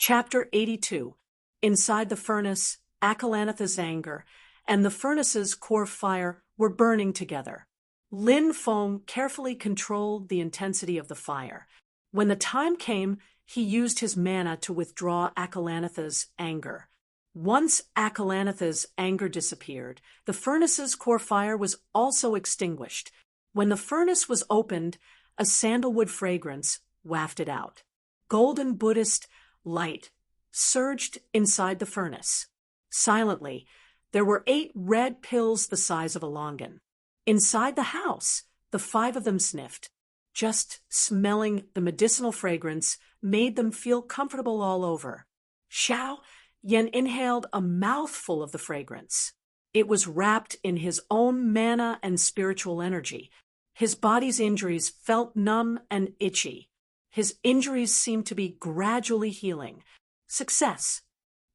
Chapter 82. Inside the furnace, Akalanatha's anger and the furnace's core fire were burning together. Lin Feng carefully controlled the intensity of the fire. When the time came, he used his mana to withdraw Akalanatha's anger. Once Akalanatha's anger disappeared, the furnace's core fire was also extinguished. When the furnace was opened, a sandalwood fragrance wafted out. Golden Buddhist light surged inside the furnace. Silently, there were 8 red pills the size of a longan. Inside the house, the 5 of them sniffed. Just smelling the medicinal fragrance made them feel comfortable all over. Xiao Yan inhaled a mouthful of the fragrance. It was wrapped in his own mana and spiritual energy. His body's injuries felt numb and itchy. His injuries seemed to be gradually healing. Success.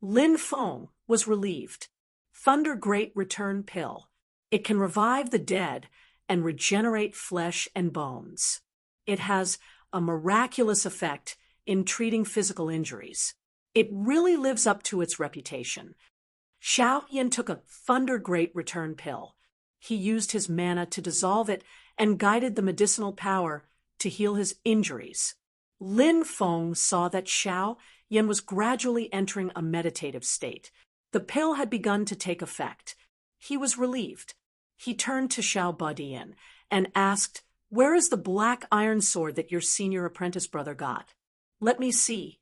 Lin Feng was relieved. Thunder Great Return Pill. It can revive the dead and regenerate flesh and bones. It has a miraculous effect in treating physical injuries. It really lives up to its reputation. Xiao Yan took a Thunder Great Return Pill. He used his mana to dissolve it and guided the medicinal power to heal his injuries. Lin Feng saw that Xiao Yan was gradually entering a meditative state. The pill had begun to take effect. He was relieved. He turned to Xiao Badian and asked, "Where is the black iron sword that your senior apprentice brother got?" "Let me see."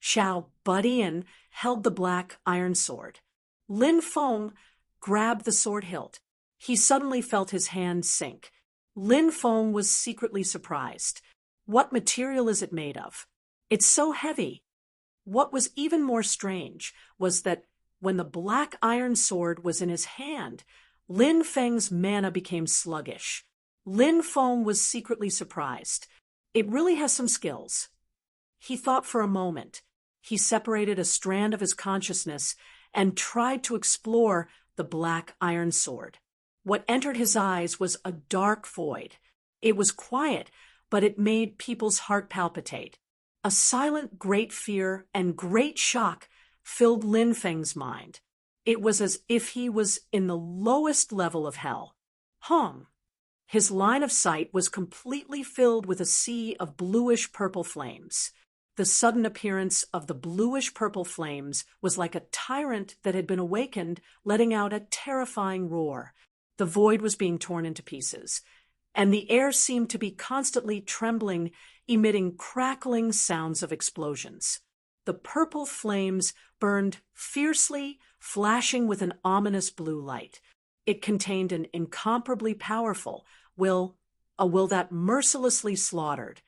Xiao Badian held the black iron sword. Lin Feng grabbed the sword hilt. He suddenly felt his hand sink. Lin Feng was secretly surprised. What material is it made of? It's so heavy. What was even more strange was that when the black iron sword was in his hand, Lin Feng's mana became sluggish. Lin Feng was secretly surprised. It really has some skills. He thought for a moment. He separated a strand of his consciousness and tried to explore the black iron sword. What entered his eyes was a dark void. It was quiet, but it made people's heart palpitate. A silent great fear and great shock filled Lin Feng's mind. It was as if he was in the lowest level of hell. Hong. His line of sight was completely filled with a sea of bluish-purple flames. The sudden appearance of the bluish-purple flames was like a tyrant that had been awakened, letting out a terrifying roar. The void was being torn into pieces, and the air seemed to be constantly trembling, emitting crackling sounds of explosions. The purple flames burned fiercely, flashing with an ominous blue light. It contained an incomparably powerful will, a will that mercilessly slaughtered,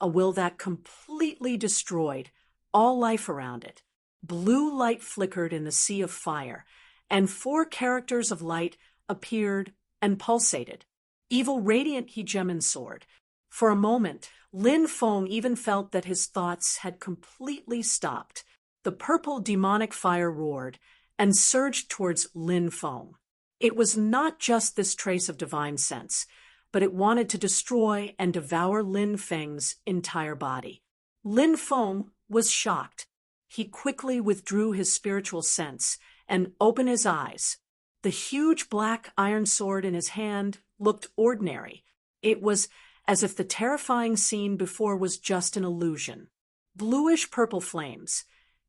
a will that completely destroyed all life around it. Blue light flickered in the sea of fire, and 4 characters of light appeared and pulsated. Evil Radiant Hegemon Sword. For a moment, Lin Feng even felt that his thoughts had completely stopped. The purple demonic fire roared and surged towards Lin Feng. It was not just this trace of divine sense, but it wanted to destroy and devour Lin Feng's entire body. Lin Feng was shocked. He quickly withdrew his spiritual sense and opened his eyes. The huge black iron sword in his hand looked ordinary. It was as if the terrifying scene before was just an illusion. Bluish-purple flames.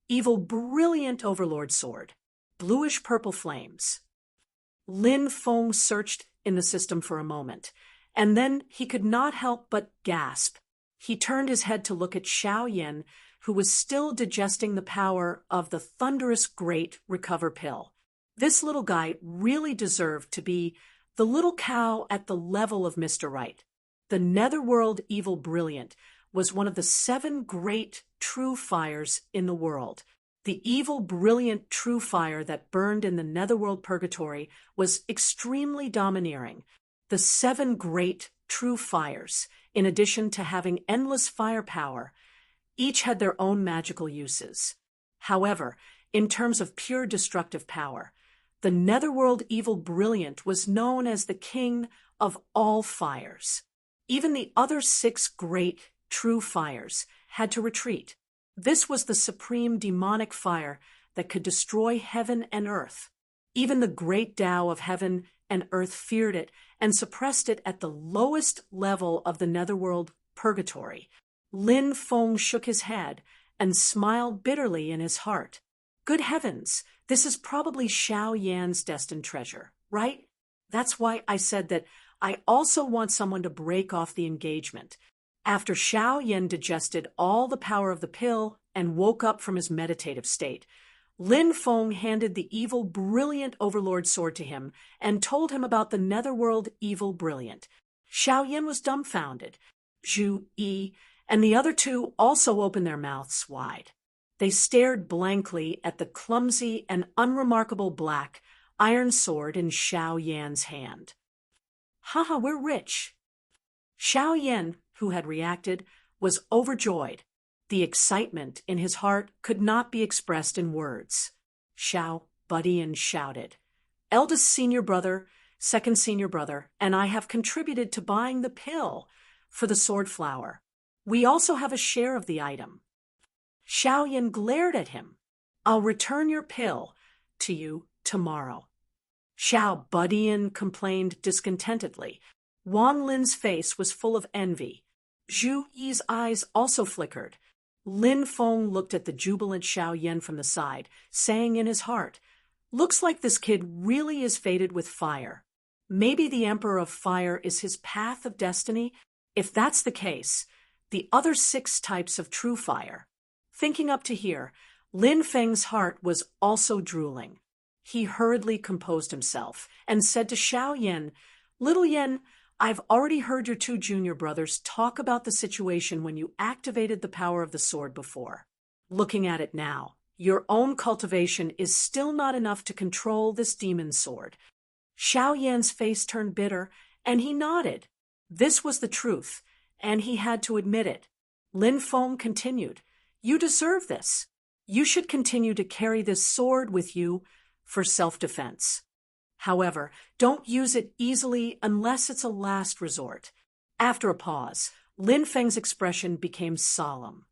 Evil Brilliant Overlord Sword. Bluish-purple flames. Lin Feng searched in the system for a moment, and then he could not help but gasp. He turned his head to look at Xiao Yan, who was still digesting the power of the thunderous great recover pill. This little guy really deserved to be the little cow at the level of Mr. Right. The Netherworld Evil Brilliant was one of the 7 great true fires in the world. The evil brilliant true fire that burned in the Netherworld Purgatory was extremely domineering. The 7 great true fires, in addition to having endless firepower, each had their own magical uses. However, in terms of pure destructive power, the Netherworld Evil Brilliant was known as the king of all fires. Even the other 6 great true fires had to retreat. This was the supreme demonic fire that could destroy heaven and earth. Even the great Tao of heaven and earth feared it and suppressed it at the lowest level of the netherworld, purgatory. Lin Feng shook his head and smiled bitterly in his heart. Good heavens, this is probably Xiao Yan's destined treasure, right? That's why I said that I also want someone to break off the engagement. After Xiao Yan digested all the power of the pill and woke up from his meditative state, Lin Feng handed the evil brilliant overlord sword to him and told him about the netherworld evil brilliant. Xiao Yan was dumbfounded. Zhu Yi and the other two also opened their mouths wide. They stared blankly at the clumsy and unremarkable black iron sword in Xiao Yan's hand. Haha, we're rich. Xiao Yan, who had reacted, was overjoyed. The excitement in his heart could not be expressed in words. Xiao Budian shouted, "Eldest senior brother, second senior brother, and I have contributed to buying the pill for the sword flower. We also have a share of the item." Xiao Yan glared at him. "I'll return your pill to you tomorrow." Xiao Budian complained discontentedly. Wang Lin's face was full of envy. Zhu Yi's eyes also flickered. Lin Feng looked at the jubilant Xiao Yan from the side, saying in his heart, "Looks like this kid really is fated with fire. Maybe the Emperor of Fire is his path of destiny? If that's the case, the other 6 types of true fire." Thinking up to here, Lin Feng's heart was also drooling. He hurriedly composed himself and said to Xiao Yan, "Little Yan, I've already heard your 2 junior brothers talk about the situation when you activated the power of the sword before. Looking at it now, your own cultivation is still not enough to control this demon sword." Xiao Yan's face turned bitter, and he nodded. This was the truth, and he had to admit it. Lin Feng continued, "You deserve this. You should continue to carry this sword with you for self-defense. However, don't use it easily unless it's a last resort." After a pause, Lin Feng's expression became solemn.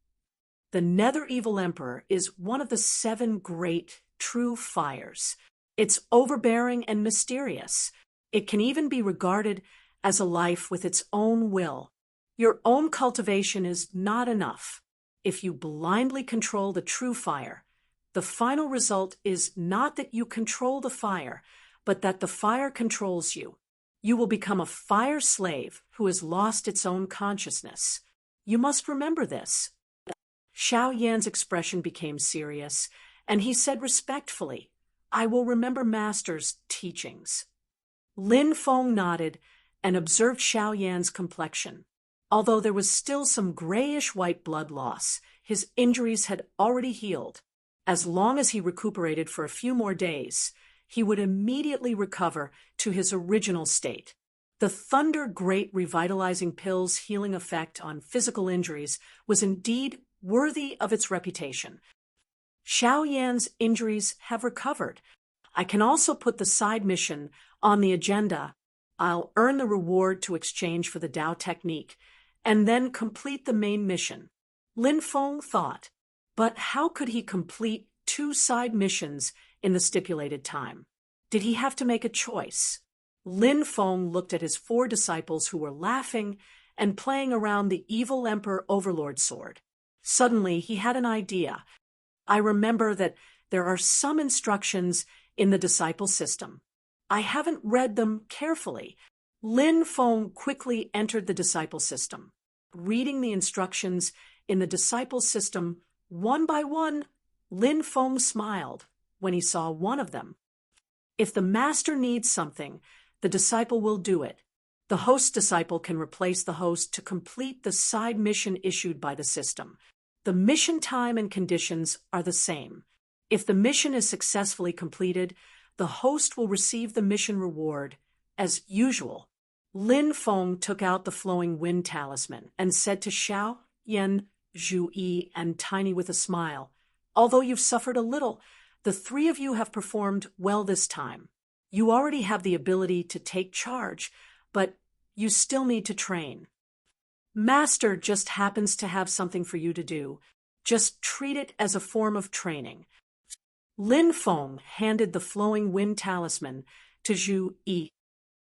The Nether Evil Emperor is one of the 7 great true fires. It's overbearing and mysterious. It can even be regarded as a life with its own will. Your own cultivation is not enough. If you blindly control the true fire, the final result is not that you control the fire, but that the fire controls you. You will become a fire slave who has lost its own consciousness. You must remember this. Xiao Yan's expression became serious, and he said respectfully, "I will remember Master's teachings." Lin Feng nodded and observed Xiao Yan's complexion. Although there was still some grayish-white blood loss, his injuries had already healed. As long as he recuperated for a few more days, he would immediately recover to his original state. The Thunder Great Revitalizing Pill's healing effect on physical injuries was indeed worthy of its reputation. Xiao Yan's injuries have recovered. I can also put the side mission on the agenda. I'll earn the reward to exchange for the Tao technique, and then complete the main mission. Lin Feng thought, but how could he complete 2 side missions in the stipulated time? Did he have to make a choice? Lin Feng looked at his 4 disciples who were laughing and playing around the evil Emperor Overlord sword. Suddenly, he had an idea. I remember that there are some instructions in the disciple system. I haven't read them carefully. Lin Feng quickly entered the disciple system. Reading the instructions in the disciple system one by one, Lin Feng smiled when he saw one of them. If the master needs something, the disciple will do it. The host disciple can replace the host to complete the side mission issued by the system. The mission time and conditions are the same. If the mission is successfully completed, the host will receive the mission reward as usual. Lin Feng took out the flowing wind talisman and said to Xiao Yan, Zhu Yi, and Tiny with a smile, "Although you've suffered a little, the 3 of you have performed well this time. You already have the ability to take charge, but you still need to train. Master just happens to have something for you to do. Just treat it as a form of training. Lin Feng handed the flowing wind talisman to Zhu Yi.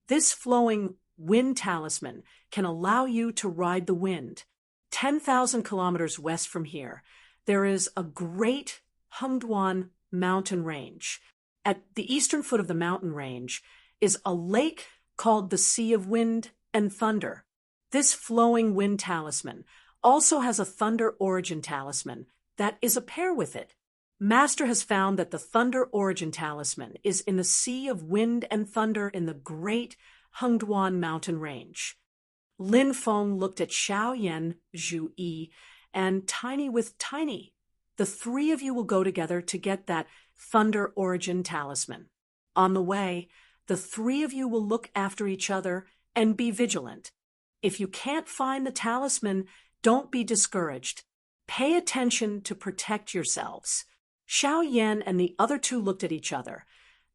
This flowing wind talisman can allow you to ride the wind. 10,000 kilometers west from here, there is a great Hengduan mountain range. At the eastern foot of the mountain range is a lake called the Sea of Wind and Thunder. This flowing wind talisman also has a thunder origin talisman that is a pair with it. Master has found that the thunder origin talisman is in the Sea of Wind and Thunder in the great Hengduan mountain range. Lin Feng looked at Xiao Yan, Zhu Yi, and Tiny with Tiny. The three of you will go together to get that thunder origin talisman. On the way, the three of you will look after each other and be vigilant. If you can't find the talisman, don't be discouraged. Pay attention to protect yourselves. Xiao Yan and the other two looked at each other,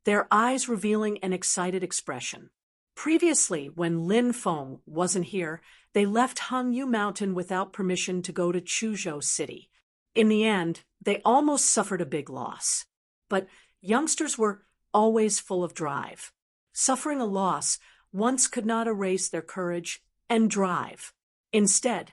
their eyes revealing an excited expression. Previously, when Lin Feng wasn't here, they left Hengyu Mountain without permission to go to Chuzhou City. In the end, they almost suffered a big loss. But youngsters were always full of drive. Suffering a loss once could not erase their courage and drive. Instead,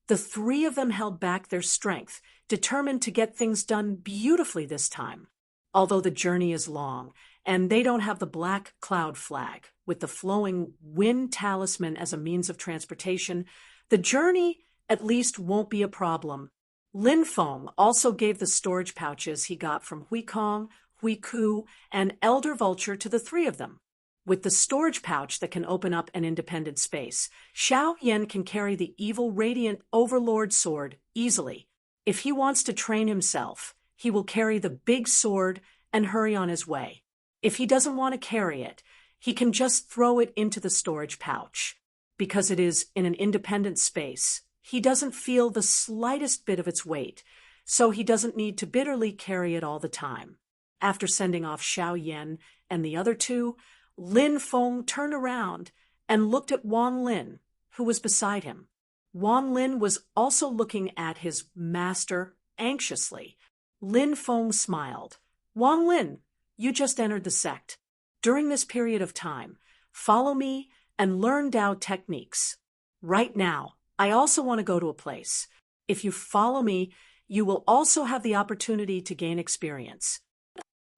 the three of them held back their strength, determined to get things done beautifully this time. Although the journey is long, and they don't have the black cloud flag with the flowing wind talisman as a means of transportation, the journey at least won't be a problem. Lin Feng also gave the storage pouches he got from Hui Kong, Hui Ku, and Elder Vulture to the three of them. With the storage pouch that can open up an independent space, Xiao Yan can carry the evil radiant overlord sword easily. If he wants to train himself, he will carry the big sword and hurry on his way. If he doesn't want to carry it, he can just throw it into the storage pouch. Because it is in an independent space, he doesn't feel the slightest bit of its weight, so he doesn't need to bitterly carry it all the time. After sending off Xiao Yan and the other two, Lin Feng turned around and looked at Wan Lin, who was beside him. Wan Lin was also looking at his master anxiously. Lin Feng smiled. Wan Lin, you just entered the sect. During this period of time, follow me and learn Tao techniques. Right now, I also want to go to a place. If you follow me, you will also have the opportunity to gain experience.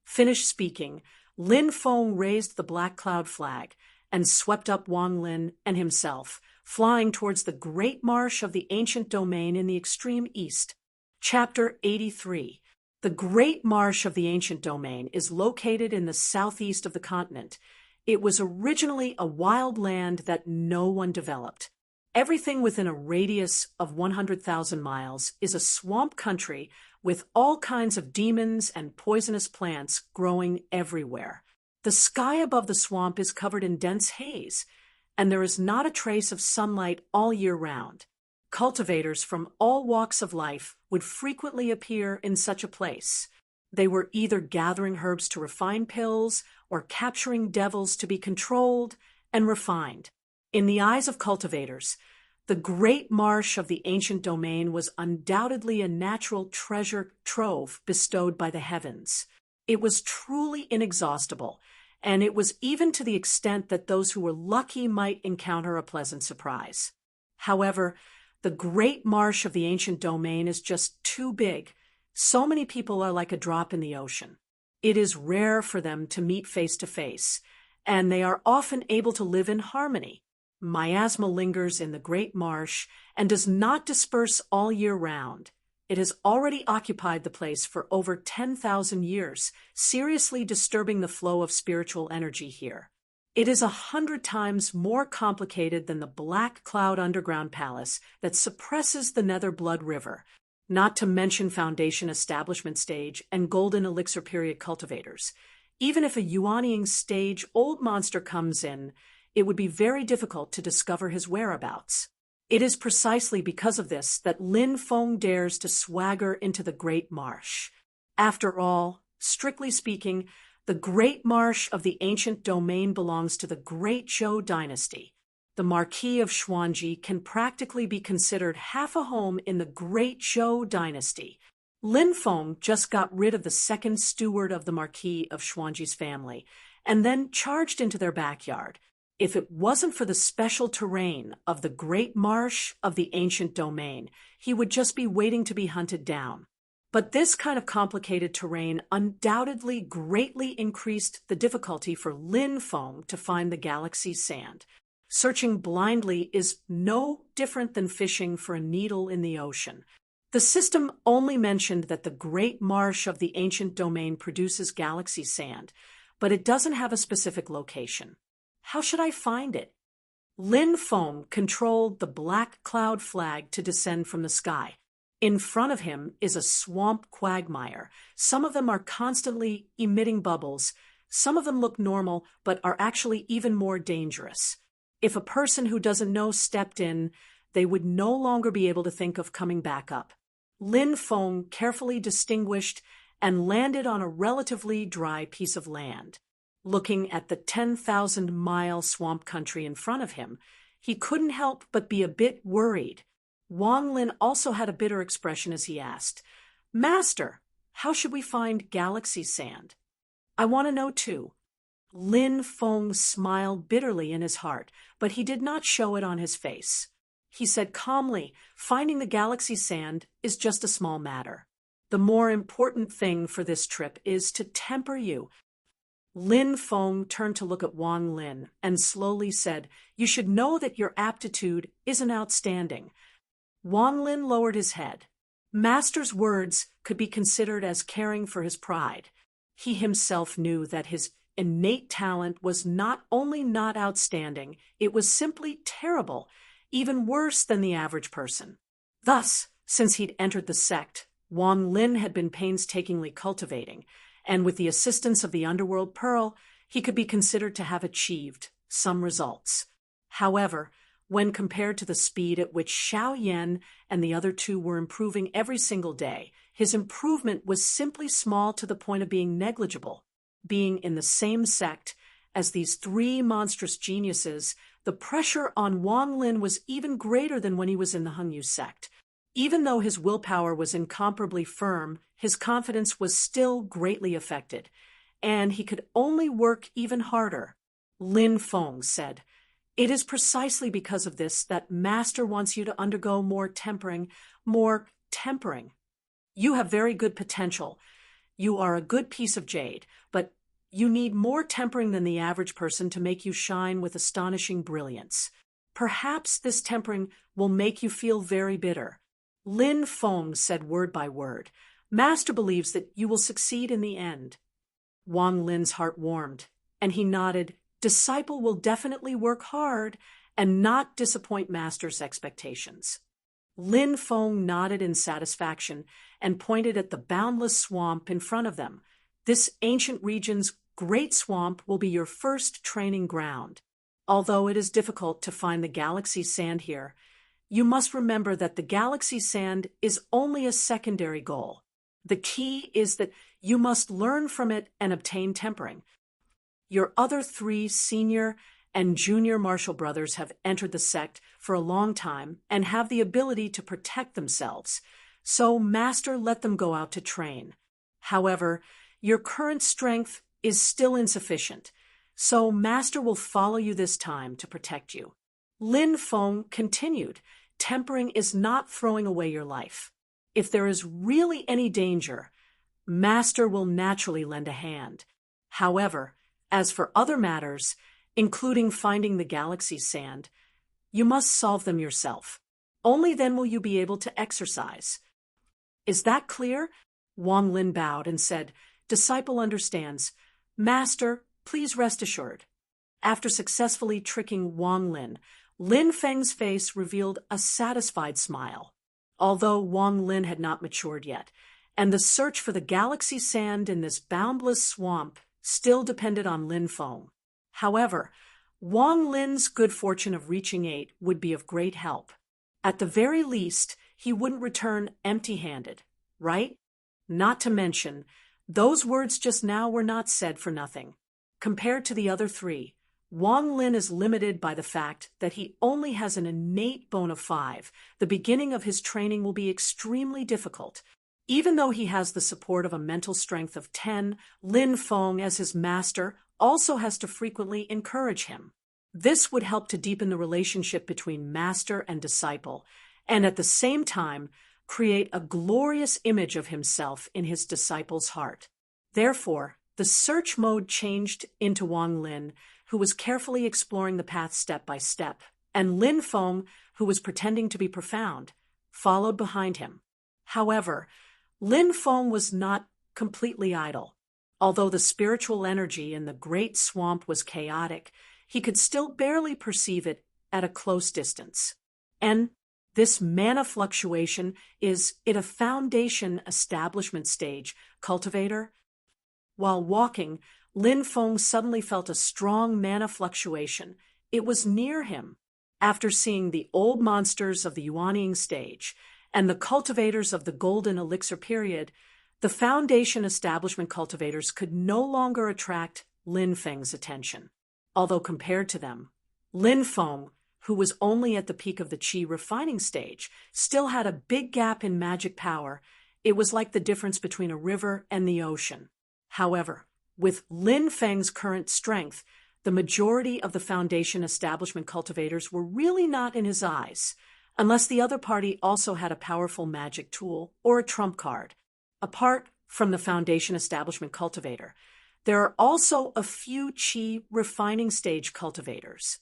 Finished speaking, Lin Feng raised the black cloud flag and swept up Wan Lin and himself, flying towards the great marsh of the ancient domain in the extreme east. Chapter 83. The Great Marsh of the Ancient Domain is located in the southeast of the continent. It was originally a wild land that no one developed. Everything within a radius of 100,000 miles is a swamp country with all kinds of demons and poisonous plants growing everywhere. The sky above the swamp is covered in dense haze, and there is not a trace of sunlight all year round. Cultivators from all walks of life would frequently appear in such a place. They were either gathering herbs to refine pills or capturing devils to be controlled and refined. In the eyes of cultivators, the great marsh of the ancient domain was undoubtedly a natural treasure trove bestowed by the heavens. It was truly inexhaustible, and it was even to the extent that those who were lucky might encounter a pleasant surprise. However, the great marsh of the ancient domain is just too big. So many people are like a drop in the ocean. It is rare for them to meet face to face, and they are often able to live in harmony. Miasma lingers in the great marsh and does not disperse all year round. It has already occupied the place for over 10,000 years, seriously disturbing the flow of spiritual energy here. It is 100 times more complicated than the Black Cloud Underground Palace that suppresses the Nether Blood River, not to mention Foundation Establishment Stage and Golden Elixir Period cultivators. Even if a Yuanying Stage old monster comes in, it would be very difficult to discover his whereabouts. It is precisely because of this that Lin Feng dares to swagger into the Great Marsh. After all, strictly speaking, the Great Marsh of the ancient domain belongs to the Great Zhou dynasty. the Marquis of Xuanji can practically be considered half a home in the Great Zhou dynasty. Lin Feng just got rid of the second steward of the Marquis of Xuanji's family, and then charged into their backyard. If it wasn't for the special terrain of the Great Marsh of the ancient domain, he would just be waiting to be hunted down. But this kind of complicated terrain undoubtedly greatly increased the difficulty for Lin Feng to find the galaxy sand. Searching blindly is no different than fishing for a needle in the ocean. The system only mentioned that the Great Marsh of the ancient domain produces galaxy sand, but it doesn't have a specific location. How should I find it? Lin Feng controlled the black cloud flag to descend from the sky. In front of him is a swamp quagmire. Some of them are constantly emitting bubbles. Some of them look normal, but are actually even more dangerous. If a person who doesn't know stepped in, they would no longer be able to think of coming back up. Lin Feng carefully distinguished and landed on a relatively dry piece of land. Looking at the 10,000-mile swamp country in front of him, he couldn't help but be a bit worried. Wang Lin also had a bitter expression as he asked, "Master, how should we find galaxy sand?" "I want to know too." Lin Feng smiled bitterly in his heart, but he did not show it on his face. He said calmly, "Finding the galaxy sand is just a small matter. The more important thing for this trip is to temper you." Lin Feng turned to look at Wang Lin and slowly said, "You should know that your aptitude isn't outstanding." Wang Lin lowered his head. Master's words could be considered as caring for his pride. He himself knew that his innate talent was not only not outstanding, it was simply terrible, even worse than the average person. Thus, since he'd entered the sect, Wang Lin had been painstakingly cultivating, and with the assistance of the Underworld Pearl, he could be considered to have achieved some results. However, when compared to the speed at which Xiao Yan and the other two were improving every single day, his improvement was simply small to the point of being negligible. Being in the same sect as these three monstrous geniuses, the pressure on Wang Lin was even greater than when he was in the Hengyu sect. Even though his willpower was incomparably firm, his confidence was still greatly affected, and he could only work even harder. Lin Feng said, "It is precisely because of this that Master wants you to undergo more tempering. You have very good potential. You are a good piece of jade, but you need more tempering than the average person to make you shine with astonishing brilliance. Perhaps this tempering will make you feel very bitter." Lin Feng said word by word, "Master believes that you will succeed in the end." Wang Lin's heart warmed, and he nodded, "Disciple will definitely work hard and not disappoint Master's expectations." Lin Feng nodded in satisfaction and pointed at the boundless swamp in front of them. "This ancient region's great swamp will be your first training ground. Although it is difficult to find the galaxy sand here, you must remember that the galaxy sand is only a secondary goal. The key is that you must learn from it and obtain tempering. Your other three senior and junior martial brothers have entered the sect for a long time and have the ability to protect themselves, so Master let them go out to train. However, your current strength is still insufficient, so Master will follow you this time to protect you." Lin Feng continued, "Tempering is not throwing away your life. If there is really any danger, Master will naturally lend a hand. However, as for other matters, including finding the galaxy sand, you must solve them yourself. Only then will you be able to exercise." "Is that clear?" Wang Lin bowed and said, "Disciple understands. Master, please rest assured." After successfully tricking Wang Lin, Lin Feng's face revealed a satisfied smile. Although Wang Lin had not matured yet, and the search for the galaxy sand in this boundless swamp still depended on Lin Feng. However, Wang Lin's good fortune of reaching 8 would be of great help. At the very least, he wouldn't return empty-handed, right? Not to mention, those words just now were not said for nothing. Compared to the other three, Wang Lin is limited by the fact that he only has an innate bone of 5. The beginning of his training will be extremely difficult. Even though he has the support of a mental strength of 10, Lin Feng, as his master, also has to frequently encourage him. This would help to deepen the relationship between master and disciple, and at the same time, create a glorious image of himself in his disciple's heart. Therefore, the search mode changed into Wang Lin, who was carefully exploring the path step by step, and Lin Feng, who was pretending to be profound, followed behind him. However, Lin Feng was not completely idle. Although the spiritual energy in the great swamp was chaotic, he could still barely perceive it at a close distance. And this mana fluctuation, is it a foundation establishment stage, cultivator? While walking, Lin Feng suddenly felt a strong mana fluctuation. It was near him. After seeing the old monsters of the Yuanying stage and the cultivators of the Golden Elixir period, the Foundation establishment cultivators could no longer attract Lin Feng's attention. Although compared to them, Lin Feng, who was only at the peak of the Qi refining stage, still had a big gap in magic power. It was like the difference between a river and the ocean. However, with Lin Feng's current strength, the majority of the Foundation establishment cultivators were really not in his eyes, unless the other party also had a powerful magic tool or a trump card. Apart from the Foundation establishment cultivator, there are also a few Qi refining stage cultivators.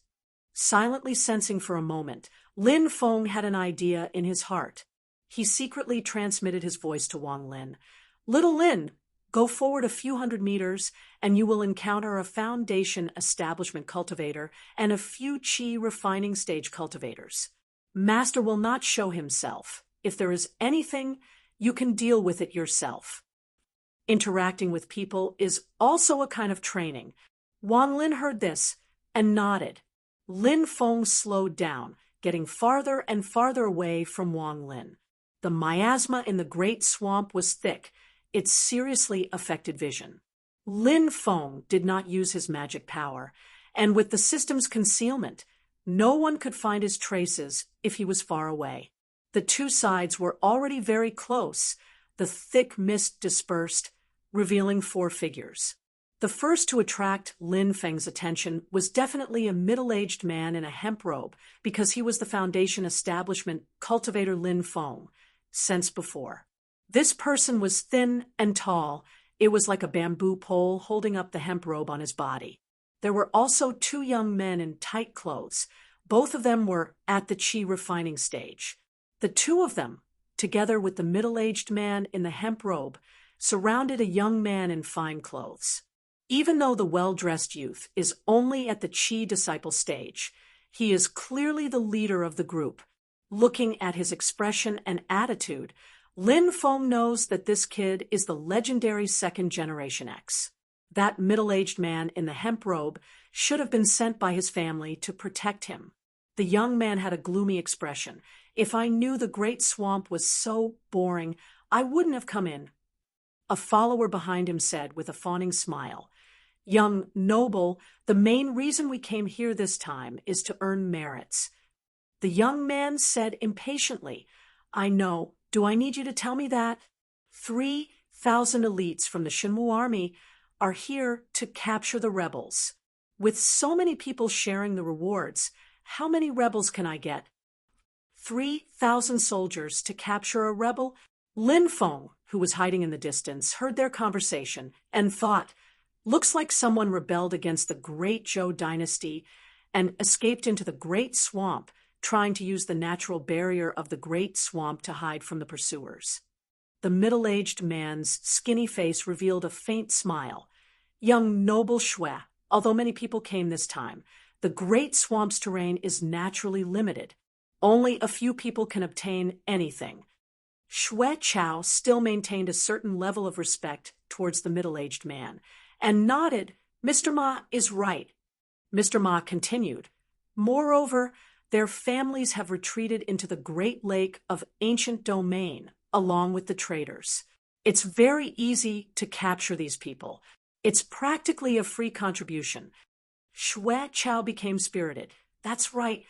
Silently sensing for a moment, Lin Feng had an idea in his heart. He secretly transmitted his voice to Wang Lin. "Little Lin, go forward a few hundred meters, and you will encounter a Foundation establishment cultivator and a few Qi refining stage cultivators. Master will not show himself. If there is anything, you can deal with it yourself." Interacting with people is also a kind of training. Wang Lin heard this and nodded. Lin Feng slowed down, getting farther and farther away from Wang Lin. The miasma in the great swamp was thick. It seriously affected vision. Lin Feng did not use his magic power, and with the system's concealment, no one could find his traces if he was far away. The two sides were already very close. The thick mist dispersed, revealing 4 figures. The first to attract Lin Feng's attention was definitely a middle-aged man in a hemp robe, because he was the Foundation establishment cultivator Lin Feng, since before. This person was thin and tall. It was like a bamboo pole holding up the hemp robe on his body. There were also 2 young men in tight clothes. Both of them were at the Qi refining stage. The 2 of them, together with the middle-aged man in the hemp robe, surrounded a young man in fine clothes. Even though the well-dressed youth is only at the Qi disciple stage, he is clearly the leader of the group. Looking at his expression and attitude, Lin Feng knows that this kid is the legendary second Generation X. That middle-aged man in the hemp robe should have been sent by his family to protect him. The young man had a gloomy expression. "If I knew the great swamp was so boring, I wouldn't have come in." A follower behind him said with a fawning smile, "Young noble, the main reason we came here this time is to earn merits." The young man said impatiently, "I know. Do I need you to tell me that? 3,000 elites from the Shinmu army are here to capture the rebels. With so many people sharing the rewards, how many rebels can I get?" 3,000 soldiers to capture a rebel? Lin Feng, who was hiding in the distance, heard their conversation and thought, "Looks like someone rebelled against the great Zhou dynasty and escaped into the great swamp, trying to use the natural barrier of the great swamp to hide from the pursuers." The middle-aged man's skinny face revealed a faint smile. "Young noble Shui, although many people came this time, the great swamp's terrain is naturally limited. Only a few people can obtain anything." Shui Chao still maintained a certain level of respect towards the middle-aged man, and nodded. "Mr. Ma is right." Mr. Ma continued, "Moreover, their families have retreated into the great lake of ancient domain, along with the traders. It's very easy to capture these people. It's practically a free contribution. Xue Chao became spirited. That's right,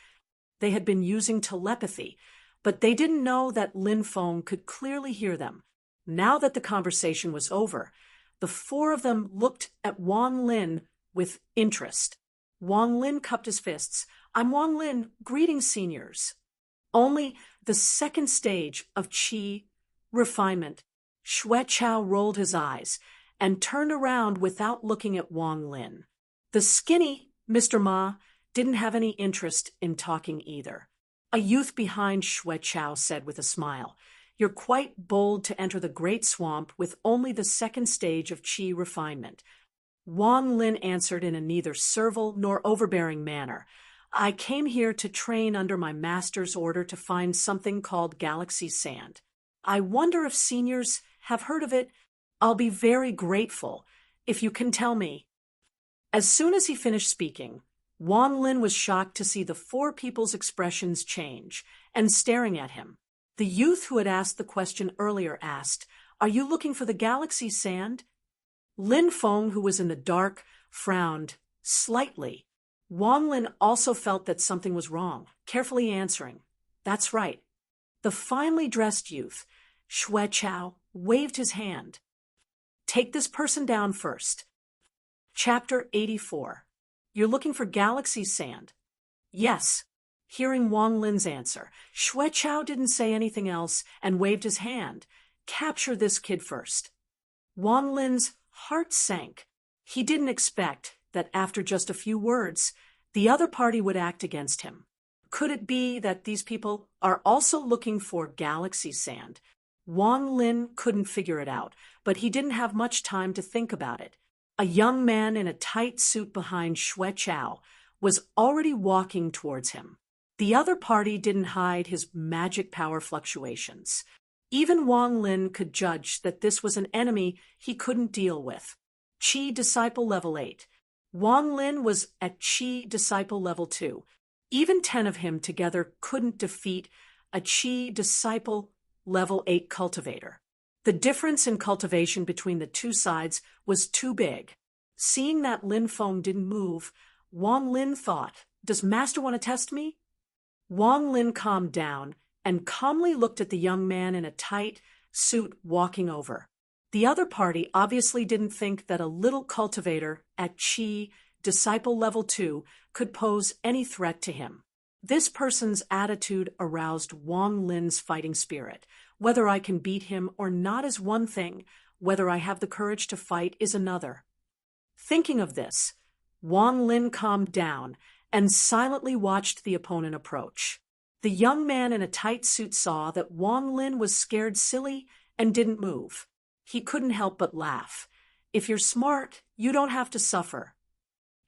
they had been using telepathy, but they didn't know that Lin Feng could clearly hear them. Now that the conversation was over, the four of them looked at Wang Lin with interest. Wang Lin cupped his fists. I'm Wang Lin, greetings, seniors. Only the second stage of qi refinement. Xue Chao rolled his eyes and turned around without looking at Wang Lin. The skinny Mr. Ma didn't have any interest in talking either. A youth behind Xue Chao said with a smile, You're quite bold to enter the Great Swamp with only the second stage of qi refinement. Wang Lin answered in a neither servile nor overbearing manner. I came here to train under my master's order to find something called galaxy sand. I wonder if seniors have heard of it. I'll be very grateful if you can tell me. As soon as he finished speaking, Wang Lin was shocked to see the four people's expressions change and staring at him. The youth who had asked the question earlier asked, Are you looking for the galaxy sand? Lin Feng, who was in the dark, frowned slightly. Wang Lin also felt that something was wrong, carefully answering, That's right. The finely dressed youth, Xue Chao, waved his hand. Take this person down first. Chapter 84. You're looking for galaxy sand? Yes. Hearing Wang Lin's answer, Xue Chao didn't say anything else and waved his hand. Capture this kid first. Wang Lin's heart sank. He didn't expect that after just a few words, the other party would act against him. Could it be that these people are also looking for galaxy sand? Wang Lin couldn't figure it out, but he didn't have much time to think about it. A young man in a tight suit behind Xue Chao was already walking towards him. The other party didn't hide his magic power fluctuations. Even Wang Lin could judge that this was an enemy he couldn't deal with. Qi Disciple Level 8. Wang Lin was at Qi Disciple Level 2. Even 10 of him together couldn't defeat a Qi Disciple Level 8 cultivator. The difference in cultivation between the two sides was too big. Seeing that Lin Feng didn't move, Wang Lin thought, Does Master want to test me? Wang Lin calmed down and calmly looked at the young man in a tight suit walking over. The other party obviously didn't think that a little cultivator at Qi Disciple Level 2 could pose any threat to him. This person's attitude aroused Wang Lin's fighting spirit. Whether I can beat him or not is one thing, whether I have the courage to fight is another. Thinking of this, Wang Lin calmed down and silently watched the opponent approach. The young man in a tight suit saw that Wang Lin was scared silly and didn't move. He couldn't help but laugh. If you're smart, you don't have to suffer.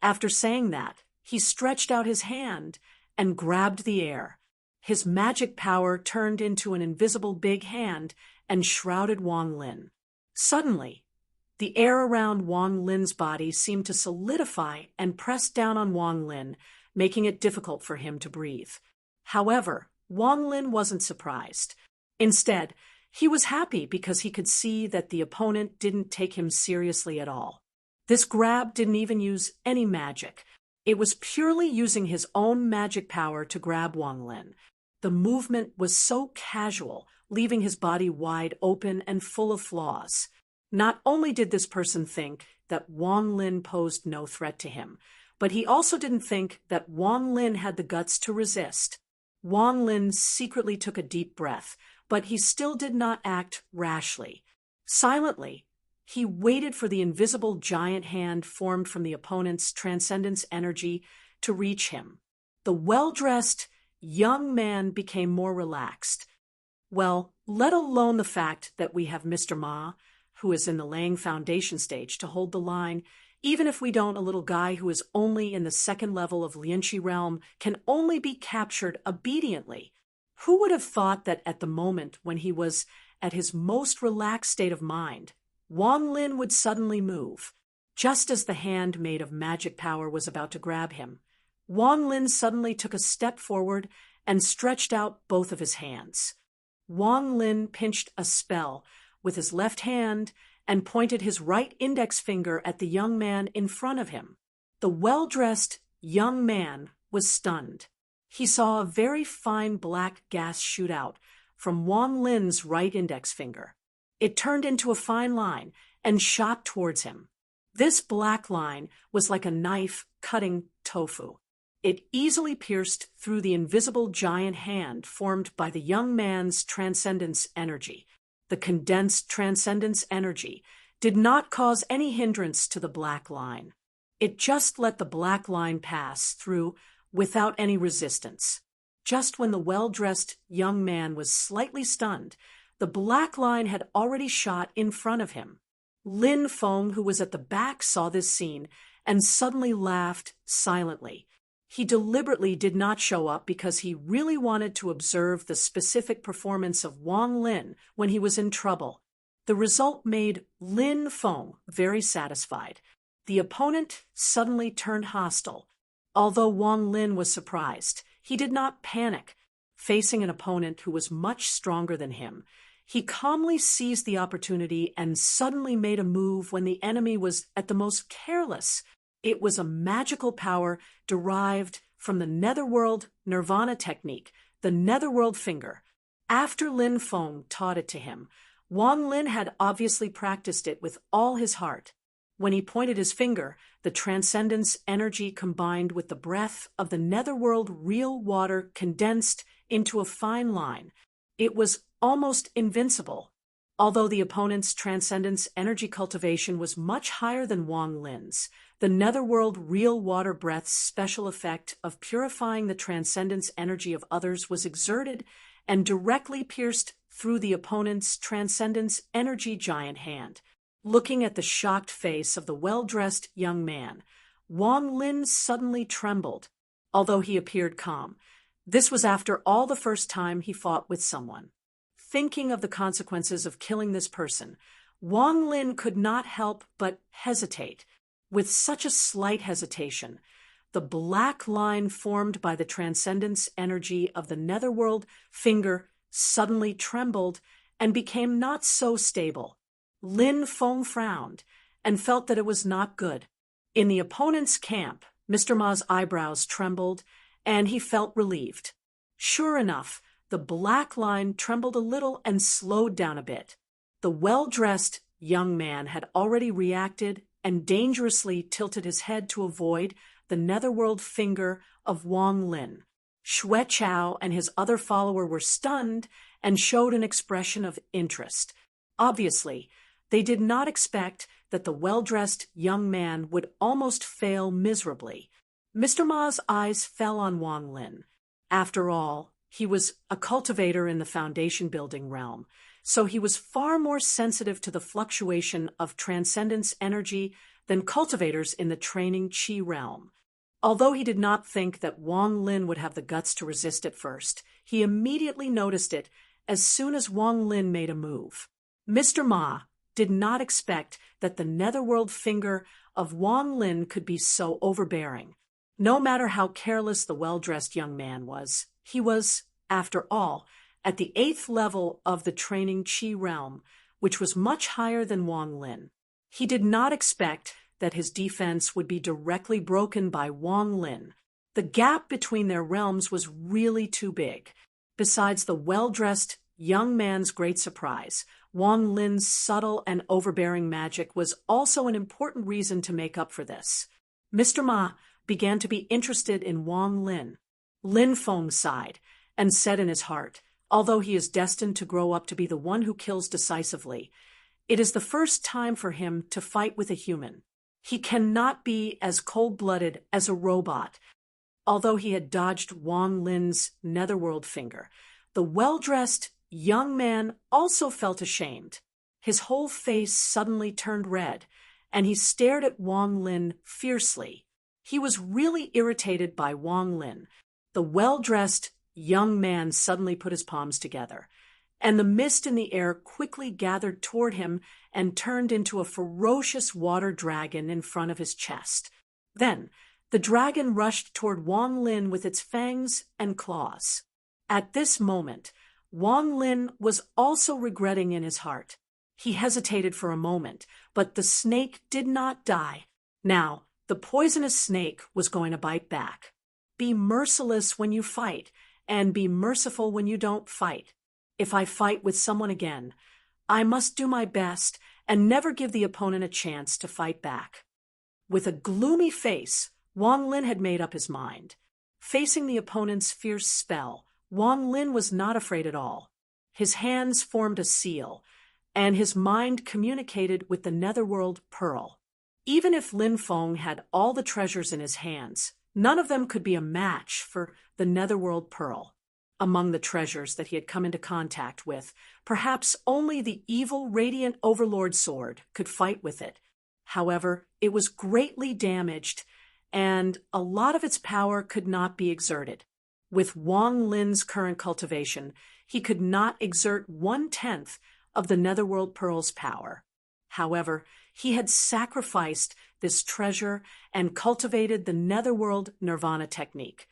After saying that, he stretched out his hand and grabbed the air. His magic power turned into an invisible big hand and shrouded Wang Lin. Suddenly, the air around Wang Lin's body seemed to solidify and press down on Wang Lin, making it difficult for him to breathe. However, Wang Lin wasn't surprised. Instead, he was happy because he could see that the opponent didn't take him seriously at all. This grab didn't even use any magic. It was purely using his own magic power to grab Wang Lin. The movement was so casual, leaving his body wide open and full of flaws. Not only did this person think that Wang Lin posed no threat to him, but he also didn't think that Wang Lin had the guts to resist. Wang Lin secretly took a deep breath, but he still did not act rashly. Silently, he waited for the invisible giant hand formed from the opponent's transcendence energy to reach him. The well-dressed young man became more relaxed. Well, let alone the fact that we have Mr. Ma, who is in the laying foundation stage, to hold the line. Even if we don't, a little guy who is only in the second level of Lianqi realm can only be captured obediently. Who would have thought that at the moment when he was at his most relaxed state of mind, Wang Lin would suddenly move? Just as the hand made of magic power was about to grab him, Wang Lin suddenly took a step forward and stretched out both of his hands. Wang Lin pinched a spell with his left hand and pointed his right index finger at the young man in front of him. The well-dressed young man was stunned. He saw a very fine black gas shoot out from Wang Lin's right index finger. It turned into a fine line and shot towards him. This black line was like a knife cutting tofu. It easily pierced through the invisible giant hand formed by the young man's transcendence energy. The condensed transcendence energy did not cause any hindrance to the black line. It just let the black line pass through without any resistance. Just when the well-dressed young man was slightly stunned, the black line had already shot in front of him. Lin Feng, who was at the back, saw this scene and suddenly laughed silently. He deliberately did not show up because he really wanted to observe the specific performance of Wang Lin when he was in trouble. The result made Lin Feng very satisfied. The opponent suddenly turned hostile. Although Wang Lin was surprised, he did not panic. Facing an opponent who was much stronger than him, he calmly seized the opportunity and suddenly made a move when the enemy was at the most careless. It was a magical power derived from the Netherworld Nirvana technique, the Netherworld finger. After Lin Feng taught it to him, Wang Lin had obviously practiced it with all his heart. When he pointed his finger, the transcendence energy combined with the breath of the Netherworld real water condensed into a fine line. It was almost invincible. Although the opponent's transcendence energy cultivation was much higher than Wang Lin's, the Netherworld real water breath's special effect of purifying the transcendence energy of others was exerted and directly pierced through the opponent's transcendence energy giant hand. Looking at the shocked face of the well-dressed young man, Wang Lin suddenly trembled, although he appeared calm. This was after all the first time he fought with someone. Thinking of the consequences of killing this person, Wang Lin could not help but hesitate. With such a slight hesitation, the black line formed by the transcendence energy of the Netherworld finger suddenly trembled and became not so stable. Lin Feng frowned and felt that it was not good. In the opponent's camp, Mr. Ma's eyebrows trembled and he felt relieved. Sure enough, the black line trembled a little and slowed down a bit. The well-dressed young man had already reacted and dangerously tilted his head to avoid the Netherworld finger of Wang Lin. Xue Chao and his other follower were stunned and showed an expression of interest. Obviously, they did not expect that the well-dressed young man would almost fail miserably. Mr. Ma's eyes fell on Wang Lin. After all, he was a cultivator in the foundation-building realm, so he was far more sensitive to the fluctuation of transcendence energy than cultivators in the training Qi realm. Although he did not think that Wang Lin would have the guts to resist at first, he immediately noticed it as soon as Wang Lin made a move. Mr. Ma did not expect that the Netherworld finger of Wang Lin could be so overbearing. No matter how careless the well-dressed young man was, he was, after all, at the 8th level of the training Qi realm, which was much higher than Wang Lin. He did not expect that his defense would be directly broken by Wang Lin. The gap between their realms was really too big. Besides the well-dressed young man's great surprise, Wang Lin's subtle and overbearing magic was also an important reason to make up for this. Mr. Ma began to be interested in Wang Lin. Lin Feng sighed and said in his heart, although he is destined to grow up to be the one who kills decisively, it is the first time for him to fight with a human. He cannot be as cold-blooded as a robot. Although he had dodged Wang Lin's Netherworld finger, the well-dressed young man also felt ashamed. His whole face suddenly turned red, and he stared at Wang Lin fiercely. He was really irritated by Wang Lin. The well-dressed young man suddenly put his palms together, and the mist in the air quickly gathered toward him and turned into a ferocious water dragon in front of his chest. Then, the dragon rushed toward Wang Lin with its fangs and claws. At this moment, Wang Lin was also regretting in his heart. He hesitated for a moment, but the snake did not die. Now, The poisonous snake was going to bite back. Be merciless when you fight, and be merciful when you don't fight. If I fight with someone again, I must do my best and never give the opponent a chance to fight back. With a gloomy face, Wang Lin had made up his mind. Facing the opponent's fierce spell, Wang Lin was not afraid at all. His hands formed a seal, and his mind communicated with the Netherworld Pearl. Even if Lin Feng had all the treasures in his hands, none of them could be a match for the Netherworld Pearl. Among the treasures that he had come into contact with, perhaps only the evil Radiant Overlord sword could fight with it. However, it was greatly damaged, and a lot of its power could not be exerted. With Wang Lin's current cultivation, he could not exert 1/10 of the Netherworld Pearl's power. However, he had sacrificed this treasure and cultivated the Netherworld Nirvana technique,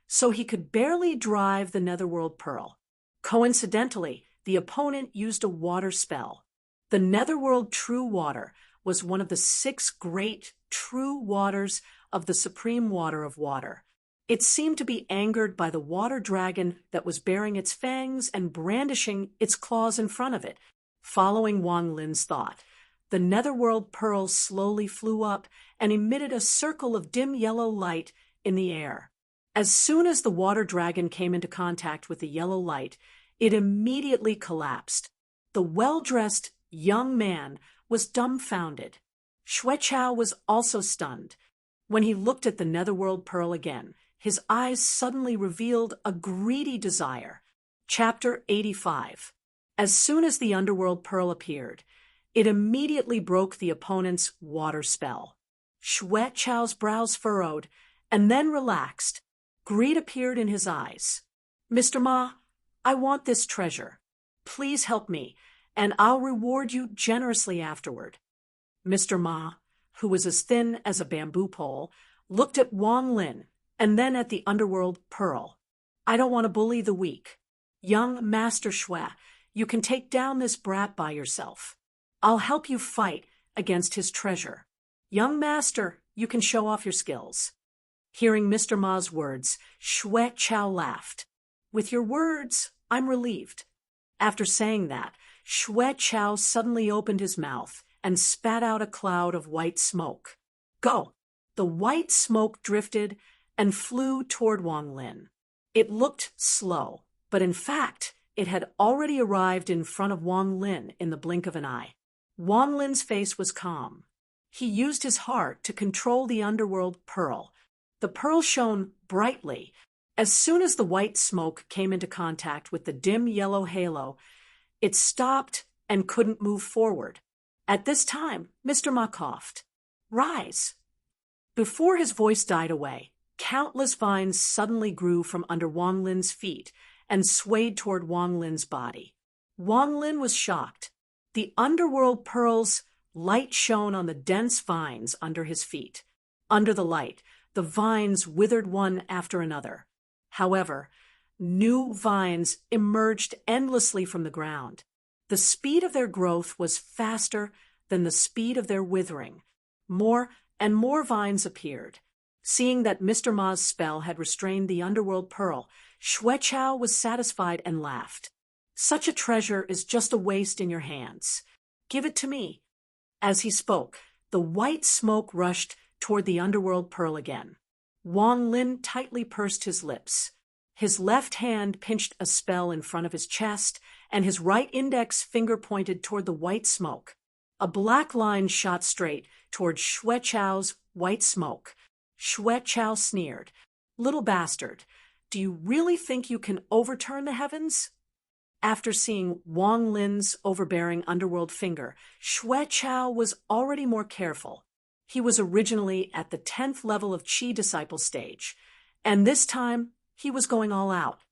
so he could barely drive the Netherworld Pearl. Coincidentally, the opponent used a water spell. The Netherworld True Water was one of the 6 great true waters of the Supreme Water of Water. It seemed to be angered by the water dragon that was baring its fangs and brandishing its claws in front of it. Following Wang Lin's thought, the Netherworld Pearl slowly flew up and emitted a circle of dim yellow light in the air. As soon as the water dragon came into contact with the yellow light, it immediately collapsed. The well-dressed young man was dumbfounded. Xueqiao was also stunned. When he looked at the Netherworld Pearl again, his eyes suddenly revealed a greedy desire. Chapter 85. As soon as the Underworld Pearl appeared, it immediately broke the opponent's water spell. Xueqiao's brows furrowed and then relaxed. Greed appeared in his eyes. "Mr. Ma, I want this treasure. Please help me, and I'll reward you generously afterward." Mr. Ma, who was as thin as a bamboo pole, looked at Wang Lin and then at the Underworld Pearl. "I don't want to bully the weak. Young Master Xue, you can take down this brat by yourself. I'll help you fight against his treasure. Young Master, you can show off your skills." Hearing Mr. Ma's words, Xueqiao laughed. "With your words, I'm relieved." After saying that, Xueqiao suddenly opened his mouth and spat out a cloud of white smoke. "Go!" The white smoke drifted and flew toward Wang Lin. It looked slow, but in fact, it had already arrived in front of Wang Lin in the blink of an eye. Wang Lin's face was calm. He used his heart to control the Underworld Pearl. The pearl shone brightly. As soon as the white smoke came into contact with the dim yellow halo, it stopped and couldn't move forward. At this time, Mr. Ma coughed. "Rise!" Before his voice died away, countless vines suddenly grew from under Wang Lin's feet and swayed toward Wang Lin's body. Wang Lin was shocked. The Underworld Pearl's light shone on the dense vines under his feet. Under the light, the vines withered one after another. However, new vines emerged endlessly from the ground. The speed of their growth was faster than the speed of their withering. More and more vines appeared. Seeing that Mr. Ma's spell had restrained the Underworld Pearl, Xueqiao was satisfied and laughed. "Such a treasure is just a waste in your hands. Give it to me." As he spoke, the white smoke rushed toward the Underworld Pearl again. Wang Lin tightly pursed his lips. His left hand pinched a spell in front of his chest, and his right index finger pointed toward the white smoke. A black line shot straight toward Xueqiao's white smoke. Xueqiao sneered. "Little bastard, do you really think you can overturn the heavens?" After seeing Wang Lin's overbearing underworld finger, Xueqiao was already more careful. He was originally at the 10th level of Qi disciple stage, and this time he was going all out.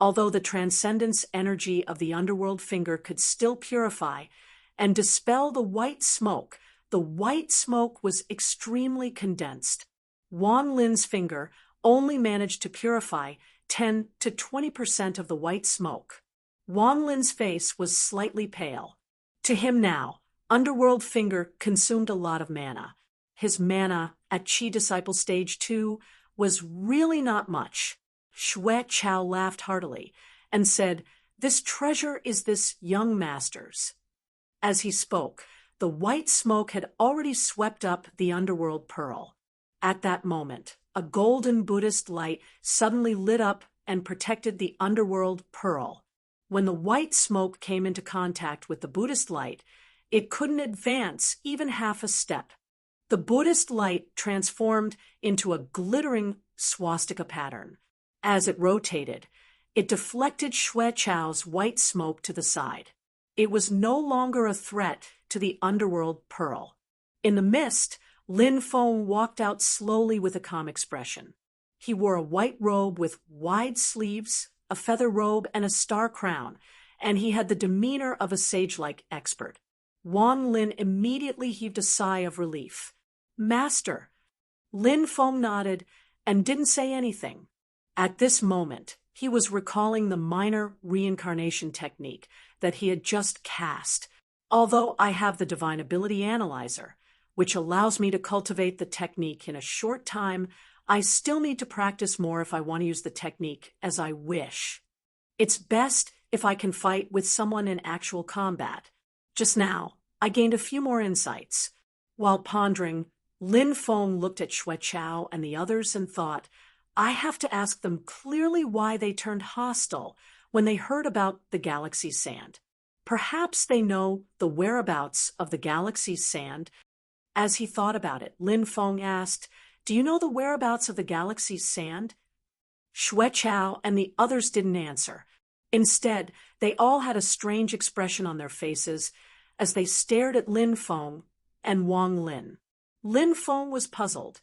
Although the transcendence energy of the underworld finger could still purify and dispel the white smoke was extremely condensed. Wang Lin's finger only managed to purify 10 to 20% of the white smoke. Wang Lin's face was slightly pale. To him now, Underworld Finger consumed a lot of mana. his mana at Chi Disciple Stage 2 was really not much. Xue Chao laughed heartily and said, "This treasure is this young master's." As he spoke, the white smoke had already swept up the underworld pearl. At that moment, a golden Buddhist light suddenly lit up and protected the underworld pearl. When the white smoke came into contact with the Buddhist light, it couldn't advance even half a step. The Buddhist light transformed into a glittering swastika pattern. As it rotated, it deflected Xue Chao's white smoke to the side. It was no longer a threat to the underworld pearl. In the mist, Lin Feng walked out slowly with a calm expression. He wore a white robe with wide sleeves, a feather robe, and a star crown, and he had the demeanor of a sage-like expert. Wang Lin immediately heaved a sigh of relief. "Master." Lin Feng nodded and didn't say anything. At this moment, he was recalling the minor reincarnation technique that he had just cast. "Although I have the Divine Ability Analyzer, which allows me to cultivate the technique in a short time, I still need to practice more if I want to use the technique as I wish. It's best if I can fight with someone in actual combat. Just now, I gained a few more insights." While pondering, Lin Feng looked at Xue Chao and the others and thought, "I have to ask them clearly why they turned hostile when they heard about the galaxy sand. Perhaps they know the whereabouts of the galaxy sand." As he thought about it, Lin Feng asked, "Do you know the whereabouts of the galaxy's sand?" Xue Chao and the others didn't answer. Instead, they all had a strange expression on their faces as they stared at Lin Feng and Wang Lin. Lin Feng was puzzled.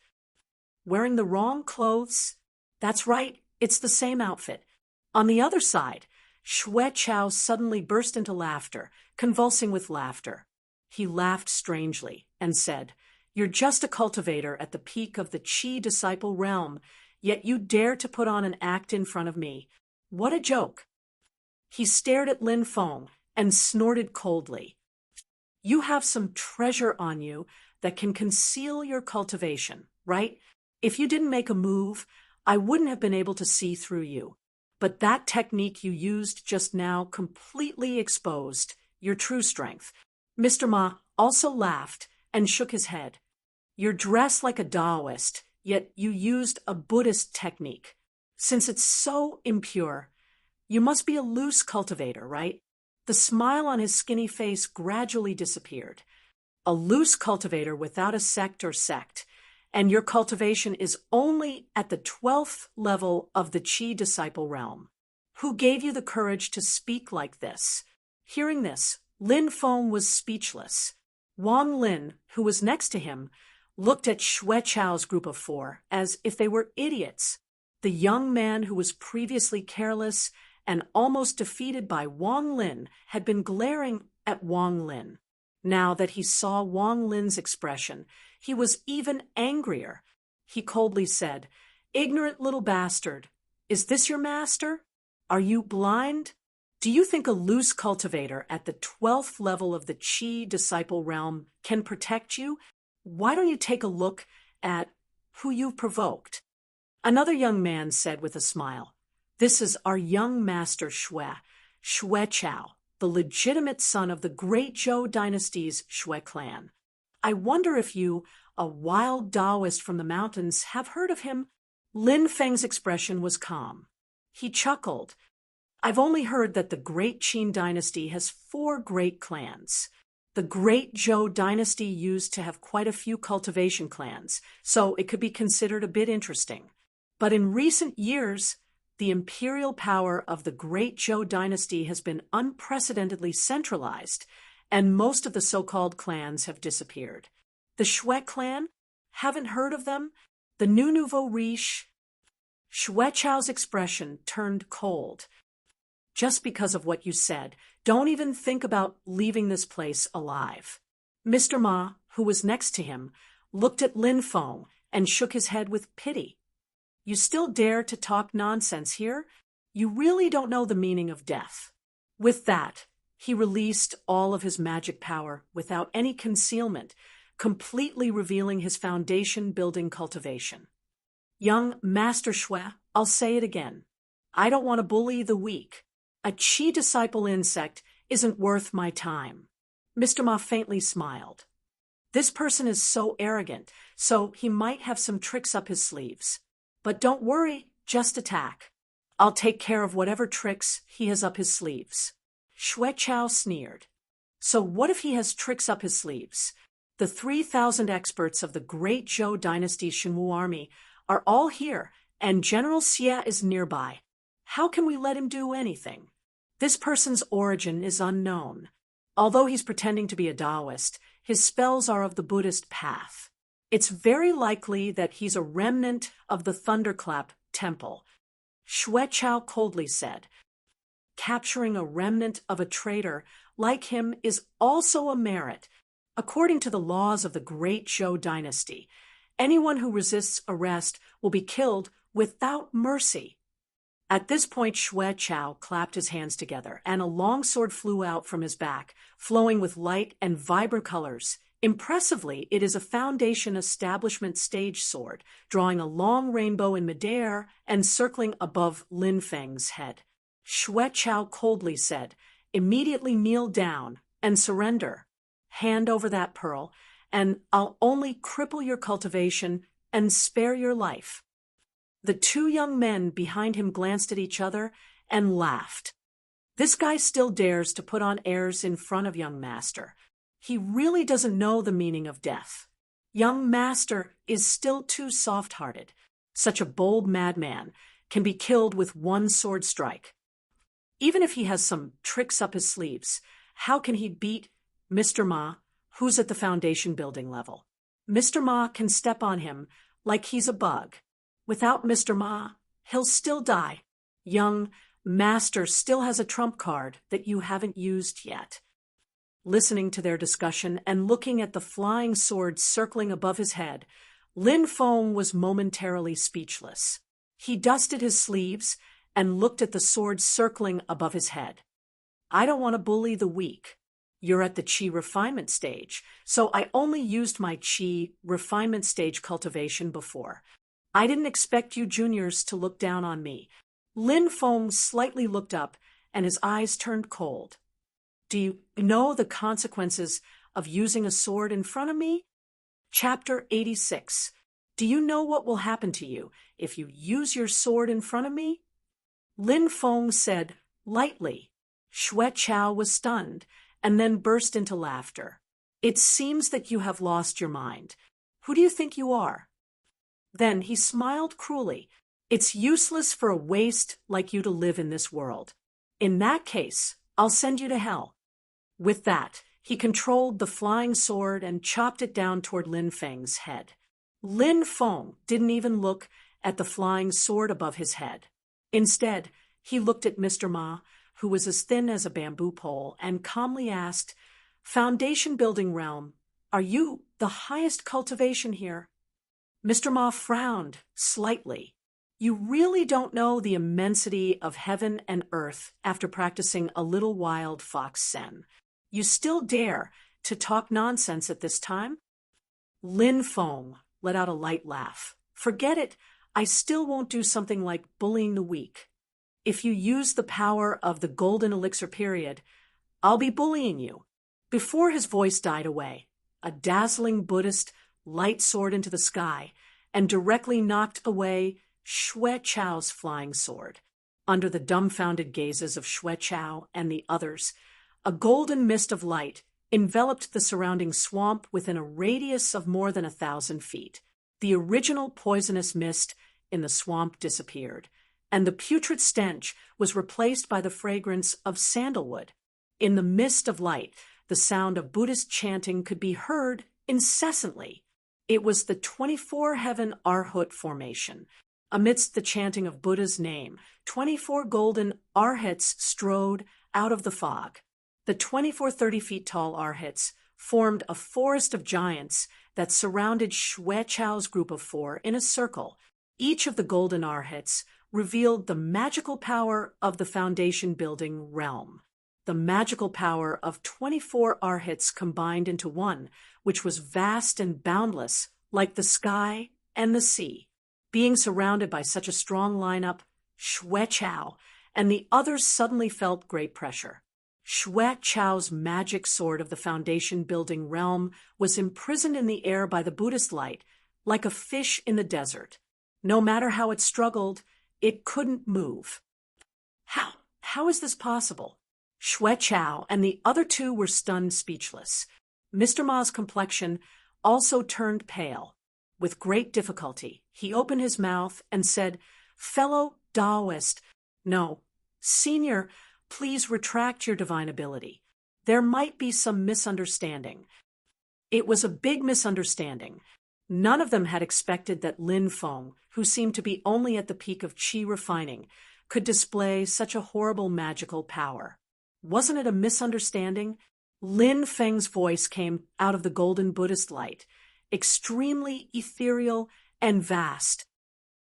"Wearing the wrong clothes?" "That's right, it's the same outfit." On the other side, Xue Chao suddenly burst into laughter, convulsing with laughter. He laughed strangely and said, "You're just a cultivator at the peak of the Chi Disciple realm, yet you dare to put on an act in front of me. What a joke." He stared at Lin Feng and snorted coldly. "You have some treasure on you that can conceal your cultivation, right? If you didn't make a move, I wouldn't have been able to see through you. But that technique you used just now completely exposed your true strength." Mr. Ma also laughed and shook his head. "You're dressed like a Taoist, yet you used a Buddhist technique. Since it's so impure, you must be a loose cultivator, right?" The smile on his skinny face gradually disappeared. "A loose cultivator without a sect or sect, and your cultivation is only at the 12th level of the Chi Disciple realm. Who gave you the courage to speak like this?" Hearing this, Lin Feng was speechless. Wang Lin, who was next to him, looked at Xue Chao's group of 4 as if they were idiots. The young man who was previously careless and almost defeated by Wang Lin had been glaring at Wang Lin. Now that he saw Wang Lin's expression, he was even angrier. He coldly said, "Ignorant little bastard, is this your master? Are you blind? Do you think a loose cultivator at the 12th level of the Chi Disciple realm can protect you? Why don't you take a look at who you've provoked?" Another young man said with a smile, "This is our young master Xue Chao, the legitimate son of the great Zhou dynasty's Xue clan. I wonder if you, a wild Taoist from the mountains, have heard of him?" Lin Feng's expression was calm. He chuckled. "I've only heard that the great Qin dynasty has 4 great clans. The great Zhou dynasty used to have quite a few cultivation clans, so it could be considered a bit interesting. But in recent years, the imperial power of the great Zhou dynasty has been unprecedentedly centralized, and most of the so-called clans have disappeared. The Xue clan? Haven't heard of them? The new nouveau riche?" Xue Chao's expression turned cold. "Just because of what you said, don't even think about leaving this place alive." Mr. Ma, who was next to him, looked at Lin Feng and shook his head with pity. "You still dare to talk nonsense here? You really don't know the meaning of death." With that, he released all of his magic power without any concealment, completely revealing his foundation-building cultivation. Young Master Shui, I'll say it again. I don't want to bully the weak. A Qi disciple insect isn't worth my time. Mr. Ma faintly smiled. This person is so arrogant, so he might have some tricks up his sleeves. But don't worry, just attack. I'll take care of whatever tricks he has up his sleeves. Shui Chao sneered. So what if he has tricks up his sleeves? The 3,000 experts of the great Zhou dynasty Xinwu army are all here, and General Xie is nearby. How can we let him do anything? This person's origin is unknown. Although he's pretending to be a Taoist, his spells are of the Buddhist path. It's very likely that he's a remnant of the Thunderclap temple. Shui Chao coldly said, capturing a remnant of a traitor like him is also a merit. According to the laws of the great Zhou dynasty, anyone who resists arrest will be killed without mercy. At this point, Shui Chao clapped his hands together, and a long sword flew out from his back, flowing with light and vibrant colors. Impressively, it is a Foundation establishment stage sword, drawing a long rainbow in midair and circling above Lin Feng's head. Shui Chao coldly said, immediately kneel down and surrender. Hand over that pearl, and I'll only cripple your cultivation and spare your life. The two young men behind him glanced at each other and laughed. This guy still dares to put on airs in front of young Master. He really doesn't know the meaning of death. Young Master is still too soft-hearted. Such a bold madman can be killed with one sword strike. Even if he has some tricks up his sleeves, how can he beat Mr. Ma, who's at the foundation building level? Mr. Ma can step on him like he's a bug. Without Mr. Ma, he'll still die. Young Master still has a trump card that you haven't used yet. Listening to their discussion and looking at the flying sword circling above his head, Lin Feng was momentarily speechless. He dusted his sleeves and looked at the sword circling above his head. I don't want to bully the weak. You're at the Qi refinement stage, so I only used my Qi refinement stage cultivation before. I didn't expect you juniors to look down on me. Lin Feng slightly looked up, and his eyes turned cold. Do you know the consequences of using a sword in front of me? Chapter 86. Do you know what will happen to you if you use your sword in front of me? Lin Feng said lightly. Shui Chao was stunned, and then burst into laughter. It seems that you have lost your mind. Who do you think you are? Then he smiled cruelly. It's useless for a waste like you to live in this world. In that case, I'll send you to hell. With that, he controlled the flying sword and chopped it down toward Lin Feng's head. Lin Feng didn't even look at the flying sword above his head. Instead, he looked at Mr. Ma, who was as thin as a bamboo pole, and calmly asked, Foundation building realm, are you the highest cultivation here? Mr. Ma frowned slightly. You really don't know the immensity of heaven and earth after practicing a little wild fox sen. You still dare to talk nonsense at this time? Lin Feng let out a light laugh. Forget it. I still won't do something like bullying the weak. If you use the power of the golden elixir period, I'll be bullying you. Before his voice died away, a dazzling Buddhist light soared into the sky and directly knocked away Shui Chao's flying sword. Under the dumbfounded gazes of Shui Chao and the others, a golden mist of light enveloped the surrounding swamp within a radius of more than 1,000 feet. The original poisonous mist in the swamp disappeared, and the putrid stench was replaced by the fragrance of sandalwood. In the mist of light, the sound of Buddhist chanting could be heard incessantly. It was the 24 heaven Arhut formation. Amidst the chanting of Buddha's name, 24 golden arhats strode out of the fog. The 24 30-feet-tall arhats formed a forest of giants that surrounded Shui Chao's group of 4 in a circle. Each of the golden arhats revealed the magical power of the foundation-building realm. the magical power of 24 arhats combined into one, which was vast and boundless, like the sky and the sea. Being surrounded by such a strong lineup, Xue Chao and the others suddenly felt great pressure. Xue Chao's magic sword of the foundation-building realm was imprisoned in the air by the Buddhist light, like a fish in the desert. No matter how it struggled, it couldn't move. How is this possible? Xue Chao and the other two were stunned speechless. Mr. Ma's complexion also turned pale. With great difficulty, he opened his mouth and said, "Fellow Taoist, no, Senior, please retract your divine ability. There might be some misunderstanding." It was a big misunderstanding. None of them had expected that Lin Feng, who seemed to be only at the peak of qi refining, could display such a horrible magical power. Wasn't it a misunderstanding? Lin Feng's voice came out of the golden Buddhist light, extremely ethereal and vast.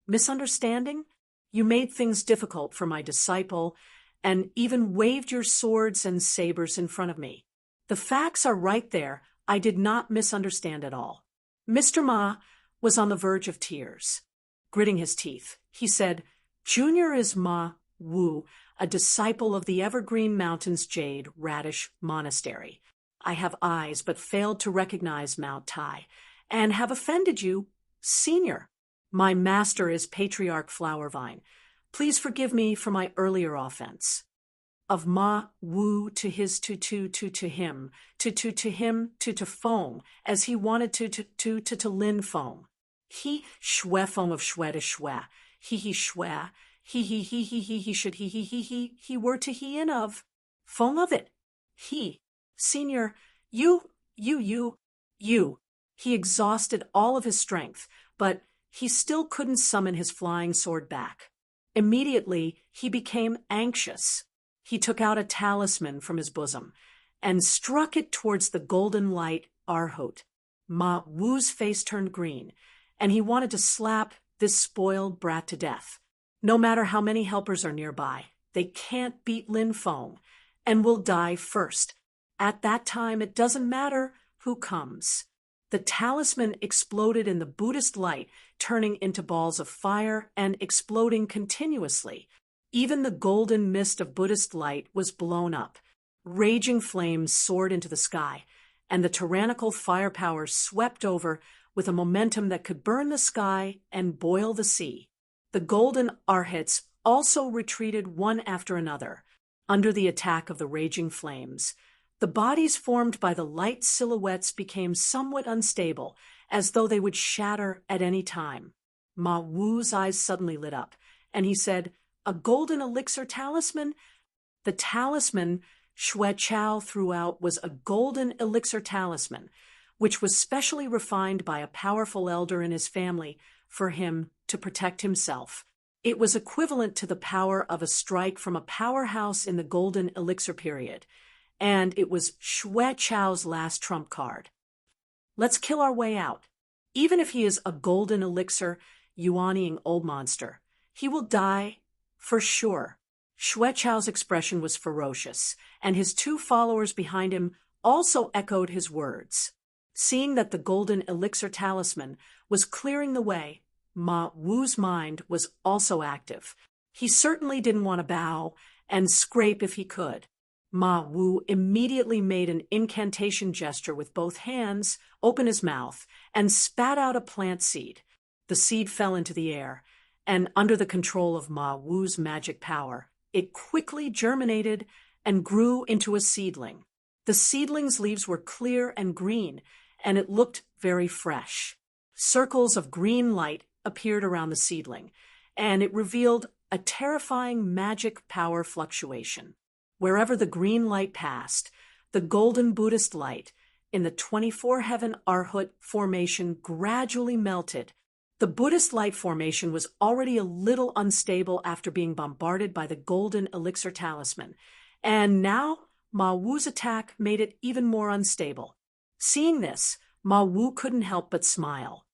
"Misunderstanding? You made things difficult for my disciple, and even waved your swords and sabers in front of me. The facts are right there. I did not misunderstand at all." Mr. Ma was on the verge of tears. Gritting his teeth, he said, "Junior is Ma Wu, a disciple of the Evergreen Mountains Jade Radish Monastery. I have eyes but failed to recognize Mount Tai, and have offended you, Senior. My master is Patriarch Flowervine. Please forgive me for my earlier offense." Of Ma Wu to his to him, to him to Feng, as he wanted to Lin Feng. He Xue Feng of Xue to Xue, he Xue, he should he were to he in of. Feng of it. He, Senior, you. He exhausted all of his strength, but he still couldn't summon his flying sword back. Immediately, he became anxious. He took out a talisman from his bosom and struck it towards the golden light Arhot. Ma Wu's face turned green, and he wanted to slap this spoiled brat to death. No matter how many helpers are nearby, they can't beat Lin Feng, and will die first. At that time, it doesn't matter who comes. The talisman exploded in the Buddhist light, turning into balls of fire and exploding continuously. Even the golden mist of Buddhist light was blown up. Raging flames soared into the sky, and the tyrannical firepower swept over with a momentum that could burn the sky and boil the sea. The golden arhats also retreated one after another, under the attack of the raging flames. The bodies formed by the light silhouettes became somewhat unstable, as though they would shatter at any time. Ma Wu's eyes suddenly lit up, and he said, "A golden elixir talisman?" The talisman Xue Chao threw out was a golden elixir talisman, which was specially refined by a powerful elder in his family for him to protect himself. It was equivalent to the power of a strike from a powerhouse in the golden elixir period, and it was Xue Chao's last trump card. Let's kill our way out. Even if he is a golden elixir, yuanying old monster, he will die for sure. Xue Chao's expression was ferocious, and his two followers behind him also echoed his words. Seeing that the golden elixir talisman was clearing the way, Ma Wu's mind was also active. He certainly didn't want to bow and scrape if he could. Ma Wu immediately made an incantation gesture with both hands, opened his mouth, and spat out a plant seed. The seed fell into the air, and under the control of Ma Wu's magic power, it quickly germinated and grew into a seedling. The seedling's leaves were clear and green, and it looked very fresh. Circles of green light appeared around the seedling, and it revealed a terrifying magic power fluctuation. Wherever the green light passed, the golden Buddhist light in the 24 heaven Arhut formation gradually melted. The Buddhist light formation was already a little unstable after being bombarded by the golden elixir talisman, and now Ma Wu's attack made it even more unstable. Seeing this, Ma Wu couldn't help but smile.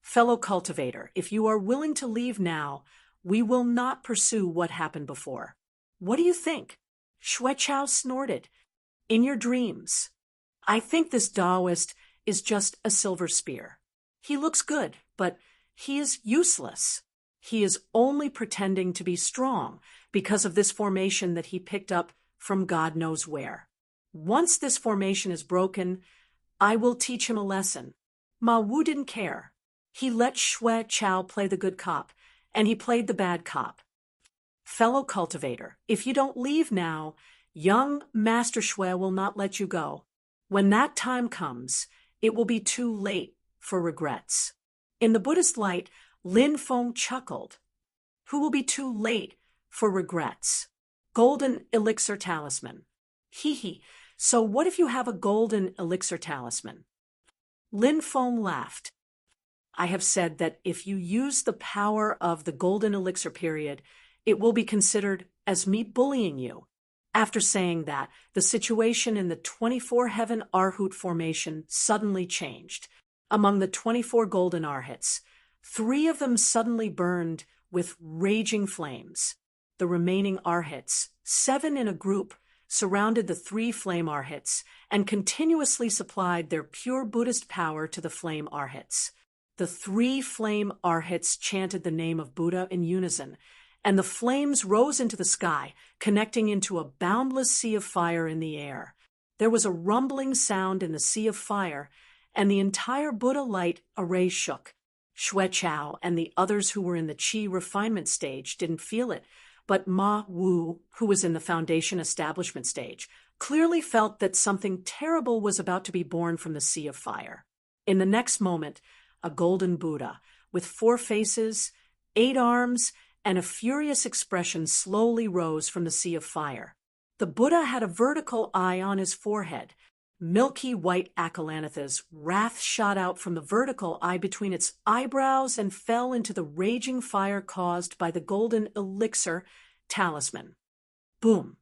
"Fellow cultivator, if you are willing to leave now, we will not pursue what happened before. What do you think?" Xuechao snorted. In your dreams. I think this Taoist is just a silver spear. He looks good, but he is useless. He is only pretending to be strong because of this formation that he picked up from God knows where. Once this formation is broken, I will teach him a lesson. Ma Wu didn't care. He let Xuechao play the good cop, and he played the bad cop. Fellow cultivator, if you don't leave now, young Master Xue will not let you go. When that time comes, it will be too late for regrets. In the Buddhist light, Lin Feng chuckled. Who will be too late for regrets? Golden elixir talisman. Hee hee, so what if you have a golden elixir talisman? Lin Feng laughed. I have said that if you use the power of the golden elixir period, it will be considered as me bullying you. After saying that, the situation in the 24 Heaven Arhut formation suddenly changed. Among the 24 golden Arhats, 3 of them suddenly burned with raging flames. The remaining Arhats, 7 in a group, surrounded the 3 flame Arhats and continuously supplied their pure Buddhist power to the flame Arhats. The 3 flame Arhats chanted the name of Buddha in unison, and the flames rose into the sky, connecting into a boundless sea of fire in the air. There was a rumbling sound in the sea of fire, and the entire Buddha light array shook. Xuechao and the others who were in the Qi refinement stage didn't feel it, but Ma Wu, who was in the foundation establishment stage, clearly felt that something terrible was about to be born from the sea of fire. In the next moment, a golden Buddha, with 4 faces, 8 arms, and a furious expression slowly rose from the sea of fire. The Buddha had a vertical eye on his forehead. Milky white Akalanatha's wrath shot out from the vertical eye between its eyebrows and fell into the raging fire caused by the golden elixir talisman. Boom!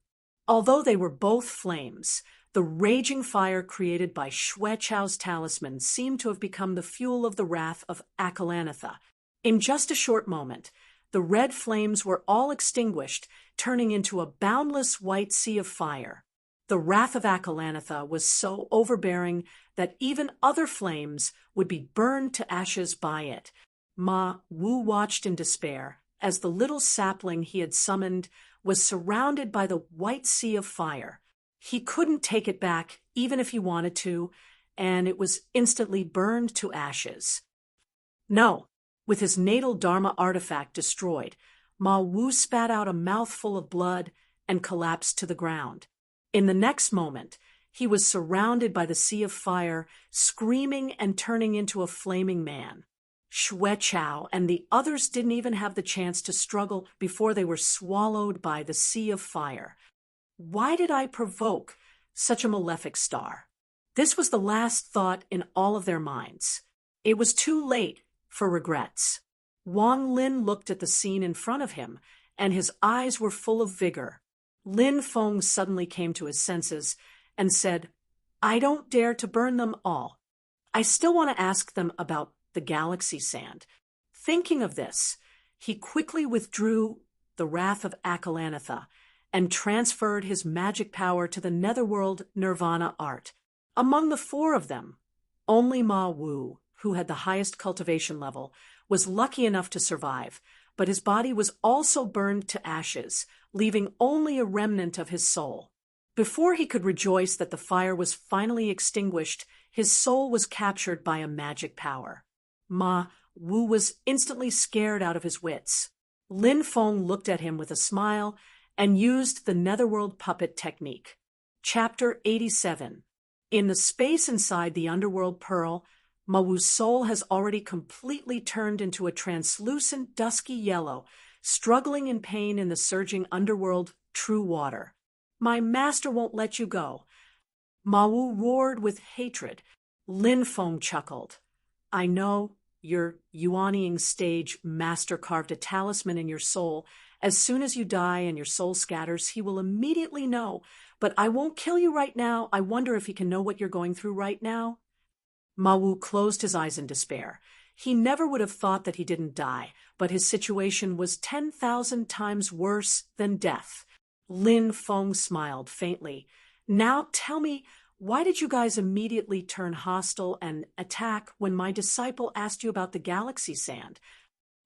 Although they were both flames, the raging fire created by Xuechao's talisman seemed to have become the fuel of the wrath of Akalanatha. In just a short moment, the red flames were all extinguished, turning into a boundless white sea of fire. The wrath of Akalanatha was so overbearing that even other flames would be burned to ashes by it. Ma Wu watched in despair as the little sapling he had summoned was surrounded by the white sea of fire. He couldn't take it back, even if he wanted to, and it was instantly burned to ashes. No, with his natal Dharma artifact destroyed, Ma Wu spat out a mouthful of blood and collapsed to the ground. In the next moment, he was surrounded by the sea of fire, screaming and turning into a flaming man. Xuechao and the others didn't even have the chance to struggle before they were swallowed by the sea of fire. Why did I provoke such a malefic star? This was the last thought in all of their minds. It was too late for regrets. Wang Lin looked at the scene in front of him, and his eyes were full of vigor. Lin Feng suddenly came to his senses and said, I don't dare to burn them all. I still want to ask them about the galaxy sand. Thinking of this, he quickly withdrew the wrath of Akalanatha and transferred his magic power to the netherworld nirvana art. Among the 4 of them, only Ma Wu, who had the highest cultivation level, was lucky enough to survive, but his body was also burned to ashes, leaving only a remnant of his soul. Before he could rejoice that the fire was finally extinguished, his soul was captured by a magic power. Ma Wu was instantly scared out of his wits. Lin Feng looked at him with a smile and used the netherworld puppet technique. Chapter 87. In the space inside the underworld pearl, Ma Wu's soul has already completely turned into a translucent dusky yellow, struggling in pain in the surging underworld true water. My master won't let you go. Ma Wu roared with hatred. Lin Feng chuckled. I know your Yuanying stage master carved a talisman in your soul. As soon as you die and your soul scatters, he will immediately know. But I won't kill you right now. I wonder if he can know what you're going through right now. Ma Wu closed his eyes in despair. He never would have thought that he didn't die, but his situation was 10,000 times worse than death. Lin Feng smiled faintly. Now tell me, why did you guys immediately turn hostile and attack when my disciple asked you about the galaxy sand?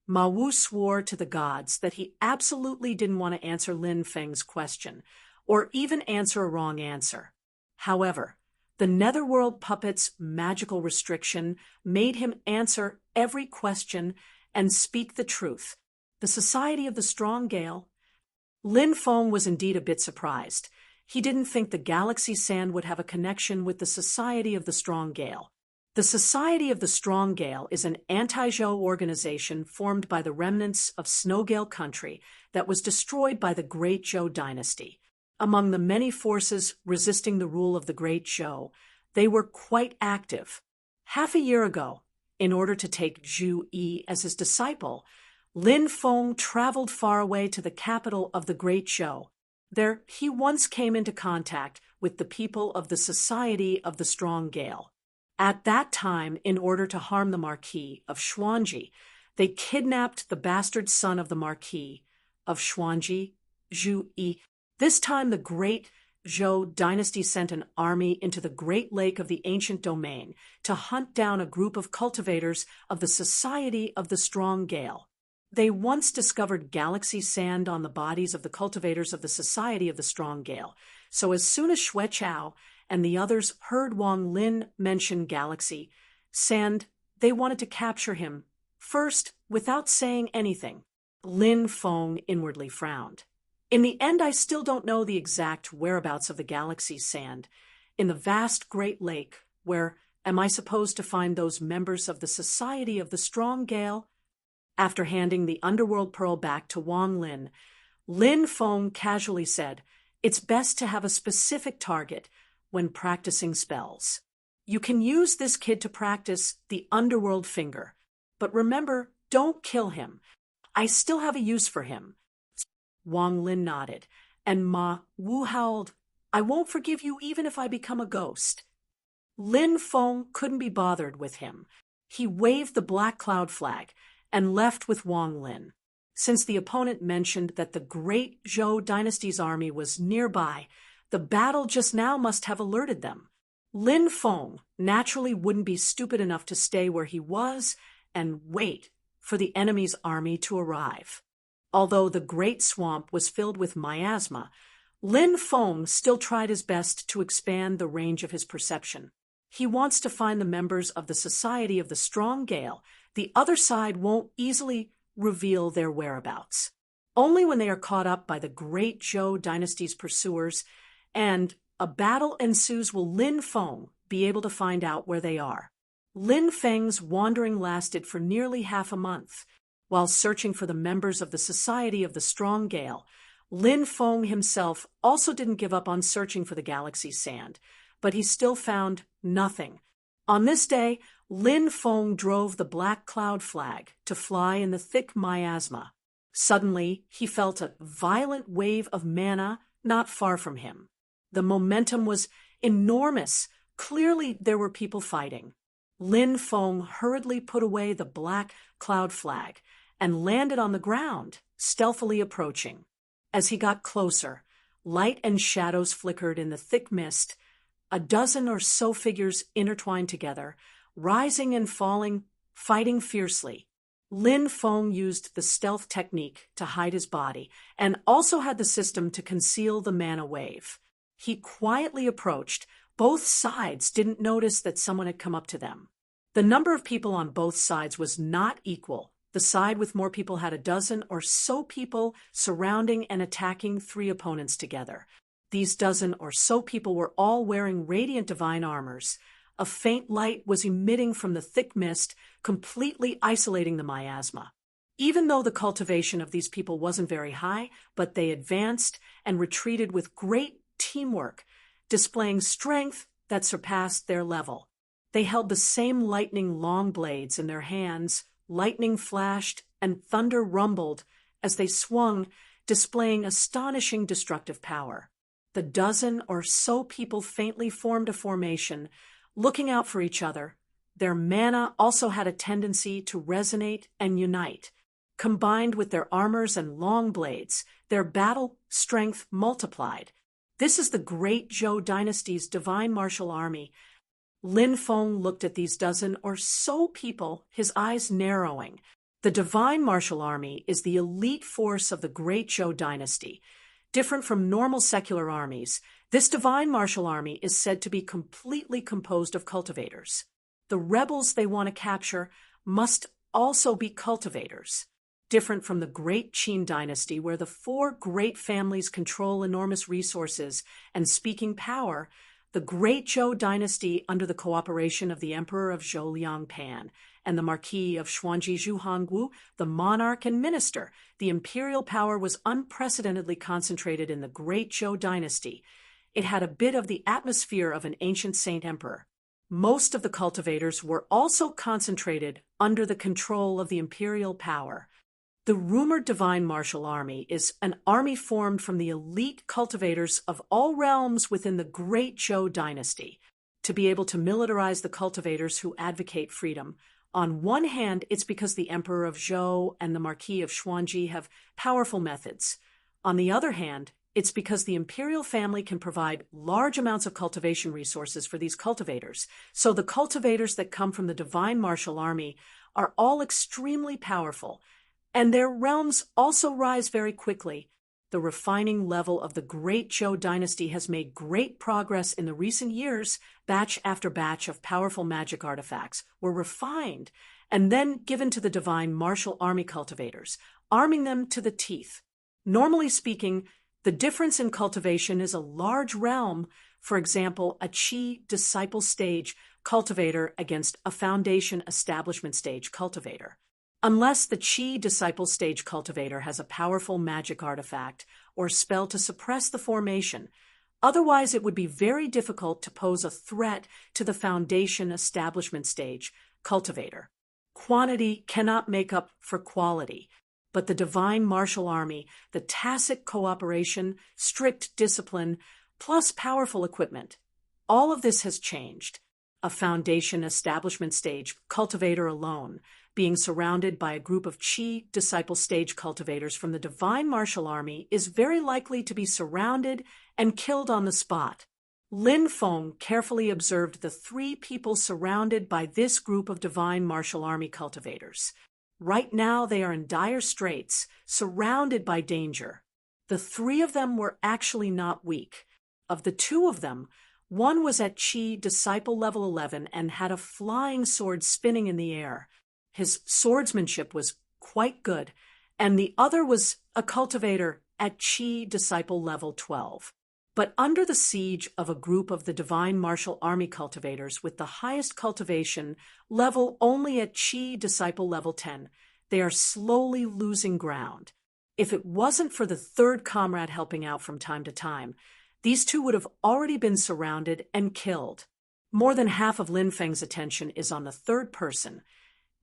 Ma Wu swore to the gods that he absolutely didn't want to answer Lin Feng's question, or even answer a wrong answer. However, the Netherworld puppet's magical restriction made him answer every question and speak the truth. The Society of the Strong Gale. Lin Feng was indeed a bit surprised. He didn't think the galaxy sand would have a connection with the Society of the Strong Gale. The Society of the Strong Gale is an anti-Zhou organization formed by the remnants of Snowgale country that was destroyed by the Great Zhou dynasty. Among the many forces resisting the rule of the Great Zhou, they were quite active. Half a year ago, in order to take Zhu Yi as his disciple, Lin Feng traveled far away to the capital of the Great Zhou. There, he once came into contact with the people of the Society of the Strong Gale. At that time, in order to harm the Marquis of Xuanji, they kidnapped the bastard son of the Marquis of Xuanji, Zhu Yi. This time, the Great Zhou dynasty sent an army into the Great Lake of the ancient domain to hunt down a group of cultivators of the Society of the Strong Gale. They once discovered galaxy sand on the bodies of the cultivators of the Society of the Strong Gale, so as soon as Xue Chao and the others heard Wang Lin mention galaxy sand, they wanted to capture him. First, without saying anything, Lin Feng inwardly frowned. In the end, I still don't know the exact whereabouts of the galaxy sand. In the vast Great Lake, where am I supposed to find those members of the Society of the Strong Gale? After handing the underworld pearl back to Wang Lin, Lin Feng casually said, "It's best to have a specific target when practicing spells. You can use this kid to practice the underworld finger, but remember, don't kill him. I still have a use for him." Wang Lin nodded, and Ma Wu howled, "I won't forgive you even if I become a ghost." Lin Feng couldn't be bothered with him. He waved the black cloud flag and left with Wang Lin. Since the opponent mentioned that the Great Zhou dynasty's army was nearby, the battle just now must have alerted them. Lin Feng naturally wouldn't be stupid enough to stay where he was and wait for the enemy's army to arrive. Although the Great Swamp was filled with miasma, Lin Feng still tried his best to expand the range of his perception. He wants to find the members of the Society of the Strong Gale. The other side won't easily reveal their whereabouts. Only when they are caught up by the Great Zhou dynasty's pursuers and a battle ensues will Lin Feng be able to find out where they are. Lin Feng's wandering lasted for nearly half a month. While searching for the members of the Society of the Strong Gale, Lin Feng himself also didn't give up on searching for the galaxy sand, but he still found nothing. On this day, Lin Feng drove the black cloud flag to fly in the thick miasma. Suddenly, he felt a violent wave of mana not far from him. The momentum was enormous. Clearly, there were people fighting. Lin Feng hurriedly put away the black cloud flag and landed on the ground, stealthily approaching. As he got closer, light and shadows flickered in the thick mist. A dozen or so figures intertwined together, rising and falling, fighting fiercely. Lin Feng used the stealth technique to hide his body and also had the system to conceal the mana wave. He quietly approached. Both sides didn't notice that someone had come up to them. The number of people on both sides was not equal. The side with more people had a dozen or so people surrounding and attacking three opponents together. These dozen or so people were all wearing radiant divine armors. A faint light was emitting from the thick mist, completely isolating the miasma. Even though the cultivation of these people wasn't very high, but they advanced and retreated with great teamwork, displaying strength that surpassed their level. They held the same lightning long blades in their hands. Lightning flashed and thunder rumbled as they swung, displaying astonishing destructive power. The dozen or so people faintly formed a formation, looking out for each other. Their mana also had a tendency to resonate and unite. Combined with their armors and long blades, their battle strength multiplied. This is the Great Zhou dynasty's divine martial army. Lin Feng looked at these dozen or so people, his eyes narrowing. The divine martial army is the elite force of the Great Zhou dynasty. Different from normal secular armies, this divine martial army is said to be completely composed of cultivators. The rebels they want to capture must also be cultivators. Different from the Great Qin dynasty, where the four great families control enormous resources and speaking power, the Great Zhou dynasty, under the cooperation of the Emperor of Zhou Liangpan and the Marquis of Xuanji Zhuhangwu, the monarch and minister, the imperial power was unprecedentedly concentrated in the Great Zhou dynasty. It had a bit of the atmosphere of an ancient saint emperor. Most of the cultivators were also concentrated under the control of the imperial power. The rumored divine martial army is an army formed from the elite cultivators of all realms within the Great Zhou dynasty. To be able to militarize the cultivators who advocate freedom, on one hand, it's because the Emperor of Zhou and the Marquis of Xuanji have powerful methods. On the other hand, it's because the imperial family can provide large amounts of cultivation resources for these cultivators. So the cultivators that come from the divine martial army are all extremely powerful, and their realms also rise very quickly. The refining level of the Great Zhou dynasty has made great progress in the recent years. Batch after batch of powerful magic artifacts were refined and then given to the divine martial army cultivators, arming them to the teeth. Normally speaking, the difference in cultivation is a large realm. For example, a Qi disciple stage cultivator against a foundation establishment stage cultivator. Unless the Qi disciple stage cultivator has a powerful magic artifact or spell to suppress the formation, otherwise it would be very difficult to pose a threat to the foundation establishment stage cultivator. Quantity cannot make up for quality, but the divine martial army, the tacit cooperation, strict discipline, plus powerful equipment, all of this has changed. A foundation establishment stage cultivator alone, being surrounded by a group of Qi disciple stage cultivators from the divine martial army, is very likely to be surrounded and killed on the spot. Lin Feng carefully observed the three people surrounded by this group of divine martial army cultivators. Right now they are in dire straits, surrounded by danger. The three of them were actually not weak. Of the two of them, one was at Qi disciple level 11 and had a flying sword spinning in the air. His swordsmanship was quite good, and the other was a cultivator at Qi disciple level 12. But under the siege of a group of the divine martial army cultivators with the highest cultivation level only at Qi disciple level 10, they are slowly losing ground. If it wasn't for the third comrade helping out from time to time, these two would have already been surrounded and killed. More than half of Lin Feng's attention is on the third person.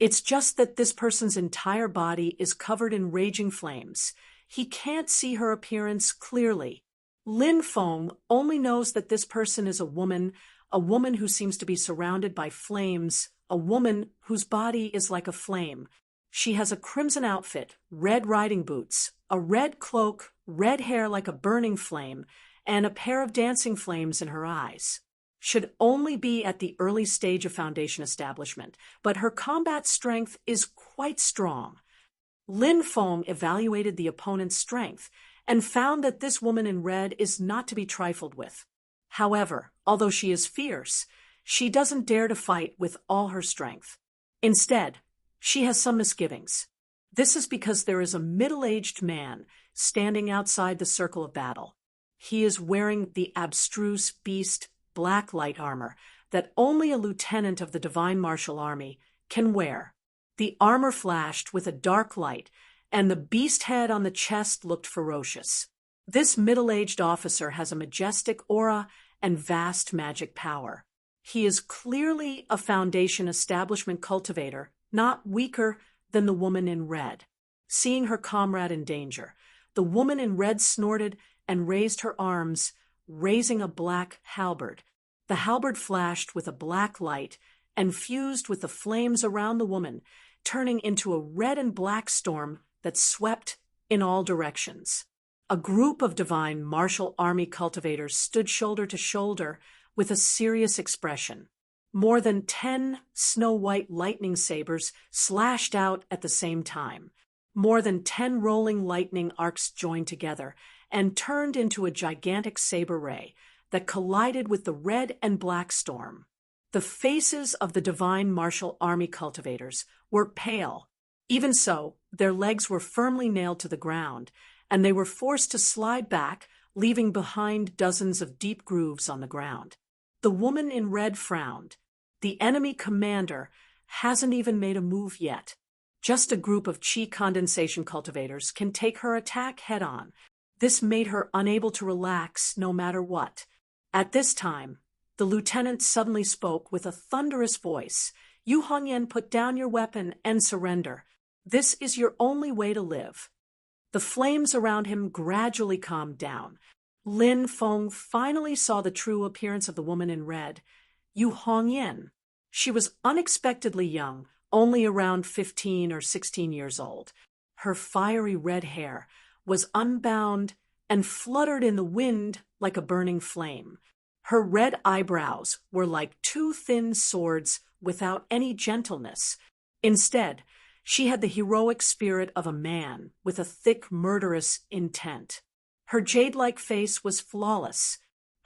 It's just that this person's entire body is covered in raging flames. He can't see her appearance clearly. Lin Feng only knows that this person is a woman who seems to be surrounded by flames, a woman whose body is like a flame. She has a crimson outfit, red riding boots, a red cloak, red hair like a burning flame, and a pair of dancing flames in her eyes. Should only be at the early stage of foundation establishment, but her combat strength is quite strong. Lin Feng evaluated the opponent's strength and found that this woman in red is not to be trifled with. However, although she is fierce, she doesn't dare to fight with all her strength. Instead, she has some misgivings. This is because there is a middle-aged man standing outside the circle of battle. He is wearing the abstruse beast black light armor that only a lieutenant of the divine martial army can wear. The armor flashed with a dark light, and the beast head on the chest looked ferocious. This middle-aged officer has a majestic aura and vast magic power. He is clearly a foundation establishment cultivator, not weaker than the woman in red. Seeing her comrade in danger, the woman in red snorted and raised her arms, raising a black halberd. The halberd flashed with a black light and fused with the flames around the woman, turning into a red and black storm that swept in all directions. A group of divine martial army cultivators stood shoulder to shoulder with a serious expression. More than 10 snow-white lightning sabers slashed out at the same time. More than 10 rolling lightning arcs joined together and turned into a gigantic saber ray that collided with the red and black storm. The faces of the divine martial army cultivators were pale. Even so, their legs were firmly nailed to the ground, and they were forced to slide back, leaving behind dozens of deep grooves on the ground. The woman in red frowned. The enemy commander hasn't even made a move yet. Just a group of chi condensation cultivators can take her attack head-on. This made her unable to relax no matter what. At this time, the lieutenant suddenly spoke with a thunderous voice. "Yu Hongyan, put down your weapon and surrender. This is your only way to live." The flames around him gradually calmed down. Lin Feng finally saw the true appearance of the woman in red, Yu Hongyan. She was unexpectedly young, only around 15 or 16 years old. Her fiery red hair was unbound and fluttered in the wind like a burning flame. Her red eyebrows were like two thin swords without any gentleness. Instead, she had the heroic spirit of a man with a thick, murderous intent. Her jade-like face was flawless.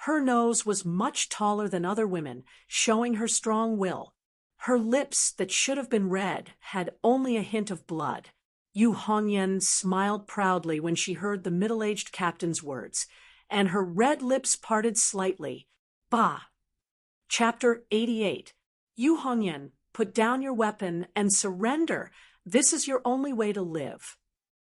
Her nose was much taller than other women, showing her strong will. Her lips that should have been red had only a hint of blood. Yu Hongyan smiled proudly when she heard the middle-aged captain's words, and her red lips parted slightly. Bah! Chapter 88. Yu Hongyan, put down your weapon and surrender. This is your only way to live.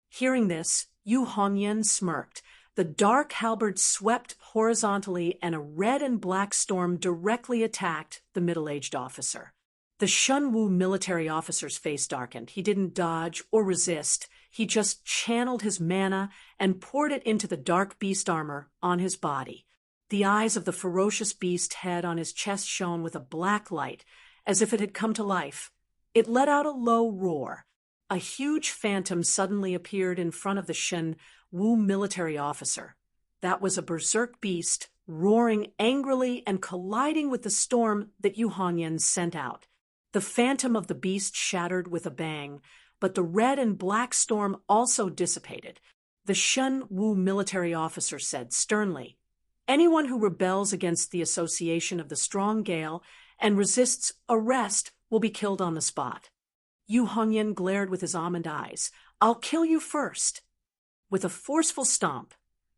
Hearing this, Yu Hongyan smirked. The dark halberd swept horizontally, and a red and black storm directly attacked the middle-aged officer. The Shunwu military officer's face darkened. He didn't dodge or resist. He just channeled his mana and poured it into the dark beast armor on his body. The eyes of the ferocious beast head on his chest shone with a black light, as if it had come to life. It let out a low roar. A huge phantom suddenly appeared in front of the Shunwu military officer. That was a berserk beast, roaring angrily and colliding with the storm that Yu Hongyan sent out. The phantom of the beast shattered with a bang, but the red and black storm also dissipated. The Shunwu military officer said sternly, "Anyone who rebels against the association of the strong gale and resists arrest will be killed on the spot." Yu Hongyan glared with his almond eyes. "I'll kill you first." With a forceful stomp,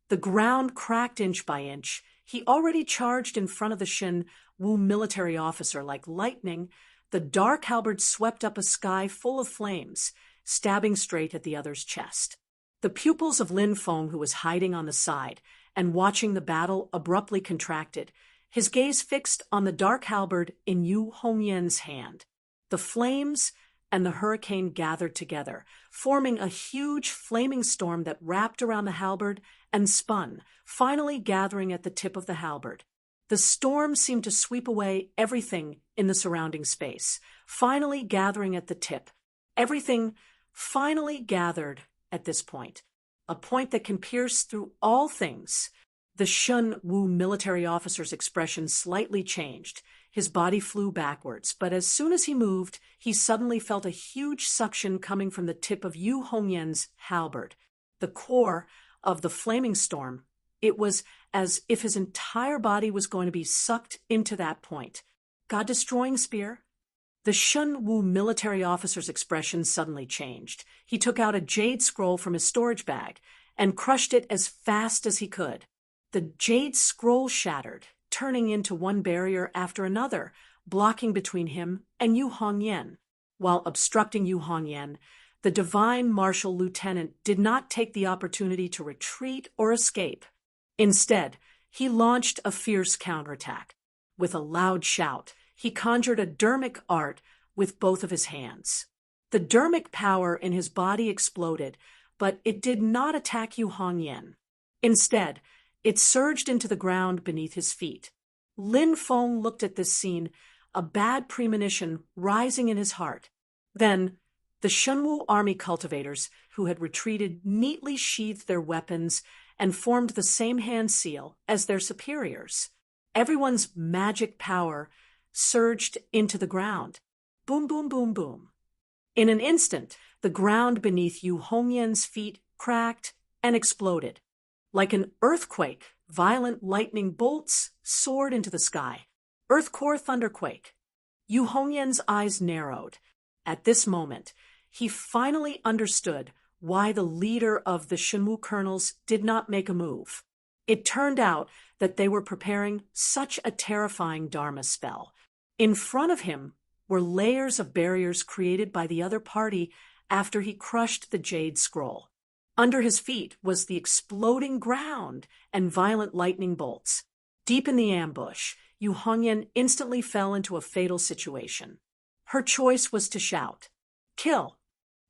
the ground cracked inch by inch. He already charged in front of the Shunwu military officer like lightning. The dark halberd swept up a sky full of flames, stabbing straight at the other's chest. The pupils of Lin Feng, who was hiding on the side and watching the battle, abruptly contracted, his gaze fixed on the dark halberd in Yu Hongyan's hand. The flames and the hurricane gathered together, forming a huge flaming storm that wrapped around the halberd and spun, finally gathering at the tip of the halberd. The storm seemed to sweep away everything in the surrounding space, finally gathering at the tip. Everything finally gathered at this point, a point that can pierce through all things. The Shunwu military officer's expression slightly changed. His body flew backwards, but as soon as he moved, he suddenly felt a huge suction coming from the tip of Yu Hongyan's halberd. The core of the flaming storm, it was as if his entire body was going to be sucked into that point. God-destroying spear? The Shunwu military officer's expression suddenly changed. He took out a jade scroll from his storage bag and crushed it as fast as he could. The jade scroll shattered, turning into one barrier after another, blocking between him and Yu Hongyan. While obstructing Yu Hongyan, the divine martial lieutenant did not take the opportunity to retreat or escape. Instead, he launched a fierce counterattack. With a loud shout, he conjured a dermic art with both of his hands. The dermic power in his body exploded, but it did not attack Yu Hongyan. Instead, it surged into the ground beneath his feet. Lin Feng looked at this scene, a bad premonition rising in his heart. Then, The Shunwu army cultivators, who had retreated, neatly sheathed their weapons and formed the same hand seal as their superiors. Everyone's magic power surged into the ground. Boom, boom, boom, boom. In an instant, the ground beneath Yu Hongyan's feet cracked and exploded. Like an earthquake, violent lightning bolts soared into the sky. Earthcore thunderquake. Yu Hongyan's eyes narrowed. At this moment, he finally understood why the leader of the Shunwu colonels did not make a move. It turned out that they were preparing such a terrifying Dharma spell. In front of him were layers of barriers created by the other party after he crushed the jade scroll. Under his feet was the exploding ground and violent lightning bolts. Deep in the ambush, Yu Hongyan instantly fell into a fatal situation. Her choice was to shout, "Kill!"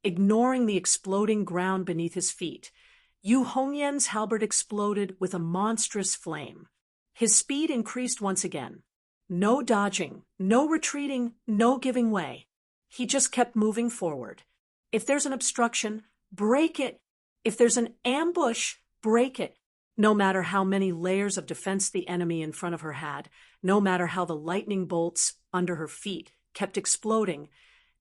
Ignoring the exploding ground beneath his feet, Yu Hongyan's halberd exploded with a monstrous flame. His speed increased once again. No dodging, no retreating, no giving way. He just kept moving forward. If there's an obstruction, break it. If there's an ambush, break it. No matter how many layers of defense the enemy in front of her had, no matter how the lightning bolts under her feet kept exploding,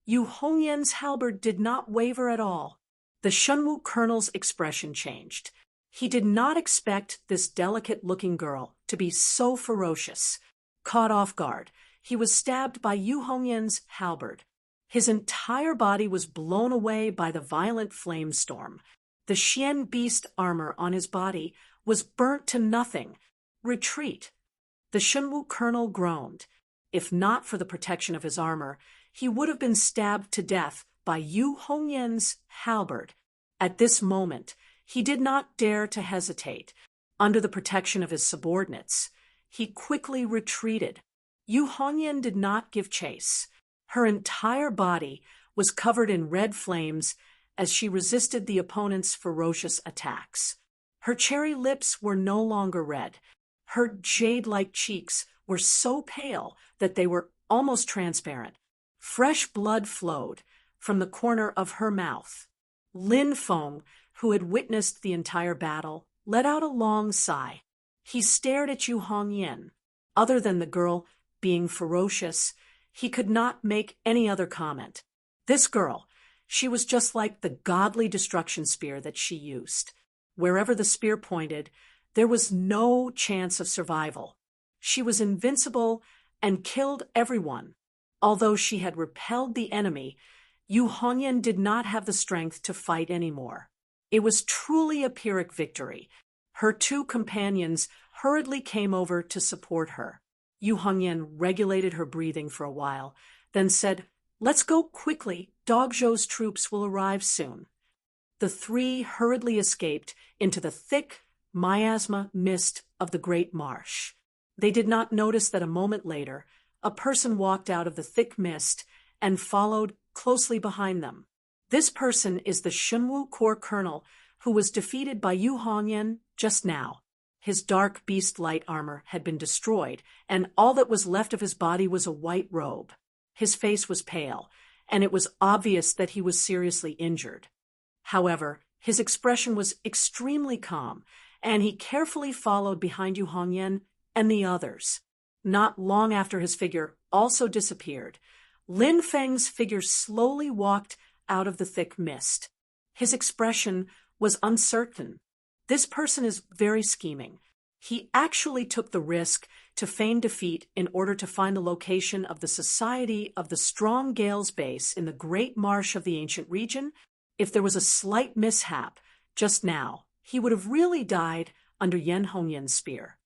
Yu Hongyan's halberd did not waver at all. The Shunwu colonel's expression changed. He did not expect this delicate-looking girl to be so ferocious. Caught off guard, he was stabbed by Yu Hongyan's halberd. His entire body was blown away by the violent flame storm. The Xian beast armor on his body was burnt to nothing. Retreat. The Shunwu colonel groaned. If not for the protection of his armor, he would have been stabbed to death by Yu Hongyan's halberd. At this moment, he did not dare to hesitate. Under the protection of his subordinates, he quickly retreated. Yu Hongyan did not give chase. Her entire body was covered in red flames as she resisted the opponent's ferocious attacks. Her cherry lips were no longer red. Her jade-like cheeks were so pale that they were almost transparent. Fresh blood flowed from the corner of her mouth. Lin Feng, who had witnessed the entire battle, let out a long sigh. He stared at Yu Hongyan. Other than the girl being ferocious, he could not make any other comment. This girl, she was just like the godly destruction spear that she used. Wherever the spear pointed, there was no chance of survival. She was invincible and killed everyone. Although she had repelled the enemy, Yu Hongyan did not have the strength to fight anymore. It was truly a Pyrrhic victory. Her two companions hurriedly came over to support her. Yu Hongyan regulated her breathing for a while, then said, "Let's go quickly. Dog Zhou's troops will arrive soon." The three hurriedly escaped into the thick miasma mist of the great marsh. They did not notice that a moment later, a person walked out of the thick mist and followed closely behind them. This person is the Shunwu Corps colonel who was defeated by Yu Hongyan just now. His dark beast light armor had been destroyed, and all that was left of his body was a white robe. His face was pale, and it was obvious that he was seriously injured. However, his expression was extremely calm, and he carefully followed behind Yu Hongyan and the others. Not long after his figure also disappeared, Lin Feng's figure slowly walked out of the thick mist. His expression was uncertain. This person is very scheming. He actually took the risk to feign defeat in order to find the location of the Society of the Strong Gales base in the Great Marsh of the ancient region. If there was a slight mishap just now, he would have really died under Yen Hongyan's spear.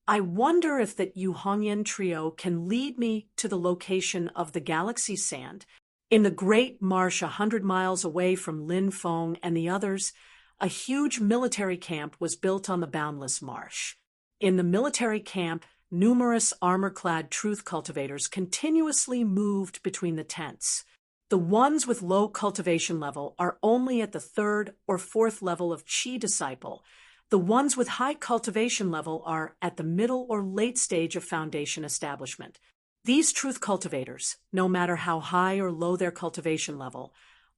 I wonder if that Yu Hongyan trio can lead me to the location of the galaxy sand. In the Great Marsh 100 miles away from Lin Feng and the others, a huge military camp was built on the boundless marsh. In the military camp, numerous armor-clad truth cultivators continuously moved between the tents. The ones with low cultivation level are only at the 3rd or 4th level of Qi disciple. The ones with high cultivation level are at the middle or late stage of foundation establishment. These truth cultivators, no matter how high or low their cultivation level,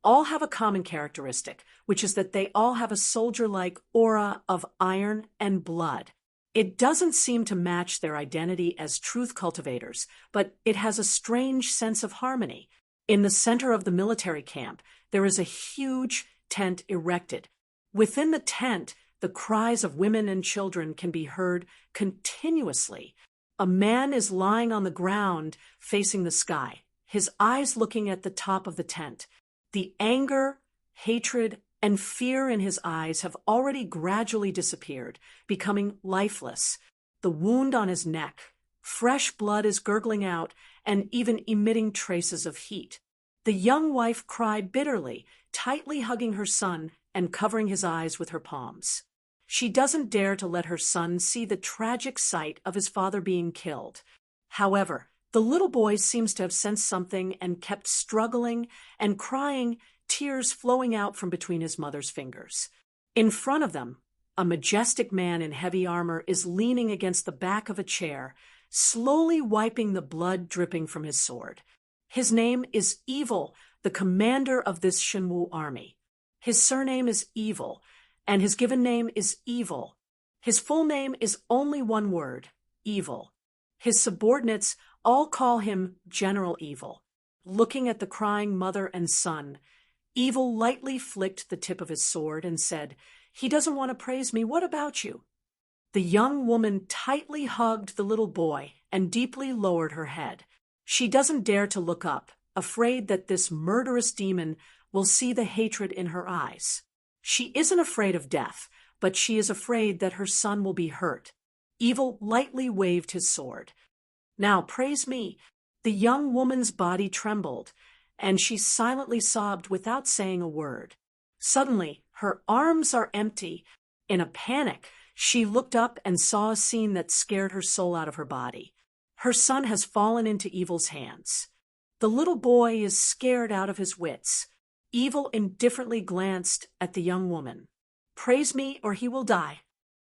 all have a common characteristic, which is that they all have a soldier-like aura of iron and blood. It doesn't seem to match their identity as truth cultivators, but it has a strange sense of harmony. In the center of the military camp, there is a huge tent erected. Within the tent, the cries of women and children can be heard continuously. A man is lying on the ground facing the sky, his eyes looking at the top of the tent. The anger, hatred, and fear in his eyes have already gradually disappeared, becoming lifeless. The wound on his neck, fresh blood is gurgling out and even emitting traces of heat. The young wife cried bitterly, tightly hugging her son and covering his eyes with her palms. She doesn't dare to let her son see the tragic sight of his father being killed. However, the little boy seems to have sensed something and kept struggling and crying, tears flowing out from between his mother's fingers. In front of them, a majestic man in heavy armor is leaning against the back of a chair, slowly wiping the blood dripping from his sword. His name is Evil, the commander of this Shinwu army. His surname is Evil, and his given name is Evil. His full name is only one word, Evil. His subordinates all call him General Evil. Looking at the crying mother and son, Evil lightly flicked the tip of his sword and said, "He doesn't want to praise me. What about you?" The young woman tightly hugged the little boy and deeply lowered her head. She doesn't dare to look up, afraid that this murderous demon will see the hatred in her eyes. She isn't afraid of death, but she is afraid that her son will be hurt. Evil lightly waved his sword. "Now praise me." The young woman's body trembled, and she silently sobbed without saying a word. Suddenly, her arms are empty. In a panic, she looked up and saw a scene that scared her soul out of her body. Her son has fallen into Evil's hands. The little boy is scared out of his wits. Evil indifferently glanced at the young woman. "Praise me or he will die."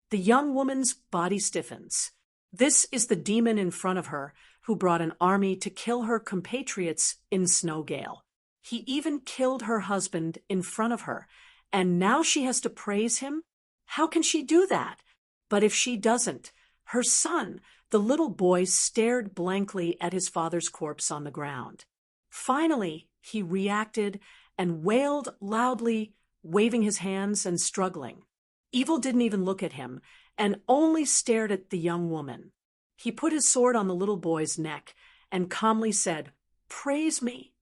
The young woman's body stiffens. This is the demon in front of her who brought an army to kill her compatriots in Snowgale. He even killed her husband in front of her, and now she has to praise him? How can she do that? But if she doesn't, her son, the little boy, stared blankly at his father's corpse on the ground. Finally, he reacted and wailed loudly, waving his hands and struggling. Evil didn't even look at him and only stared at the young woman. He put his sword on the little boy's neck and calmly said, "Praise me."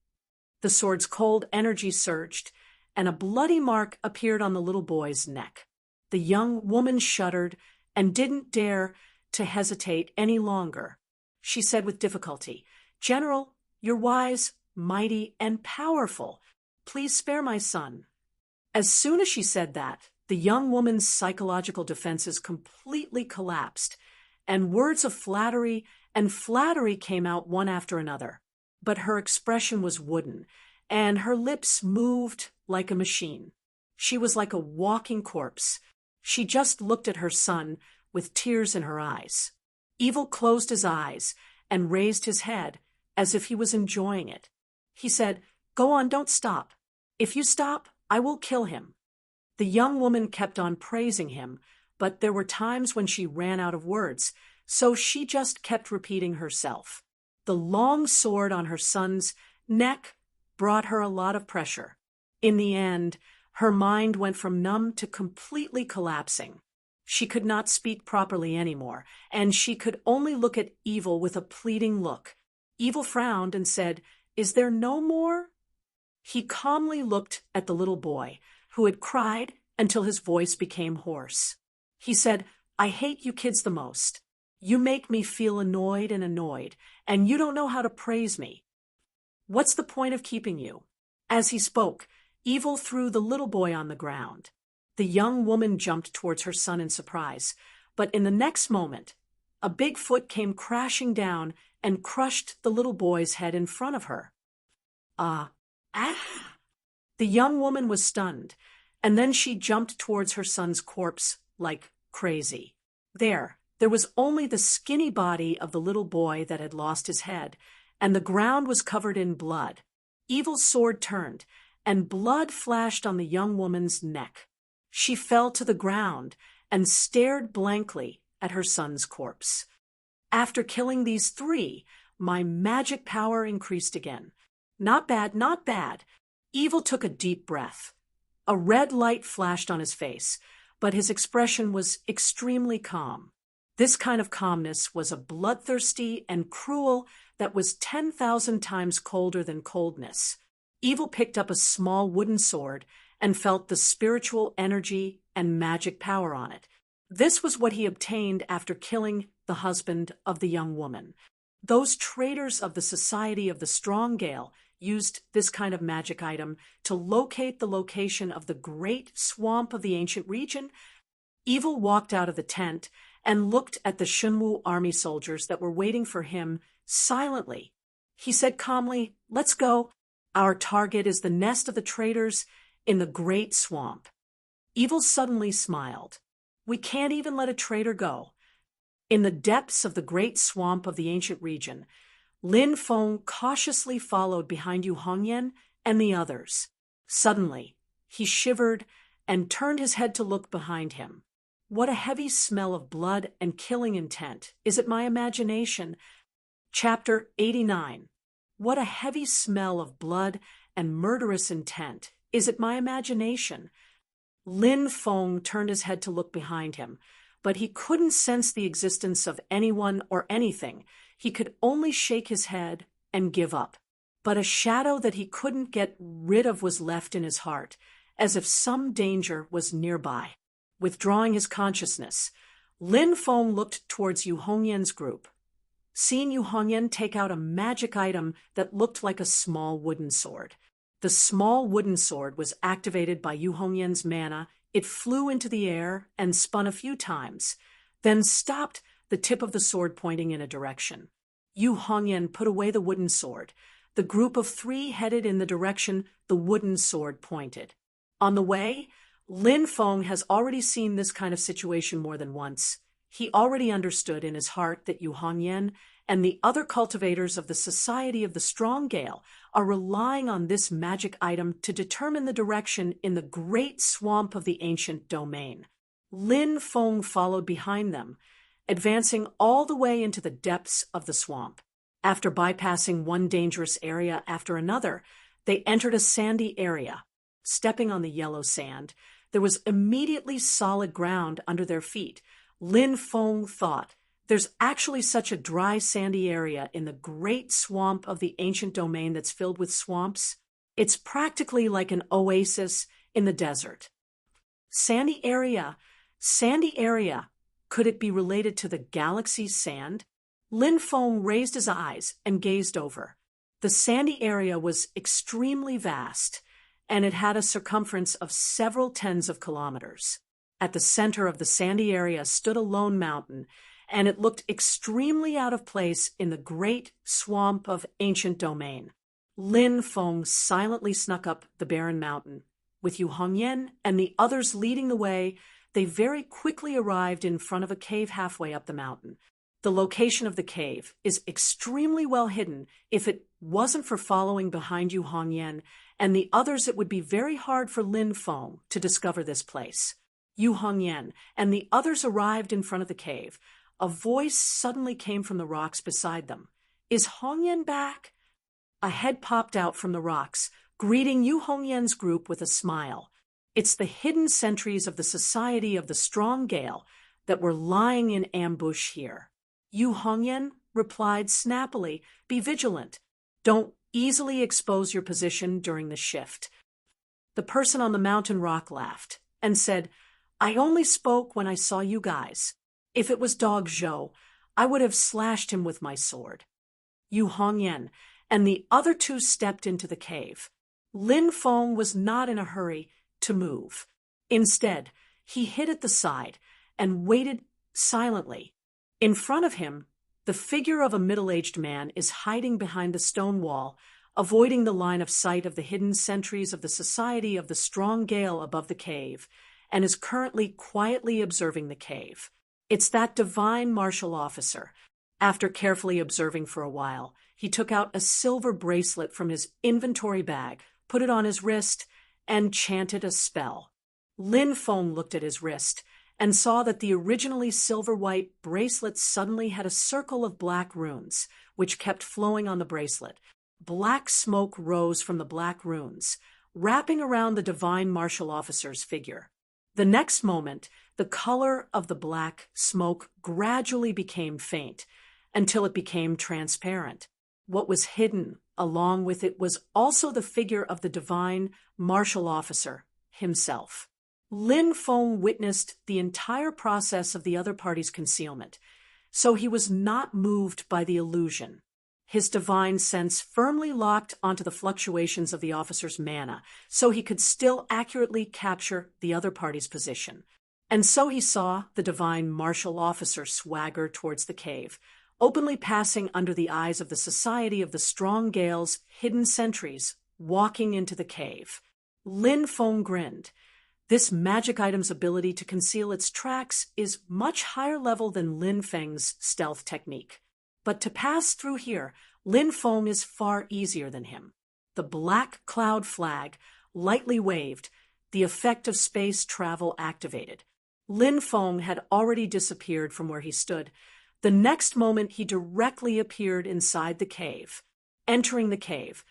The sword's cold energy surged, and a bloody mark appeared on the little boy's neck. The young woman shuddered and didn't dare to hesitate any longer. She said with difficulty, "General, you're wise, mighty, and powerful. Please spare my son." As soon as she said that, the young woman's psychological defenses completely collapsed, and words of flattery and flattery came out one after another. But her expression was wooden, and her lips moved like a machine. She was like a walking corpse. She just looked at her son with tears in her eyes. Evil closed his eyes and raised his head as if he was enjoying it. He said, "Go on, don't stop. If you stop, I will kill him." The young woman kept on praising him, but there were times when she ran out of words, so she just kept repeating herself. The long sword on her son's neck brought her a lot of pressure. In the end, her mind went from numb to completely collapsing. She could not speak properly anymore, and she could only look at Evil with a pleading look. Evil frowned and said, "Is there no more?" He calmly looked at the little boy, who had cried until his voice became hoarse. He said, "I hate you kids the most. You make me feel annoyed, and you don't know how to praise me. What's the point of keeping you?" As he spoke, Evil threw the little boy on the ground. The young woman jumped towards her son in surprise, but in the next moment, a big foot came crashing down and crushed the little boy's head in front of her. Ah! The young woman was stunned, and then she jumped towards her son's corpse like crazy. There was only the skinny body of the little boy that had lost his head, and the ground was covered in blood. Evil's sword turned, and blood flashed on the young woman's neck. She fell to the ground and stared blankly at her son's corpse. After killing these three, my magic power increased again. Not bad, not bad. Evil took a deep breath. A red light flashed on his face, but his expression was extremely calm. This kind of calmness was a bloodthirsty and cruel that was 10,000 times colder than coldness. Evil picked up a small wooden sword and felt the spiritual energy and magic power on it. This was what he obtained after killing the husband of the young woman. Those traitors of the Society of the Strong Gale used this kind of magic item to locate the location of the great swamp of the ancient region. Evil walked out of the tent and looked at the Shunwu army soldiers that were waiting for him silently. He said calmly, "Let's go. Our target is the nest of the traitors in the great swamp." Evil suddenly smiled. "We can't even let a traitor go." In the depths of the great swamp of the ancient region, Lin Feng cautiously followed behind Yu Hongyan and the others. Suddenly, he shivered and turned his head to look behind him. What a heavy smell of blood and killing intent. Is it my imagination? Chapter 89. What a heavy smell of blood and murderous intent. Is it my imagination? Lin Feng turned his head to look behind him, but he couldn't sense the existence of anyone or anything. He could only shake his head and give up. But a shadow that he couldn't get rid of was left in his heart, as if some danger was nearby. Withdrawing his consciousness, Lin Feng looked towards Yu Hongyan's group. Seeing Yu Hongyan take out a magic item that looked like a small wooden sword. The small wooden sword was activated by Yu Hongyan's mana. It flew into the air and spun a few times, then stopped, the tip of the sword pointing in a direction. Yu Hongyan put away the wooden sword. The group of three headed in the direction the wooden sword pointed. On the way, Lin Feng has already seen this kind of situation more than once. He already understood in his heart that Yu Hongyan and the other cultivators of the Society of the Strong Gale are relying on this magic item to determine the direction in the great swamp of the ancient domain. Lin Feng followed behind them, advancing all the way into the depths of the swamp. After bypassing one dangerous area after another, they entered a sandy area. Stepping on the yellow sand, there was immediately solid ground under their feet. Lin Feng thought, "There's actually such a dry, sandy area in the great swamp of the ancient domain that's filled with swamps. It's practically like an oasis in the desert." Sandy area. Could it be related to the galaxy's sand? Lin Feng raised his eyes and gazed over. The sandy area was extremely vast, and it had a circumference of several tens of kilometers. At the center of the sandy area stood a lone mountain, and it looked extremely out of place in the great swamp of ancient domain. Lin Feng silently snuck up the barren mountain. With Yu Hongyan and the others leading the way, they very quickly arrived in front of a cave halfway up the mountain. The location of the cave is extremely well hidden. If it wasn't for following behind Yu Hongyan and the others, it would be very hard for Lin Feng to discover this place. Yu Hongyan and the others arrived in front of the cave. A voice suddenly came from the rocks beside them. "Is Hongyan back?" A head popped out from the rocks, greeting Yu Hongyan's group with a smile. It's the hidden sentries of the Society of the Strong Gale that were lying in ambush here. Yu Hongyan replied snappily, "Be vigilant. Don't easily expose your position during the shift." The person on the mountain rock laughed and said, "I only spoke when I saw you guys. If it was Dog Zhou, I would have slashed him with my sword." Yu Hongyan and the other two stepped into the cave. Lin Feng was not in a hurry to move. Instead, he hid at the side and waited silently. In front of him, the figure of a middle-aged man is hiding behind the stone wall, avoiding the line of sight of the hidden sentries of the Society of the Strong Gale above the cave, and is currently quietly observing the cave. It's that divine martial officer. After carefully observing for a while, he took out a silver bracelet from his inventory bag, put it on his wrist, and chanted a spell. Lin Feng looked at his wrist and saw that the originally silver-white bracelet suddenly had a circle of black runes, which kept flowing on the bracelet. Black smoke rose from the black runes, wrapping around the divine martial officer's figure. The next moment, the color of the black smoke gradually became faint, until it became transparent. What was hidden along with it was also the figure of the divine martial officer himself. Lin Feng witnessed the entire process of the other party's concealment, so he was not moved by the illusion. His divine sense firmly locked onto the fluctuations of the officer's mana, so he could still accurately capture the other party's position. And so he saw the divine martial officer swagger towards the cave, openly passing under the eyes of the Society of the Strong Gale's hidden sentries, walking into the cave. Lin Feng grinned. This magic item's ability to conceal its tracks is much higher level than Lin Feng's stealth technique. But to pass through here, Lin Feng is far easier than him. The black cloud flag lightly waved, the effect of space travel activated. Lin Feng had already disappeared from where he stood. The next moment he directly appeared inside the cave. Entering the cave,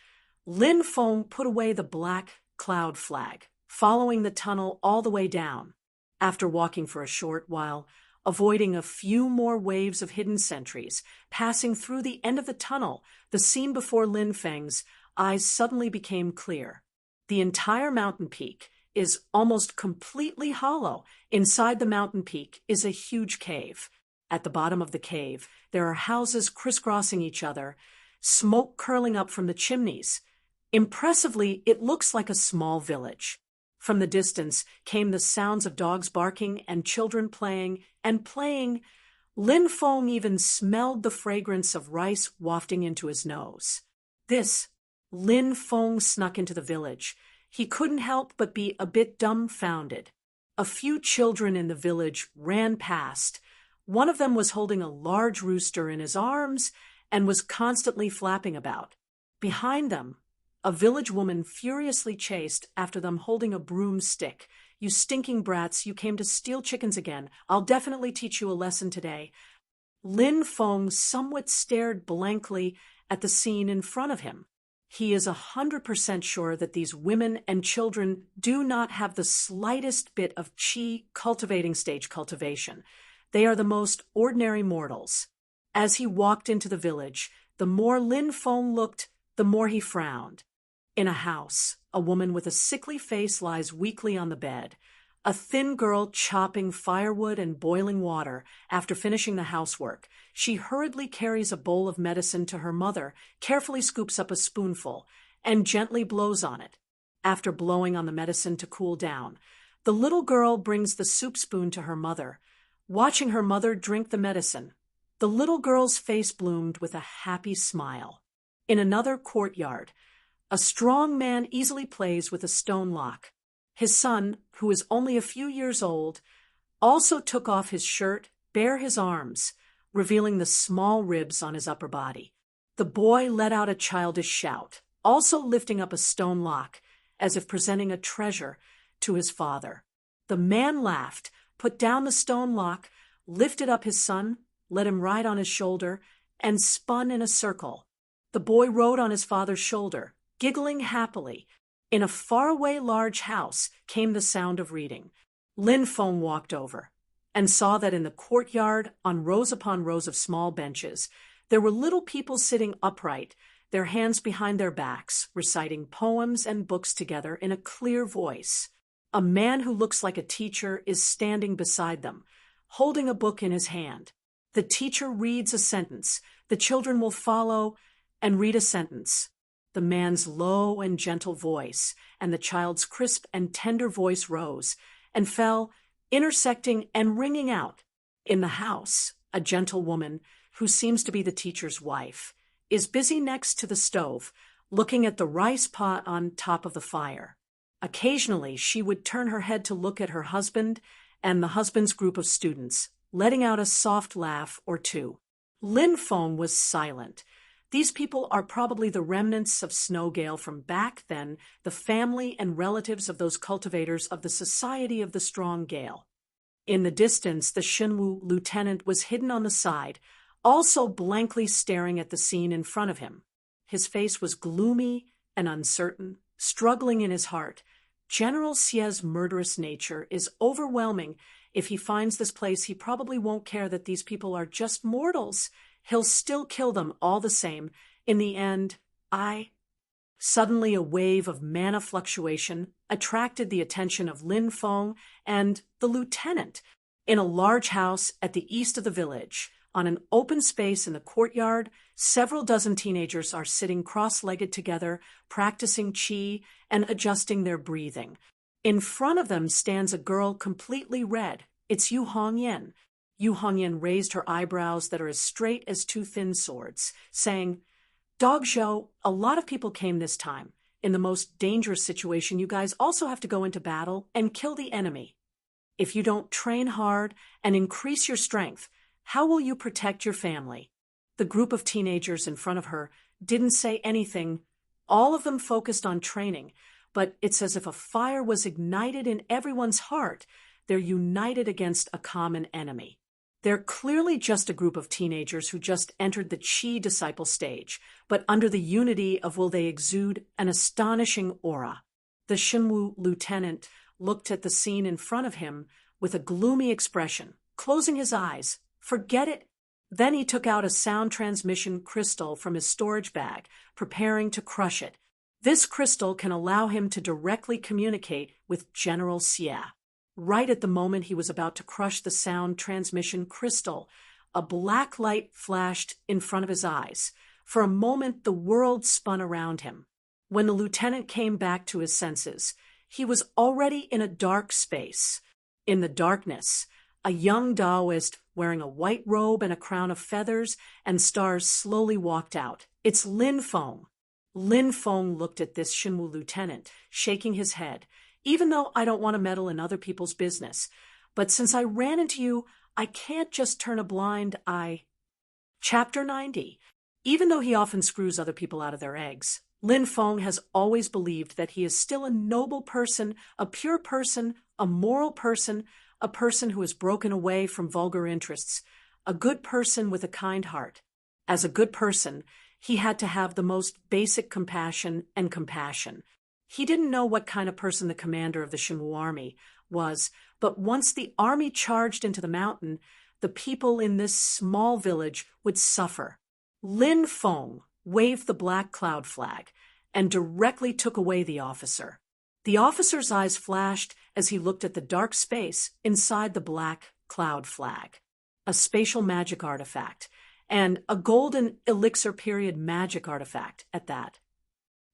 Lin Feng put away the black cloud flag, following the tunnel all the way down. After walking for a short while, avoiding a few more waves of hidden sentries, passing through the end of the tunnel, the scene before Lin Feng's eyes suddenly became clear. The entire mountain peak is almost completely hollow. Inside the mountain peak is a huge cave. At the bottom of the cave, there are houses crisscrossing each other, smoke curling up from the chimneys. Impressively, it looks like a small village. From the distance came the sounds of dogs barking and children playing and playing. Lin Feng even smelled the fragrance of rice wafting into his nose. Lin Feng snuck into the village. He couldn't help but be a bit dumbfounded. A few children in the village ran past. One of them was holding a large rooster in his arms and was constantly flapping about. Behind them, a village woman furiously chased after them holding a broomstick. "You stinking brats, you came to steal chickens again. I'll definitely teach you a lesson today." Lin Feng somewhat stared blankly at the scene in front of him. He is 100% sure that these women and children do not have the slightest bit of qi cultivating stage cultivation. They are the most ordinary mortals. As he walked into the village, the more Lin Feng looked, the more he frowned. In a house, a woman with a sickly face lies weakly on the bed. A thin girl chopping firewood and boiling water after finishing the housework. She hurriedly carries a bowl of medicine to her mother, carefully scoops up a spoonful, and gently blows on it. After blowing on the medicine to cool down, the little girl brings the soup spoon to her mother. Watching her mother drink the medicine, the little girl's face bloomed with a happy smile. In another courtyard, a strong man easily plays with a stone lock. His son, who is only a few years old, also took off his shirt, bare his arms, revealing the small ribs on his upper body. The boy let out a childish shout, also lifting up a stone lock, as if presenting a treasure to his father. The man laughed, put down the stone lock, lifted up his son, let him ride on his shoulder, and spun in a circle. The boy rode on his father's shoulder, giggling happily. In a faraway large house came the sound of reading. Lin Feng walked over and saw that in the courtyard, on rows upon rows of small benches, there were little people sitting upright, their hands behind their backs, reciting poems and books together in a clear voice. A man who looks like a teacher is standing beside them, holding a book in his hand. The teacher reads a sentence. The children will follow and read a sentence. The man's low and gentle voice and the child's crisp and tender voice rose and fell, intersecting and ringing out. In the house, a gentle woman, who seems to be the teacher's wife, is busy next to the stove, looking at the rice pot on top of the fire. Occasionally, she would turn her head to look at her husband and the husband's group of students, letting out a soft laugh or two. Lin Feng was silent. These people are probably the remnants of Snowgale from back then, the family and relatives of those cultivators of the Society of the Strong Gale. In the distance, the Shinwu lieutenant was hidden on the side, also blankly staring at the scene in front of him. His face was gloomy and uncertain, struggling in his heart. General Xie's murderous nature is overwhelming. If he finds this place, he probably won't care that these people are just mortals. He'll still kill them all the same. In the end, Suddenly a wave of mana fluctuation attracted the attention of Lin Feng and the lieutenant. In a large house at the east of the village, on an open space in the courtyard, several dozen teenagers are sitting cross-legged together, practicing qi and adjusting their breathing. In front of them stands a girl completely red. It's Yu Hongyan. Yu Hongyan raised her eyebrows that are as straight as two thin swords, saying, "Dog Show, a lot of people came this time. In the most dangerous situation, you guys also have to go into battle and kill the enemy. If you don't train hard and increase your strength, how will you protect your family?" The group of teenagers in front of her didn't say anything. All of them focused on training, but it's as if a fire was ignited in everyone's heart. They're united against a common enemy. They're clearly just a group of teenagers who just entered the Qi disciple stage, but under the unity of will they exude an astonishing aura. The Shinwu lieutenant looked at the scene in front of him with a gloomy expression, closing his eyes. Forget it. Then he took out a sound transmission crystal from his storage bag, preparing to crush it. This crystal can allow him to directly communicate with General Xie. Right at the moment he was about to crush the sound transmission crystal, a black light flashed in front of his eyes. For a moment, the world spun around him. When the lieutenant came back to his senses, he was already in a dark space. In the darkness, a young Taoist wearing a white robe and a crown of feathers and stars slowly walked out. It's Lin Feng. Lin Feng looked at this Shinwu lieutenant, shaking his head. "Even though I don't want to meddle in other people's business, but since I ran into you, I can't just turn a blind eye." Chapter 90. Even though he often screws other people out of their eggs, Lin Feng has always believed that he is still a noble person, a pure person, a moral person, a person who has broken away from vulgar interests, a good person with a kind heart. As a good person, he had to have the most basic compassion and compassion. He didn't know what kind of person the commander of the Shinwu army was, but once the army charged into the mountain, the people in this small village would suffer. Lin Feng waved the black cloud flag and directly took away the officer. The officer's eyes flashed as he looked at the dark space inside the black cloud flag. A spatial magic artifact, and a golden elixir period magic artifact at that.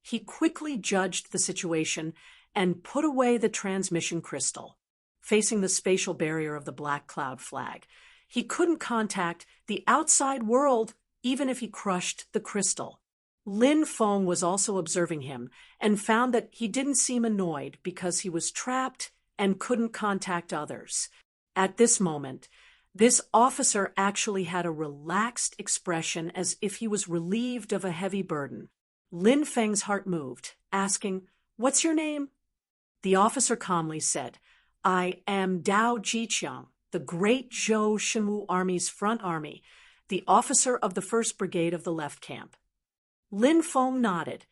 He quickly judged the situation and put away the transmission crystal. Facing the spatial barrier of the black cloud flag, he couldn't contact the outside world even if he crushed the crystal. Lin Feng was also observing him and found that he didn't seem annoyed because he was trapped and couldn't contact others. At this moment, this officer actually had a relaxed expression as if he was relieved of a heavy burden. Lin Feng's heart moved, asking, "What's your name?" The officer calmly said, "I am Dao Jiqiang, the great Zhou Shinwu Army's front army, the officer of the 1st Brigade of the left camp." Lin Feng nodded.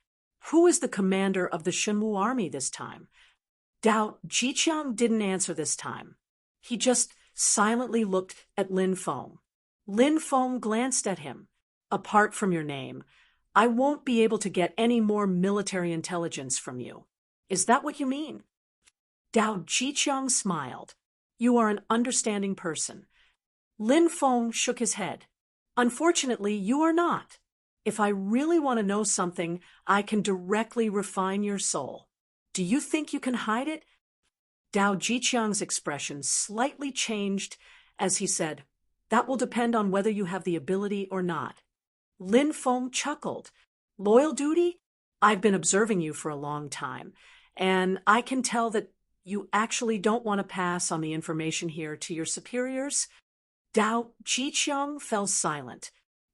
"Who is the commander of the Shinwu Army this time?" Dao Jiqiang didn't answer this time. He just silently looked at Lin Feng. Lin Feng glanced at him. "Apart from your name, I won't be able to get any more military intelligence from you. Is that what you mean?" Dao Jiqiang smiled. "You are an understanding person." Lin Feng shook his head. "Unfortunately, you are not. If I really want to know something, I can directly refine your soul. Do you think you can hide it?" Dao Jiqiang's expression slightly changed as he said, "That will depend on whether you have the ability or not." Lin Feng chuckled. "Loyal duty? I've been observing you for a long time, and I can tell that you actually don't want to pass on the information here to your superiors." Dao Jiqiang fell silent.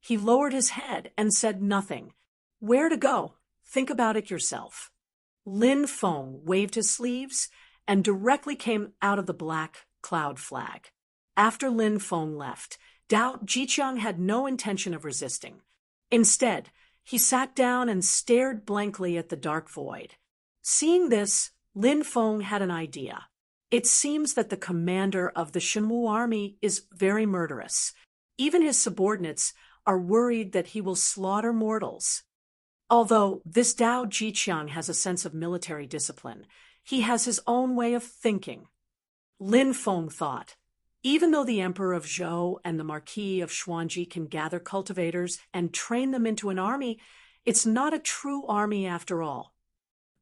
He lowered his head and said nothing. Where to go? Think about it yourself. Lin Feng waved his sleeves and directly came out of the black cloud flag. After Lin Feng left, Dao Jiqiang had no intention of resisting. Instead, he sat down and stared blankly at the dark void. Seeing this, Lin Feng had an idea. It seems that the commander of the Shenwu army is very murderous. Even his subordinates are worried that he will slaughter mortals. Although this Dao Jiqiang has a sense of military discipline, he has his own way of thinking. Lin Feng thought, even though the Emperor of Zhou and the Marquis of Xuanji can gather cultivators and train them into an army, it's not a true army after all.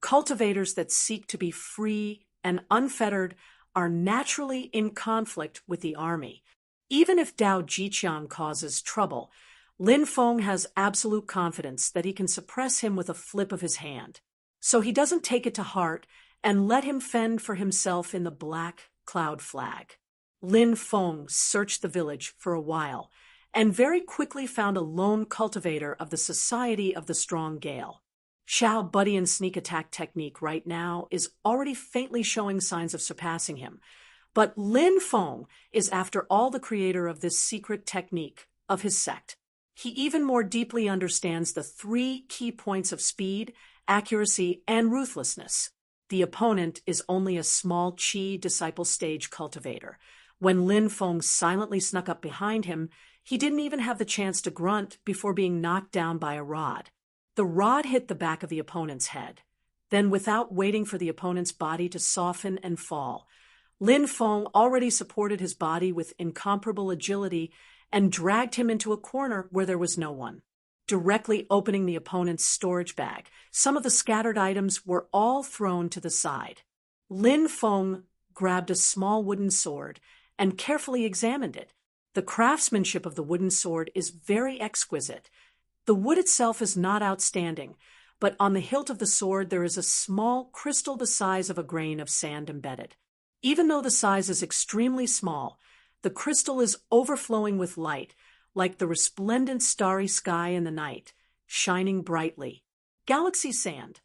Cultivators that seek to be free and unfettered are naturally in conflict with the army. Even if Dao Jiqiang causes trouble, Lin Feng has absolute confidence that he can suppress him with a flip of his hand. So he doesn't take it to heart and let him fend for himself in the black cloud flag. Lin Feng searched the village for a while and very quickly found a lone cultivator of the Society of the Strong Gale. Xiao Buddy sneak attack technique right now is already faintly showing signs of surpassing him, but Lin Feng is after all the creator of this secret technique of his sect. He even more deeply understands the 3 key points of speed, accuracy, and ruthlessness. The opponent is only a small Qi disciple stage cultivator. When Lin Feng silently snuck up behind him, he didn't even have the chance to grunt before being knocked down by a rod. The rod hit the back of the opponent's head. Then, without waiting for the opponent's body to soften and fall, Lin Feng already supported his body with incomparable agility and dragged him into a corner where there was no one. Directly opening the opponent's storage bag, some of the scattered items were all thrown to the side. Lin Feng grabbed a small wooden sword and carefully examined it. The craftsmanship of the wooden sword is very exquisite. The wood itself is not outstanding, but on the hilt of the sword there is a small crystal the size of a grain of sand embedded. Even though the size is extremely small, the crystal is overflowing with light, like the resplendent starry sky in the night, shining brightly. Galaxy sand.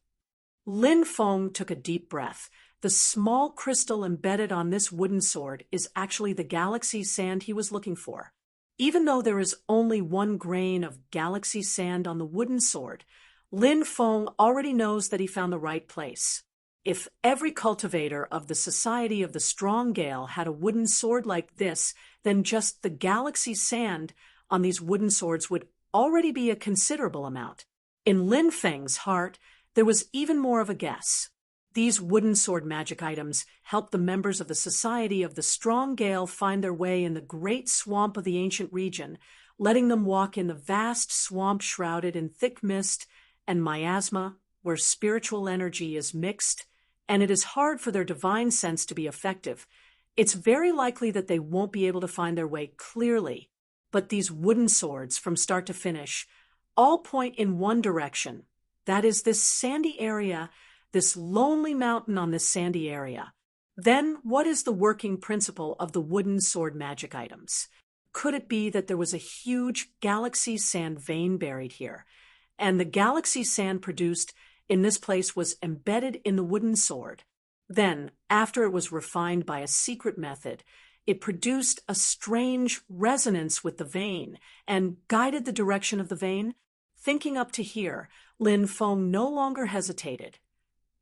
Lin Feng took a deep breath. The small crystal embedded on this wooden sword is actually the galaxy sand he was looking for. Even though there is only 1 grain of galaxy sand on the wooden sword, Lin Feng already knows that he found the right place. If every cultivator of the Society of the Strong Gale had a wooden sword like this, then just the galaxy sand on these wooden swords would already be a considerable amount. In Lin Feng's heart, there was even more of a guess. These wooden sword magic items help the members of the Society of the Strong Gale find their way in the great swamp of the ancient region, letting them walk in the vast swamp shrouded in thick mist and miasma, where spiritual energy is mixed, and it is hard for their divine sense to be effective. It's very likely that they won't be able to find their way clearly, but these wooden swords, from start to finish, all point in one direction. That is this sandy area, this lonely mountain on this sandy area. Then, what is the working principle of the wooden sword magic items? Could it be that there was a huge galaxy sand vein buried here, and the galaxy sand produced in this place was embedded in the wooden sword? Then, after it was refined by a secret method, it produced a strange resonance with the vein and guided the direction of the vein. Thinking up to here, Lin Feng no longer hesitated.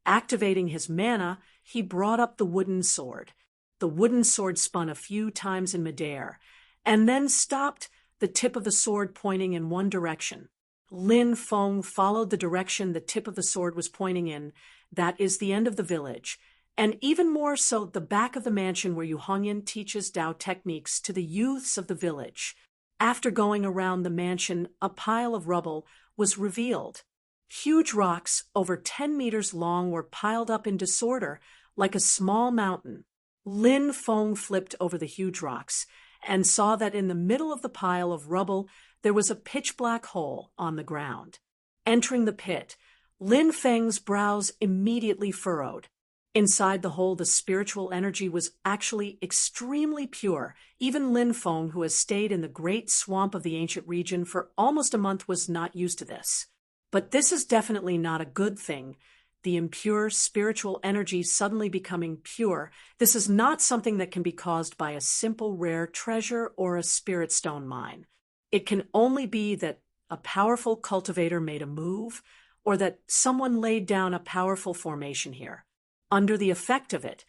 Activating his mana, he brought up the wooden sword. The wooden sword spun a few times in midair, and then stopped, the tip of the sword pointing in one direction. Lin Feng followed the direction the tip of the sword was pointing in. That is the end of the village, and even more so the back of the mansion where Yu Hongyan teaches Dao techniques to the youths of the village. After going around the mansion, a pile of rubble was revealed. Huge rocks over 10 meters long were piled up in disorder like a small mountain. Lin Feng flipped over the huge rocks and saw that in the middle of the pile of rubble there was a pitch-black hole on the ground. Entering the pit, Lin Feng's brows immediately furrowed. Inside the hole, the spiritual energy was actually extremely pure. Even Lin Feng, who has stayed in the great swamp of the ancient region for almost a month, was not used to this. But this is definitely not a good thing. The impure spiritual energy suddenly becoming pure. This is not something that can be caused by a simple rare treasure or a spirit stone mine. It can only be that a powerful cultivator made a move, or that someone laid down a powerful formation here. Under the effect of it,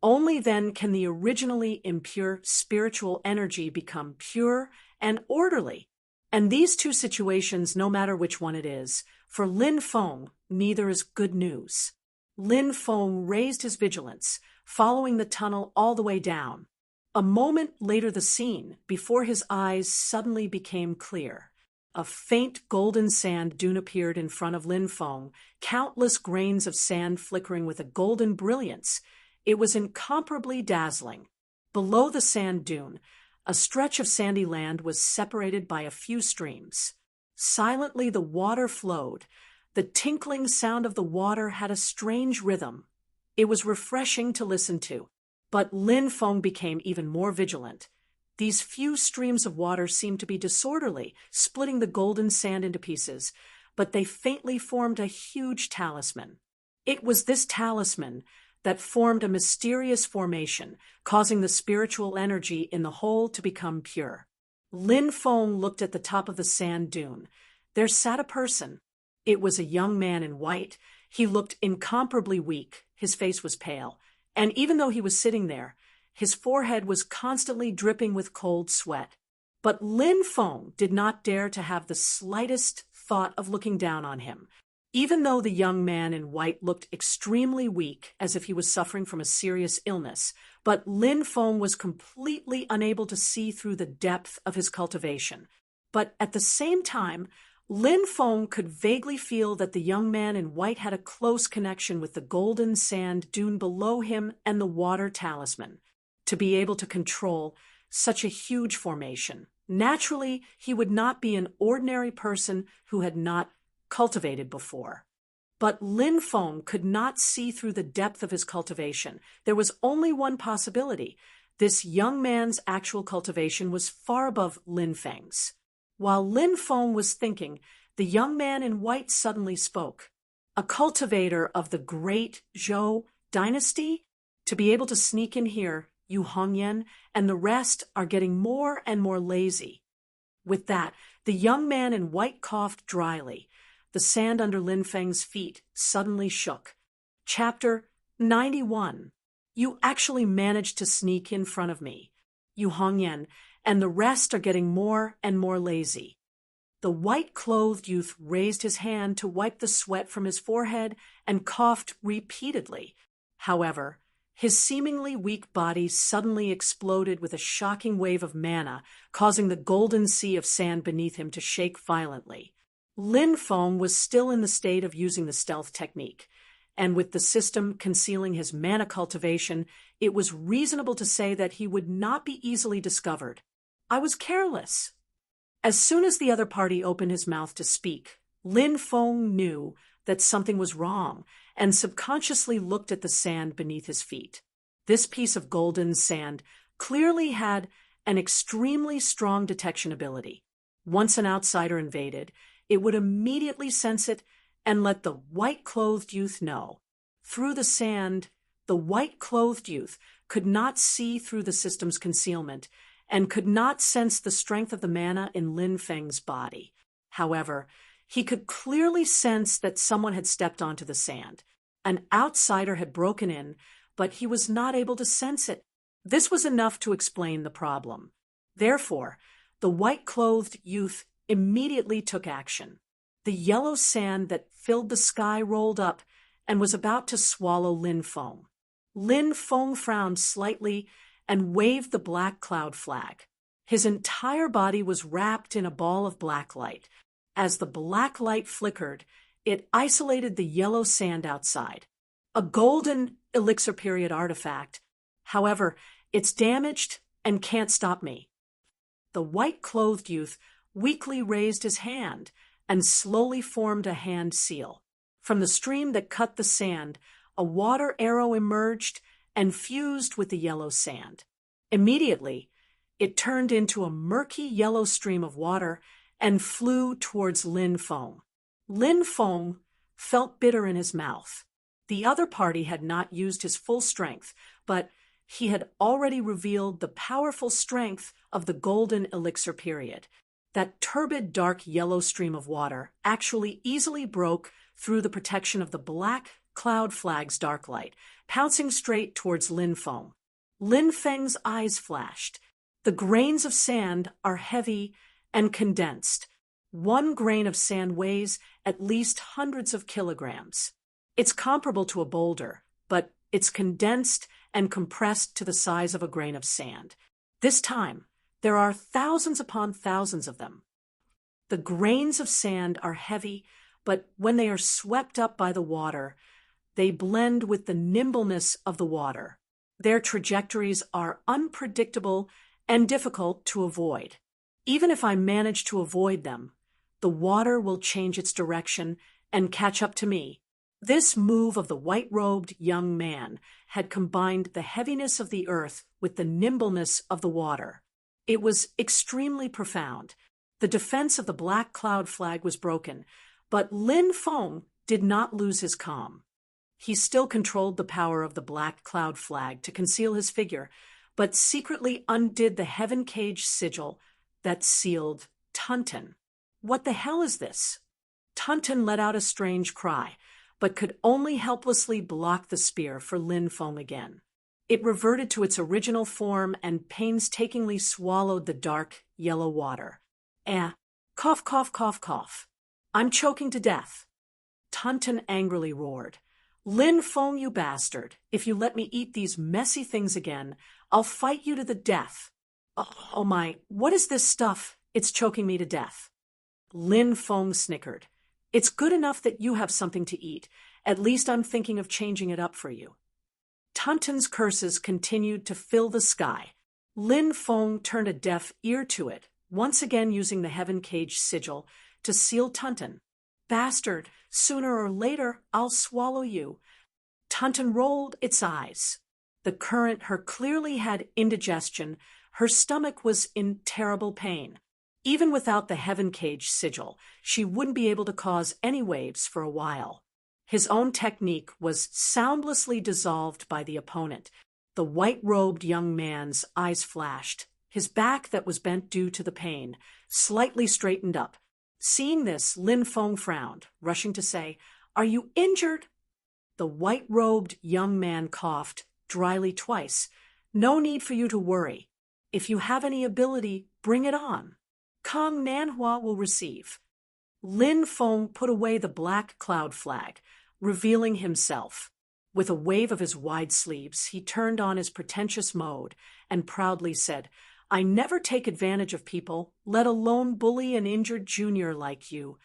only then can the originally impure spiritual energy become pure and orderly. And these two situations, no matter which one it is, for Lin Feng, neither is good news. Lin Feng raised his vigilance, following the tunnel all the way down. A moment later, the scene before his eyes suddenly became clear. A faint golden sand dune appeared in front of Lin Feng, countless grains of sand flickering with a golden brilliance. It was incomparably dazzling. Below the sand dune, a stretch of sandy land was separated by a few streams. Silently the water flowed. The tinkling sound of the water had a strange rhythm. It was refreshing to listen to. But Lin Feng became even more vigilant. These few streams of water seemed to be disorderly, splitting the golden sand into pieces, but they faintly formed a huge talisman. It was this talisman that formed a mysterious formation, causing the spiritual energy in the whole to become pure. Lin Feng looked at the top of the sand dune. There sat a person. It was a young man in white. He looked incomparably weak. His face was pale. And even though he was sitting there, his forehead was constantly dripping with cold sweat. But Lin Feng did not dare to have the slightest thought of looking down on him. Even though the young man in white looked extremely weak, as if he was suffering from a serious illness, but Lin Feng was completely unable to see through the depth of his cultivation. But at the same time, Lin Feng could vaguely feel that the young man in white had a close connection with the golden sand dune below him and the water talisman. To be able to control such a huge formation, naturally, he would not be an ordinary person who had not cultivated before. But Lin Feng could not see through the depth of his cultivation. There was only one possibility. This young man's actual cultivation was far above Lin Feng's. While Lin Feng was thinking, the young man in white suddenly spoke. A cultivator of the great Zhou dynasty? To be able to sneak in here, Yu Hongyan and the rest are getting more and more lazy. With that, the young man in white coughed dryly. The sand under Lin Feng's feet suddenly shook. Chapter 91. You actually managed to sneak in front of me. Yu Hongyan and the rest are getting more and more lazy. The white-clothed youth raised his hand to wipe the sweat from his forehead and coughed repeatedly. However, his seemingly weak body suddenly exploded with a shocking wave of mana, causing the golden sea of sand beneath him to shake violently. Lin Feng was still in the state of using the stealth technique, and with the system concealing his mana cultivation, it was reasonable to say that he would not be easily discovered. I was careless. As soon as the other party opened his mouth to speak, Lin Feng knew that something was wrong and subconsciously looked at the sand beneath his feet. This piece of golden sand clearly had an extremely strong detection ability. Once an outsider invaded, it would immediately sense it and let the white-clothed youth know. Through the sand, the white-clothed youth could not see through the system's concealment and could not sense the strength of the mana in Lin Feng's body. However, he could clearly sense that someone had stepped onto the sand. An outsider had broken in, but he was not able to sense it. This was enough to explain the problem. Therefore, the white-clothed youth immediately took action. The yellow sand that filled the sky rolled up and was about to swallow Lin Feng. Lin Feng frowned slightly and waved the black cloud flag. His entire body was wrapped in a ball of black light. As the black light flickered, it isolated the yellow sand outside. A golden elixir period artifact. However, it's damaged and can't stop me. The white-clothed youth weakly raised his hand and slowly formed a hand seal. From the stream that cut the sand, a water arrow emerged and fused with the yellow sand. Immediately, it turned into a murky yellow stream of water and flew towards Lin Feng. Lin Feng felt bitter in his mouth. The other party had not used his full strength, but he had already revealed the powerful strength of the golden elixir period. That turbid dark yellow stream of water actually easily broke through the protection of the black cloud flag's dark light, pouncing straight towards Lin Feng. Lin Feng's eyes flashed. The grains of sand are heavy and condensed. 1 grain of sand weighs at least hundreds of kilograms. It's comparable to a boulder, but it's condensed and compressed to the size of a grain of sand. This time, there are thousands upon thousands of them. The grains of sand are heavy, but when they are swept up by the water, they blend with the nimbleness of the water. Their trajectories are unpredictable and difficult to avoid. Even if I manage to avoid them, the water will change its direction and catch up to me. This move of the white-robed young man had combined the heaviness of the earth with the nimbleness of the water. It was extremely profound. The defense of the black cloud flag was broken, but Lin Feng did not lose his calm. He still controlled the power of the black cloud flag to conceal his figure, but secretly undid the heaven cage sigil that sealed Tunton. What the hell is this? Tunton let out a strange cry, but could only helplessly block the spear for Lin Feng again. It reverted to its original form and painstakingly swallowed the dark yellow water. Cough, cough, cough, cough. I'm choking to death. Tunton angrily roared. Lin Feng, you bastard. If you let me eat these messy things again, I'll fight you to the death. Oh my, what is this stuff? It's choking me to death. Lin Feng snickered. It's good enough that you have something to eat. At least I'm thinking of changing it up for you. Tunton's curses continued to fill the sky. Lin Feng turned a deaf ear to it, once again using the heaven cage sigil to seal Tunton. Bastard, sooner or later I'll swallow you. Tunton rolled its eyes. The current her clearly had indigestion. Her stomach was in terrible pain. Even without the heaven cage sigil, she wouldn't be able to cause any waves for a while. His own technique was soundlessly dissolved by the opponent. The white-robed young man's eyes flashed. His back, that was bent due to the pain, slightly straightened up. Seeing this, Lin Feng frowned, rushing to say, "Are you injured?" The white-robed young man coughed, dryly twice. "No need for you to worry. If you have any ability, bring it on. Kong Nanhua will receive." Lin Feng put away the black cloud flag, revealing himself. With a wave of his wide sleeves, he turned on his pretentious mode and proudly said, "I never take advantage of people, let alone bully an injured junior like you."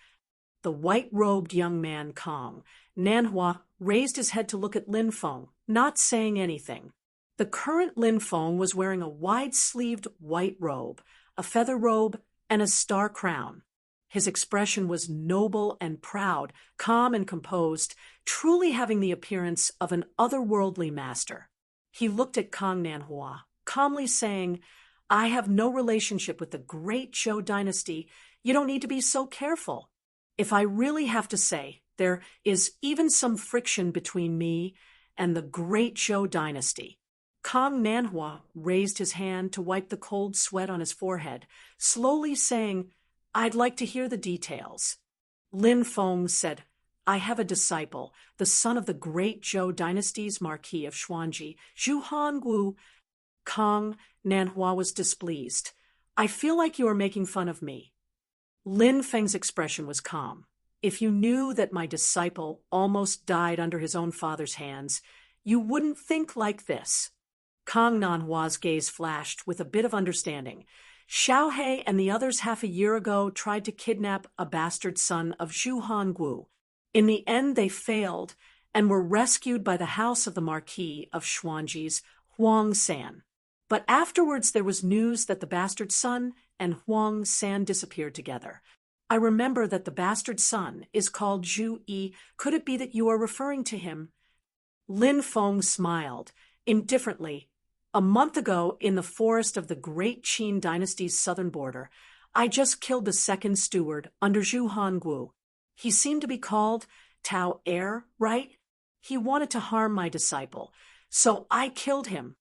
The white-robed young man, Kong Nanhua, raised his head to look at Lin Feng, not saying anything. The current Lin Feng was wearing a wide-sleeved white robe, a feather robe, and a star crown. His expression was noble and proud, calm and composed, truly having the appearance of an otherworldly master. He looked at Kong Nanhua, calmly saying, "I have no relationship with the great Zhou dynasty. You don't need to be so careful. If I really have to say, there is even some friction between me and the great Zhou dynasty." Kong Nanhua raised his hand to wipe the cold sweat on his forehead, slowly saying, "I'd like to hear the details." Lin Feng said, "I have a disciple, the son of the great Zhou dynasty's Marquis of Xuanji, Zhu Hongwu." Kong Nanhua was displeased. "I feel like you are making fun of me." Lin Feng's expression was calm. "If you knew that my disciple almost died under his own father's hands, you wouldn't think like this." Kong Nanhua's gaze flashed with a bit of understanding. "Xiao He and the others half a year ago tried to kidnap a bastard son of Zhu Hongwu. In the end, they failed and were rescued by the house of the Marquis of Xuanji's Huang San. But afterwards there was news that the bastard son and Huang San disappeared together. I remember that the bastard son is called Zhu Yi. Could it be that you are referring to him?" Lin Feng smiled, indifferently. A month ago, in the forest of the Great Qin dynasty's southern border, I just killed the second steward under Zhu Hongwu. He seemed to be called Tao Heir, right? He wanted to harm my disciple, so I killed him.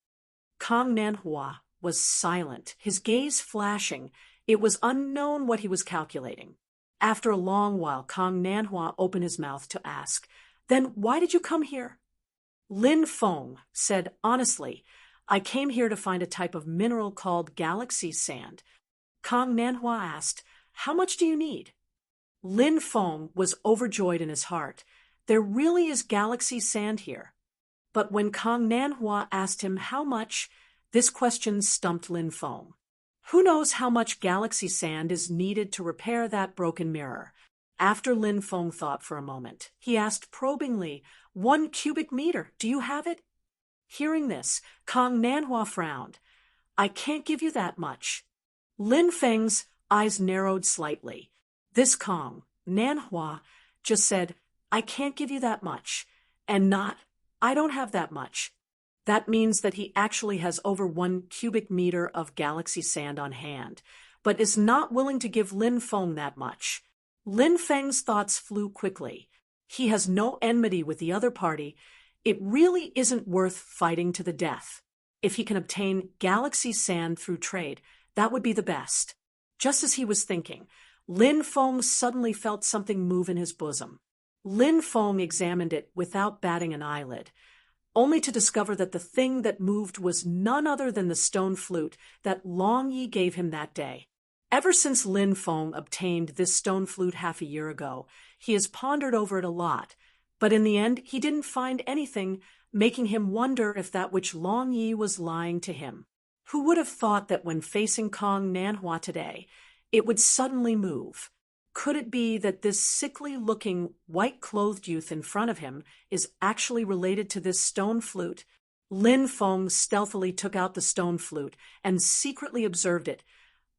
Kang Nanhua was silent, his gaze flashing. It was unknown what he was calculating. After a long while, Kang Nanhua opened his mouth to ask, "Then why did you come here?" Lin Feng said honestly, "I came here to find a type of mineral called galaxy sand." Kang Nanhua asked, "How much do you need?" Lin Feng was overjoyed in his heart. There really is galaxy sand here. But when Kang Nanhua asked him how much, this question stumped Lin Feng. Who knows how much galaxy sand is needed to repair that broken mirror? After Lin Feng thought for a moment, he asked probingly, 1 cubic meter, do you have it? Hearing this, Kang Nanhua frowned. "I can't give you that much." Lin Feng's eyes narrowed slightly. This Kang Nanhua just said, "I can't give you that much," and not, "I don't have that much." That means that he actually has over 1 cubic meter of galaxy sand on hand, but is not willing to give Lin Feng that much. Lin Feng's thoughts flew quickly. He has no enmity with the other party. It really isn't worth fighting to the death. If he can obtain galaxy sand through trade, that would be the best. Just as he was thinking, Lin Feng suddenly felt something move in his bosom. Lin Feng examined it without batting an eyelid, only to discover that the thing that moved was none other than the stone flute that Long Yi gave him that day. Ever since Lin Feng obtained this stone flute half a year ago, he has pondered over it a lot, but in the end he didn't find anything, making him wonder if that which Long Yi was lying to him. Who would have thought that when facing Kang Nanhua today, it would suddenly move? Could it be that this sickly-looking, white-clothed youth in front of him is actually related to this stone flute? Lin Feng stealthily took out the stone flute and secretly observed it,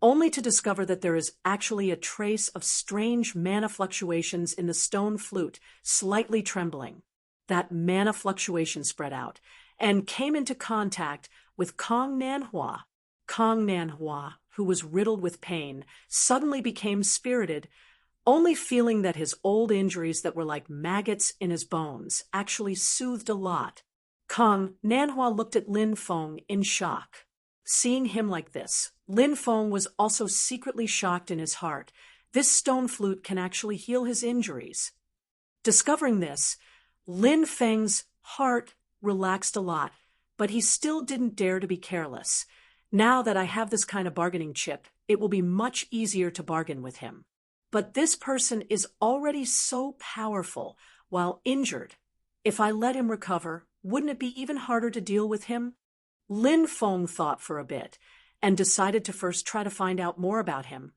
only to discover that there is actually a trace of strange mana fluctuations in the stone flute, slightly trembling. That mana fluctuation spread out and came into contact with Kang Nanhua. Kang Nanhua, who was riddled with pain, suddenly became spirited, only feeling that his old injuries that were like maggots in his bones actually soothed a lot. Kang Nanhua looked at Lin Feng in shock. Seeing him like this, Lin Feng was also secretly shocked in his heart. This stone flute can actually heal his injuries. Discovering this, Lin Feng's heart relaxed a lot, but he still didn't dare to be careless. Now that I have this kind of bargaining chip, it will be much easier to bargain with him. But this person is already so powerful while injured. If I let him recover, wouldn't it be even harder to deal with him? Lin Feng thought for a bit and decided to first try to find out more about him,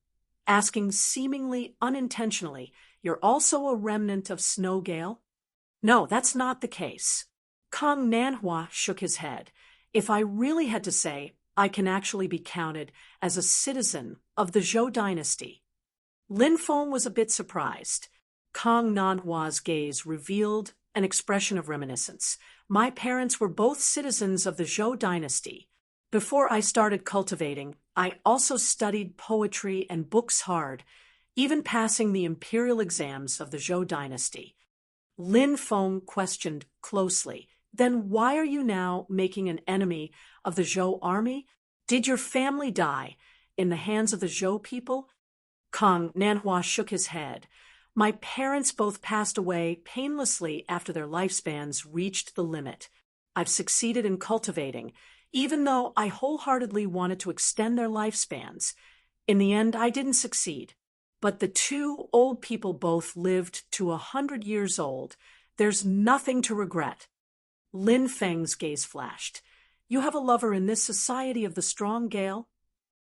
asking seemingly unintentionally, "You're also a remnant of Snow Gale?" "No, that's not the case." Kang Nanhua shook his head. "If I really had to say, I can actually be counted as a citizen of the Zhou dynasty." Lin Feng was a bit surprised. Kang Nanhua's gaze revealed an expression of reminiscence. "My parents were both citizens of the Zhou dynasty. Before I started cultivating, I also studied poetry and books hard, even passing the imperial exams of the Zhou dynasty." Lin Feng questioned closely, "Then why are you now making an enemy of the Zhou army? Did your family die in the hands of the Zhou people?" Kang Nanhua shook his head. "My parents both passed away painlessly after their lifespans reached the limit. I've succeeded in cultivating, even though I wholeheartedly wanted to extend their lifespans. In the end, I didn't succeed. But the two old people both lived to 100 years old. There's nothing to regret." Lin Feng's gaze flashed. "You have a lover in this society of the strong Gale?"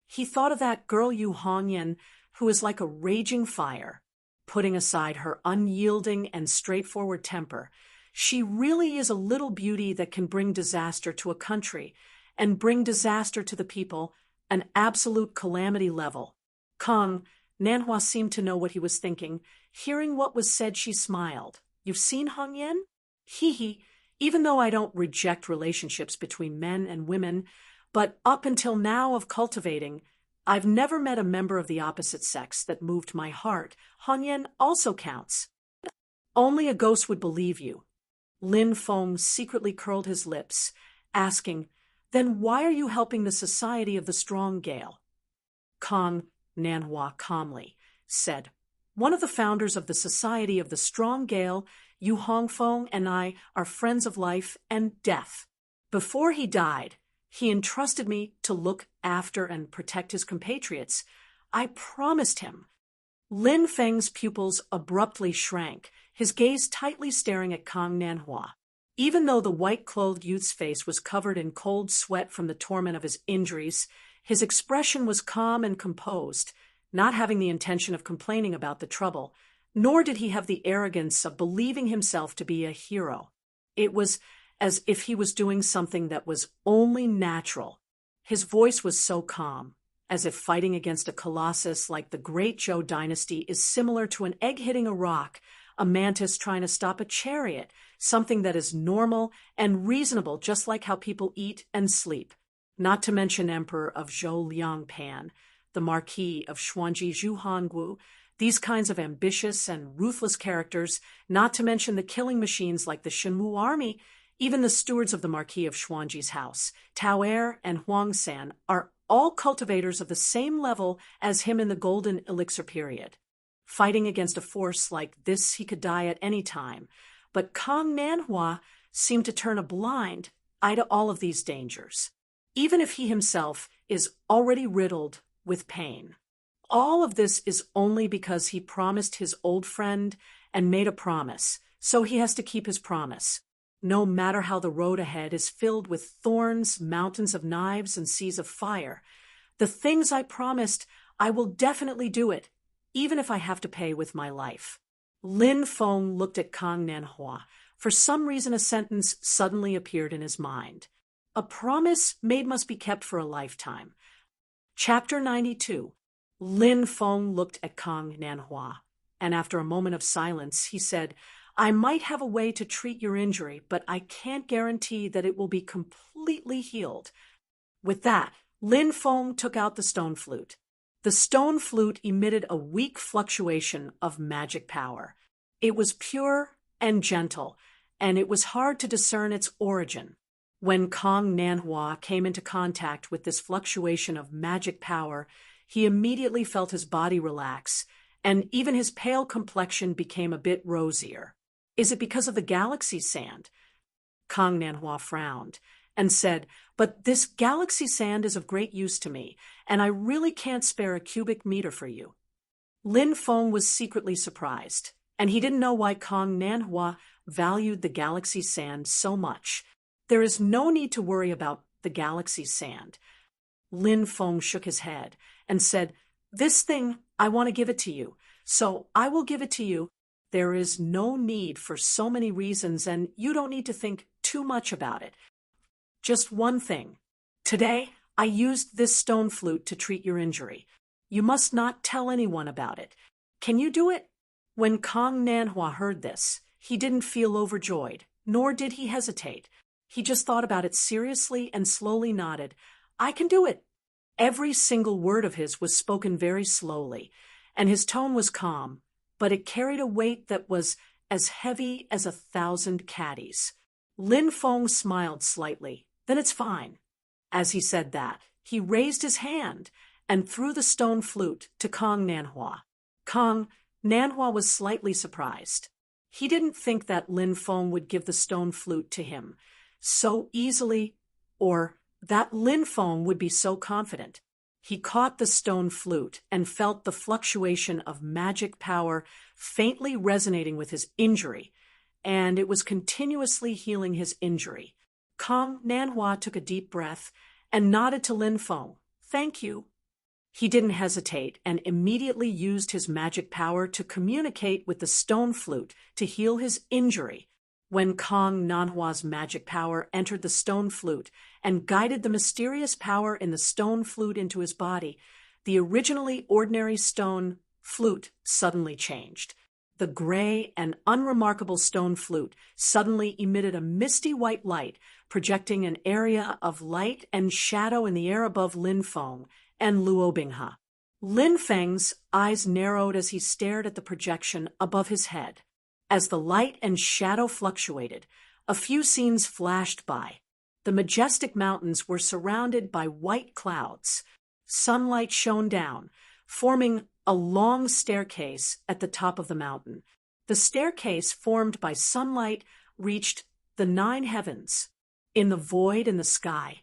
He thought of that girl Yu Hongyan, who is like a raging fire. Putting aside her unyielding and straightforward temper, she really is a little beauty that can bring disaster to a country and bring disaster to the people, an absolute calamity level. Kang Nanhua seemed to know what he was thinking. Hearing what was said, she smiled. "You've seen Hongyan?" "Hee hee, even though I don't reject relationships between men and women, but up until now of cultivating, I've never met a member of the opposite sex that moved my heart. Hanyan also counts. Only a ghost would believe you. Lin Feng secretly curled his lips, asking, "Then why are you helping the Society of the Strong Gale?" Kong Nanhua calmly said, "One of the founders of the Society of the Strong Gale, Yu Hongfeng, and I are friends of life and death. Before he died, he entrusted me to look after and protect his compatriots. I promised him." Lin Feng's pupils abruptly shrank, his gaze tightly staring at Kong Nanhua. Even though the white-clothed youth's face was covered in cold sweat from the torment of his injuries, his expression was calm and composed, not having the intention of complaining about the trouble, nor did he have the arrogance of believing himself to be a hero. It was as if he was doing something that was only natural. His voice was so calm, as if fighting against a colossus like the Great Zhou dynasty is similar to an egg hitting a rock, a mantis trying to stop a chariot, something that is normal and reasonable, just like how people eat and sleep. Not to mention Emperor of Zhou Liangpan, the Marquis of Xuanji Zhuhanggu, these kinds of ambitious and ruthless characters, not to mention the killing machines like the Shenwu army, even the stewards of the Marquis of Xuanji's house, Tao Er and Huang San, are all cultivators of the same level as him in the Golden Elixir period. Fighting against a force like this, he could die at any time, but Kong Nanhua seemed to turn a blind eye to all of these dangers, even if he himself is already riddled with pain. All of this is only because he promised his old friend and made a promise, so he has to keep his promise. No matter how the road ahead is filled with thorns, mountains of knives, and seas of fire, the things I promised, I will definitely do it, even if I have to pay with my life. Lin Feng looked at Kong Nanhua. For some reason, a sentence suddenly appeared in his mind. A promise made must be kept for a lifetime. Chapter 92. Lin Feng looked at Kong Nanhua, and after a moment of silence, he said, "I might have a way to treat your injury, but I can't guarantee that it will be completely healed." With that, Lin Feng took out the stone flute. The stone flute emitted a weak fluctuation of magic power. It was pure and gentle, and it was hard to discern its origin. When Kong Nanhua came into contact with this fluctuation of magic power, he immediately felt his body relax, and even his pale complexion became a bit rosier. "Is it because of the galaxy sand?" Kong Nanhua frowned and said, "But this galaxy sand is of great use to me, and I really can't spare a cubic meter for you." Lin Feng was secretly surprised, and he didn't know why Kong Nanhua valued the galaxy sand so much. "There is no need to worry about the galaxy sand." Lin Feng shook his head and said, "This thing, I want to give it to you, so I will give it to you. There is no need for so many reasons, and you don't need to think too much about it. Just one thing. Today, I used this stone flute to treat your injury. You must not tell anyone about it. Can you do it?" When Kong Nanhua heard this, he didn't feel overjoyed, nor did he hesitate. He just thought about it seriously and slowly nodded. "I can do it." Every single word of his was spoken very slowly, and his tone was calm, but it carried a weight that was as heavy as 1,000 caddies. Lin Feng smiled slightly. "Then it's fine." As he said that, he raised his hand and threw the stone flute to Kong Nanhua. Kong Nanhua was slightly surprised. He didn't think that Lin Feng would give the stone flute to him so easily, or that Lin Feng would be so confident. He caught the stone flute and felt the fluctuation of magic power faintly resonating with his injury, and it was continuously healing his injury. Kong Nanhua took a deep breath and nodded to Lin Feng. "Thank you." He didn't hesitate and immediately used his magic power to communicate with the stone flute to heal his injury. When Kong Nanhua's magic power entered the stone flute and guided the mysterious power in the stone flute into his body, the originally ordinary stone flute suddenly changed. The gray and unremarkable stone flute suddenly emitted a misty white light, projecting an area of light and shadow in the air above Lin Feng and Luo Binghe. Lin Feng's eyes narrowed as he stared at the projection above his head. As the light and shadow fluctuated, a few scenes flashed by. The majestic mountains were surrounded by white clouds. Sunlight shone down, forming a long staircase at the top of the mountain. The staircase, formed by sunlight, reached the 9 heavens. In the void in the sky,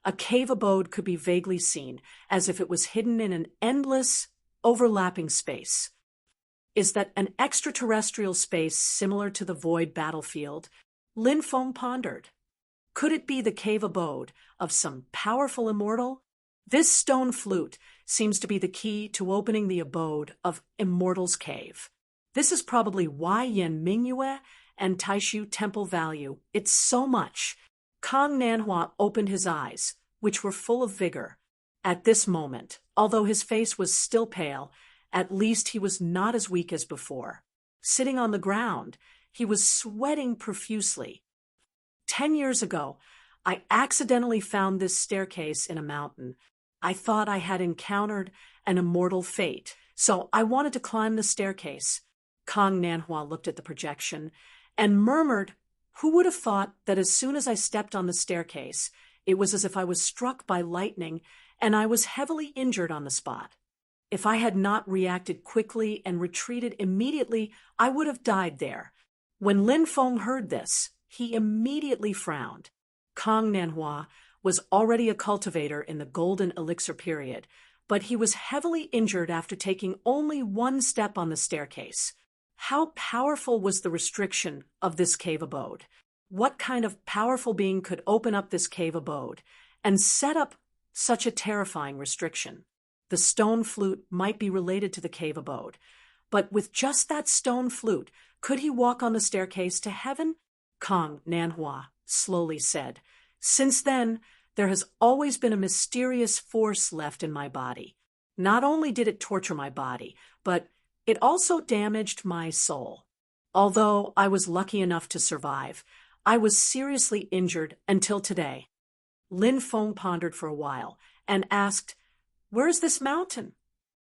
a cave abode could be vaguely seen, as if it was hidden in an endless, overlapping space. Is that an extraterrestrial space similar to the void battlefield? Lin Feng pondered. Could it be the cave abode of some powerful immortal? This stone flute seems to be the key to opening the abode of Immortal's Cave. This is probably why Yan Mingyue and Taishu Temple value it so much. Kang Nanhua opened his eyes, which were full of vigor. At this moment, although his face was still pale, at least he was not as weak as before. Sitting on the ground, he was sweating profusely. 10 years ago, I accidentally found this staircase in a mountain. I thought I had encountered an immortal fate, so I wanted to climb the staircase. Kang Nanhua looked at the projection and murmured, "Who would have thought that as soon as I stepped on the staircase, it was as if I was struck by lightning and I was heavily injured on the spot. If I had not reacted quickly and retreated immediately, I would have died there." When Lin Feng heard this, he immediately frowned. Kang Nanhua was already a cultivator in the golden elixir period, but he was heavily injured after taking only one step on the staircase. How powerful was the restriction of this cave abode? What kind of powerful being could open up this cave abode and set up such a terrifying restriction? The stone flute might be related to the cave abode, but with just that stone flute, could he walk on the staircase to heaven? Kang Nanhua slowly said, "Since then, there has always been a mysterious force left in my body. Not only did it torture my body, but it also damaged my soul. Although I was lucky enough to survive, I was seriously injured until today." Lin Feng pondered for a while and asked, "Where is this mountain?"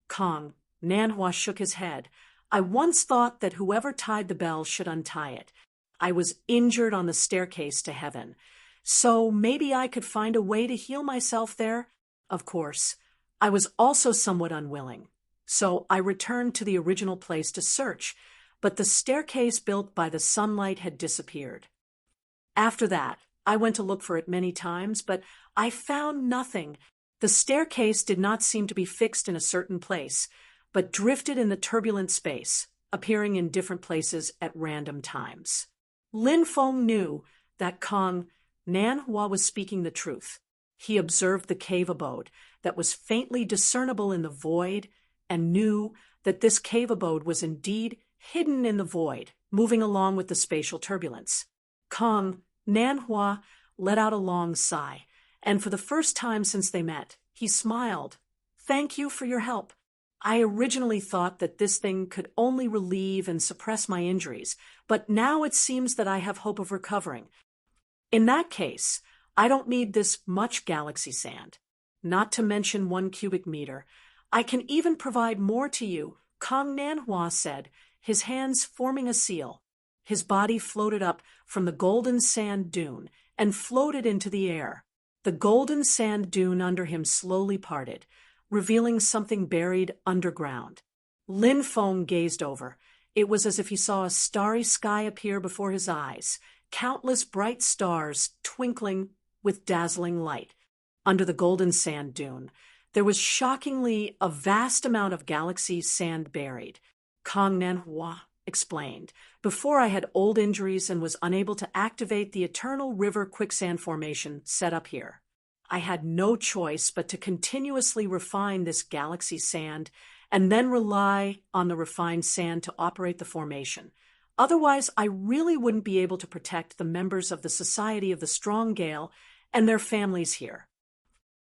Kang Nanhua shook his head. "I once thought that whoever tied the bell should untie it. I was injured on the staircase to heaven. So maybe I could find a way to heal myself there. Of course, I was also somewhat unwilling. So I returned to the original place to search, but the staircase built by the sunlight had disappeared. After that, I went to look for it many times, but I found nothing. The staircase did not seem to be fixed in a certain place, but drifted in the turbulent space, appearing in different places at random times." Lin Feng knew that Kang Nanhua was speaking the truth. He observed the cave abode that was faintly discernible in the void and knew that this cave abode was indeed hidden in the void, moving along with the spatial turbulence. Kang Nanhua let out a long sigh, and for the first time since they met, he smiled. "Thank you for your help. I originally thought that this thing could only relieve and suppress my injuries, but now it seems that I have hope of recovering. In that case, I don't need this much galaxy sand, not to mention 1 cubic meter. I can even provide more to you," Kang Nanhua said, his hands forming a seal. His body floated up from the golden sand dune and floated into the air. The golden sand dune under him slowly parted, revealing something buried underground. Lin Feng gazed over. It was as if he saw a starry sky appear before his eyes, countless bright stars twinkling with dazzling light. Under the golden sand dune, there was shockingly a vast amount of galaxy sand buried. Kang Nanhua explained, "Before I had old injuries and was unable to activate the eternal river quicksand formation set up here. I had no choice but to continuously refine this galaxy sand and then rely on the refined sand to operate the formation. Otherwise, I really wouldn't be able to protect the members of the Society of the Strong Gale and their families here.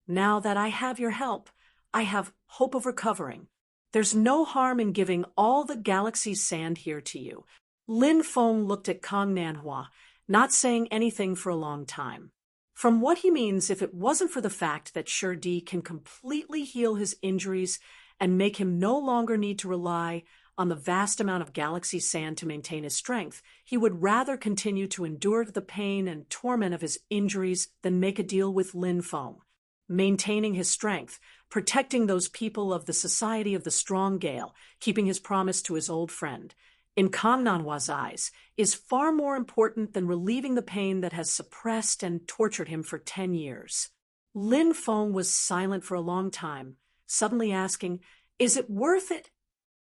Now that I have your help, I have hope of recovering." There's no harm in giving all the galaxy's sand here to you. Lin Feng looked at Kong Nanhua, not saying anything for a long time. From what he means, if it wasn't for the fact that Di can completely heal his injuries and make him no longer need to rely on the vast amount of galaxy sand to maintain his strength, he would rather continue to endure the pain and torment of his injuries than make a deal with Lin Feng. Maintaining his strength, protecting those people of the Society of the Strong Gale, keeping his promise to his old friend, in Kang Nanhua's eyes, is far more important than relieving the pain that has suppressed and tortured him for 10 years. Lin Feng was silent for a long time, suddenly asking, "Is it worth it?"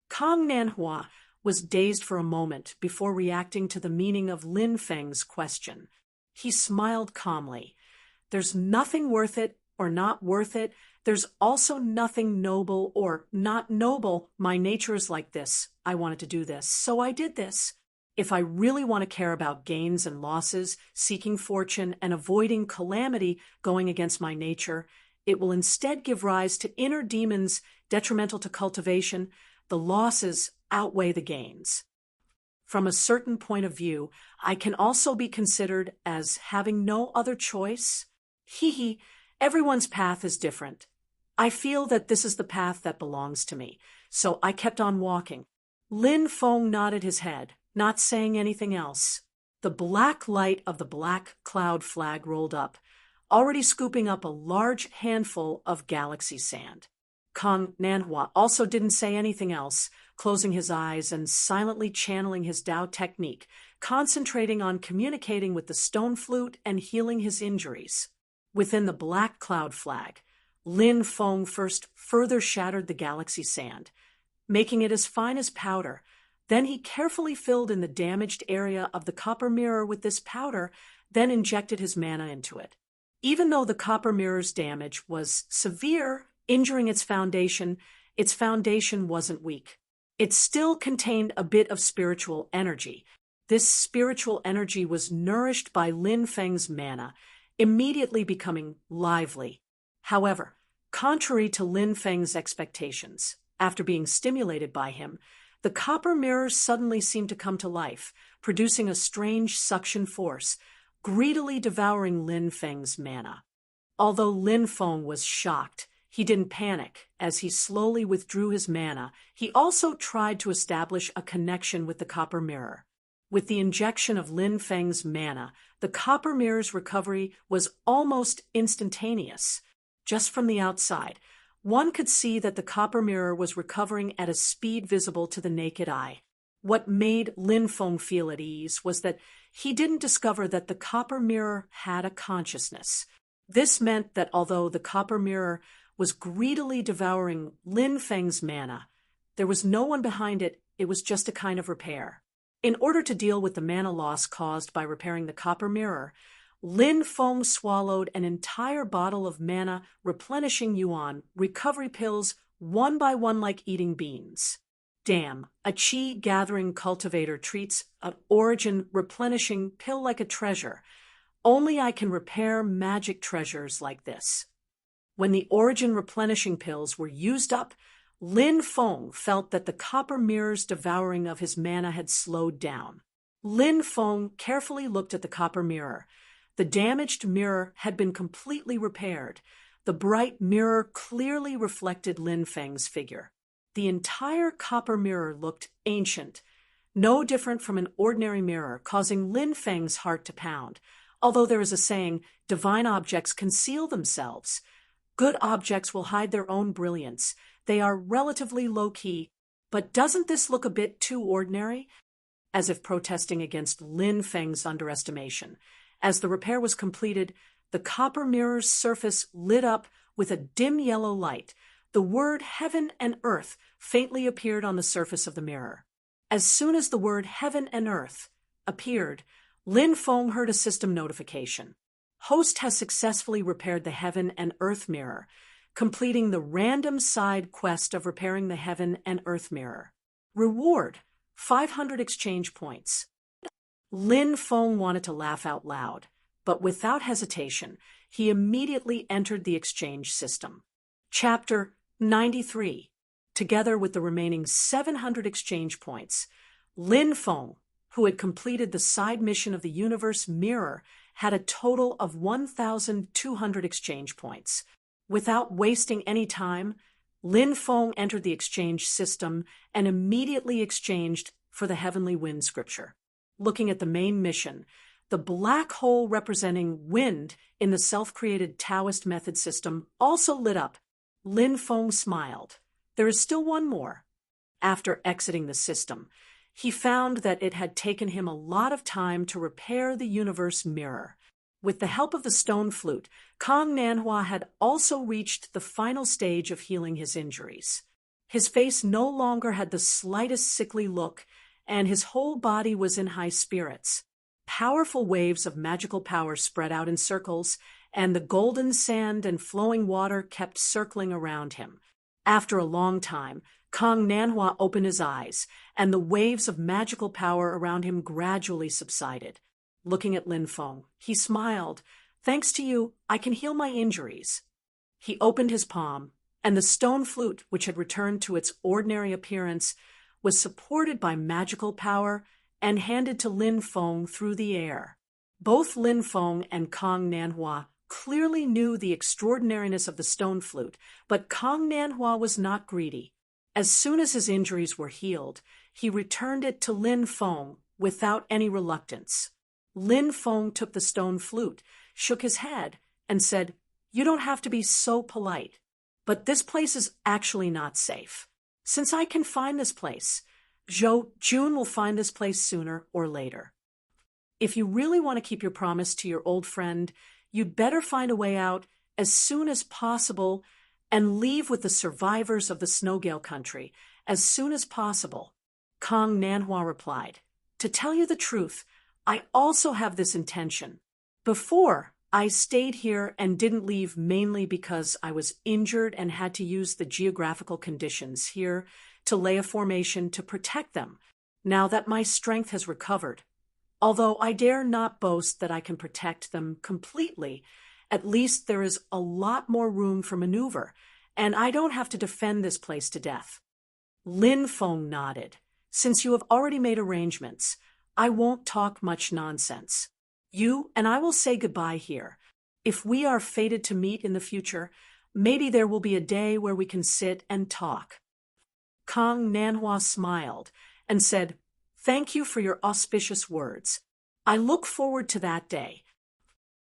Kang Nanhua was dazed for a moment before reacting to the meaning of Lin Feng's question. He smiled calmly. "There's nothing worth it or not worth it. There's also nothing noble or not noble. My nature is like this. I wanted to do this, so I did this. If I really want to care about gains and losses, seeking fortune, and avoiding calamity going against my nature, it will instead give rise to inner demons detrimental to cultivation. The losses outweigh the gains. From a certain point of view, I can also be considered as having no other choice. Hee, everyone's path is different. I feel that this is the path that belongs to me, so I kept on walking." Lin Feng nodded his head, not saying anything else. The black light of the black cloud flag rolled up, already scooping up a large handful of galaxy sand. Kang Nanhua also didn't say anything else, closing his eyes and silently channeling his Tao technique, concentrating on communicating with the stone flute and healing his injuries. Within the black cloud flag, Lin Feng first further shattered the galaxy sand, making it as fine as powder. Then he carefully filled in the damaged area of the copper mirror with this powder, then injected his mana into it. Even though the copper mirror's damage was severe, injuring its foundation wasn't weak. It still contained a bit of spiritual energy. This spiritual energy was nourished by Lin Feng's mana, immediately becoming lively. However, contrary to Lin Feng's expectations, after being stimulated by him, the copper mirror suddenly seemed to come to life, producing a strange suction force, greedily devouring Lin Feng's mana. Although Lin Feng was shocked, he didn't panic. As he slowly withdrew his mana, he also tried to establish a connection with the copper mirror. With the injection of Lin Feng's mana, the copper mirror's recovery was almost instantaneous. Just from the outside, one could see that the copper mirror was recovering at a speed visible to the naked eye. What made Lin Feng feel at ease was that he didn't discover that the copper mirror had a consciousness. This meant that although the copper mirror was greedily devouring Lin Feng's mana, there was no one behind it. It was just a kind of repair. In order to deal with the mana loss caused by repairing the copper mirror, Lin Feng swallowed an entire bottle of mana replenishing yuan recovery pills one by one like eating beans. Damn, a chi gathering cultivator treats an origin replenishing pill like a treasure. Only I can repair magic treasures like this. When the origin replenishing pills were used up, Lin Feng felt that the copper mirror's devouring of his mana had slowed down. Lin Feng carefully looked at the copper mirror. The damaged mirror had been completely repaired. The bright mirror clearly reflected Lin Feng's figure. The entire copper mirror looked ancient, no different from an ordinary mirror, causing Lin Feng's heart to pound. Although there is a saying, divine objects conceal themselves. Good objects will hide their own brilliance. They are relatively low-key. But doesn't this look a bit too ordinary? As if protesting against Lin Feng's underestimation. As the repair was completed, the copper mirror's surface lit up with a dim yellow light. The word heaven and earth faintly appeared on the surface of the mirror. As soon as the word heaven and earth appeared, Lin Feng heard a system notification. Host has successfully repaired the heaven and earth mirror, completing the random side quest of repairing the heaven and earth mirror. Reward, 500 exchange points. Lin Feng wanted to laugh out loud, but without hesitation, he immediately entered the exchange system. Chapter 93. together with the remaining 700 exchange points. Lin Feng, who had completed the side mission of the universe mirror, had a total of 1,200 exchange points. Without wasting any time, Lin Feng entered the exchange system and immediately exchanged for the Heavenly Wind scripture. Looking at the main mission, the black hole representing wind in the self-created Taoist method system also lit up. Lin Feng smiled. There is still one more. After exiting the system, he found that it had taken him a lot of time to repair the universe mirror. With the help of the stone flute, Kong Nanhua had also reached the final stage of healing his injuries. His face no longer had the slightest sickly look, and his whole body was in high spirits. Powerful waves of magical power spread out in circles, and the golden sand and flowing water kept circling around him. After a long time, Kong Nanhua opened his eyes, and the waves of magical power around him gradually subsided. Looking at Lin Feng, he smiled. "Thanks to you, I can heal my injuries." He opened his palm, and the stone flute, which had returned to its ordinary appearance, was supported by magical power and handed to Lin Feng through the air. Both Lin Feng and Kong Nanhua clearly knew the extraordinariness of the stone flute, but Kong Nanhua was not greedy. As soon as his injuries were healed, he returned it to Lin Feng without any reluctance. Lin Feng took the stone flute, shook his head, and said, "You don't have to be so polite. But this place is actually not safe. Since I can find this place, June will find this place sooner or later. If you really want to keep your promise to your old friend, you'd better find a way out as soon as possible and leave with the survivors of the Snowgale country as soon as possible." Kong Nanhua replied, "To tell you the truth, I also have this intention. Before, I stayed here and didn't leave mainly because I was injured and had to use the geographical conditions here to lay a formation to protect them, now that my strength has recovered. Although I dare not boast that I can protect them completely, at least there is a lot more room for maneuver, and I don't have to defend this place to death." Lin Feng nodded. "Since you have already made arrangements, I won't talk much nonsense. You and I will say goodbye here. If we are fated to meet in the future, maybe there will be a day where we can sit and talk." Kong Nanhua smiled and said, "Thank you for your auspicious words. I look forward to that day."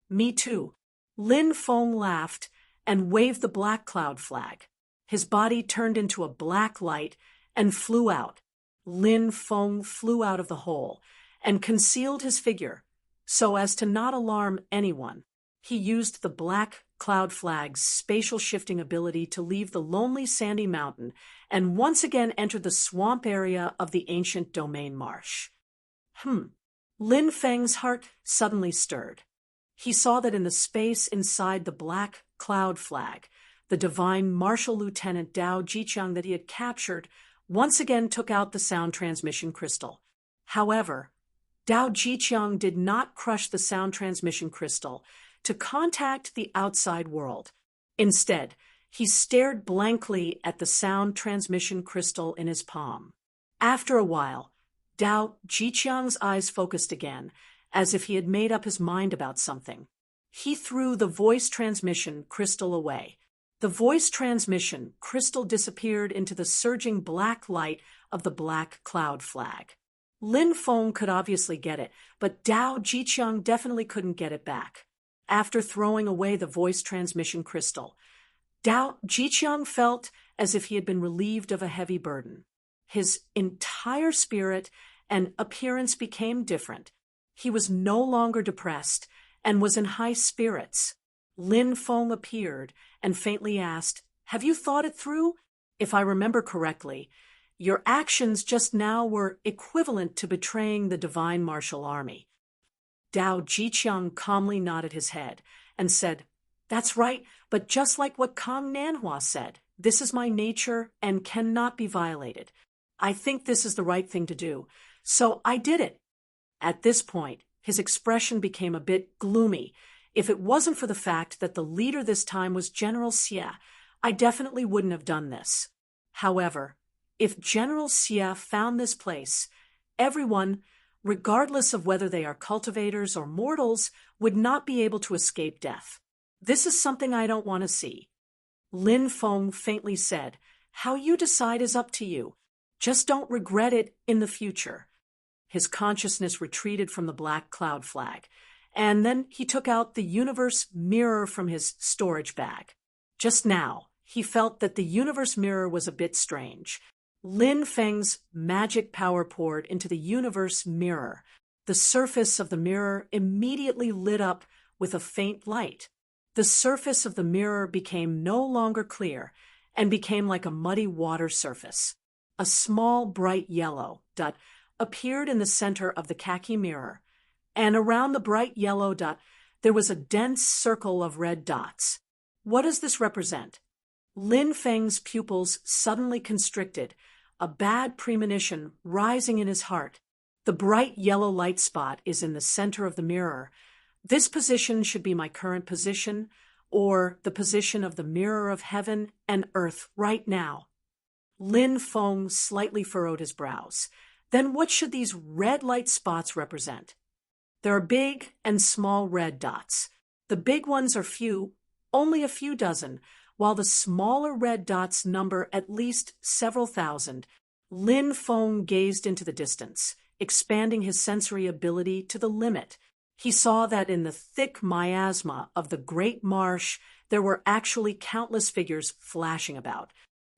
"Me too." Lin Feng laughed and waved the black cloud flag. His body turned into a black light and flew out. Lin Feng flew out of the hole and concealed his figure so as to not alarm anyone. He used the black cloud flag's spatial shifting ability to leave the lonely sandy mountain and once again entered the swamp area of the ancient domain marsh. Lin Feng's heart suddenly stirred. He saw that in the space inside the black cloud flag, the divine martial lieutenant Dao Jiqiang that he had captured once again took out the sound transmission crystal. However, Dao Jiqiang did not crush the sound transmission crystal to contact the outside world. Instead, he stared blankly at the sound transmission crystal in his palm. After a while, Dao Jiqiang's eyes focused again, as if he had made up his mind about something. He threw the voice transmission crystal away. The voice transmission crystal disappeared into the surging black light of the black cloud flag. Lin Feng could obviously get it, but Dao Jiqiang definitely couldn't get it back. After throwing away the voice transmission crystal, Dao Jiqiang felt as if he had been relieved of a heavy burden. His entire spirit and appearance became different. He was no longer depressed and was in high spirits. Lin Feng appeared and faintly asked, "Have you thought it through? If I remember correctly, your actions just now were equivalent to betraying the divine martial army." Dao Jiqiang calmly nodded his head and said, "That's right, but just like what Kong Nanhua said, this is my nature and cannot be violated. I think this is the right thing to do, so I did it." At this point, his expression became a bit gloomy. "If it wasn't for the fact that the leader this time was General Xie, I definitely wouldn't have done this." However, if General Xia found this place, everyone, regardless of whether they are cultivators or mortals, would not be able to escape death. This is something I don't want to see. Lin Feng faintly said, "How you decide is up to you. Just don't regret it in the future." His consciousness retreated from the black cloud flag, and then he took out the universe mirror from his storage bag. Just now, he felt that the universe mirror was a bit strange. Lin Feng's magic power poured into the universe mirror. The surface of the mirror immediately lit up with a faint light. The surface of the mirror became no longer clear and became like a muddy water surface. A small bright yellow dot appeared in the center of the khaki mirror, and around the bright yellow dot there was a dense circle of red dots. What does this represent? Lin Feng's pupils suddenly constricted, a bad premonition rising in his heart. The bright yellow light spot is in the center of the mirror. This position should be my current position, or the position of the mirror of heaven and earth right now. Lin Feng slightly furrowed his brows. Then what should these red light spots represent? There are big and small red dots. The big ones are few, only a few dozen, while the smaller red dots number at least several thousand. Lin Feng gazed into the distance, expanding his sensory ability to the limit. He saw that in the thick miasma of the great marsh there were actually countless figures flashing about.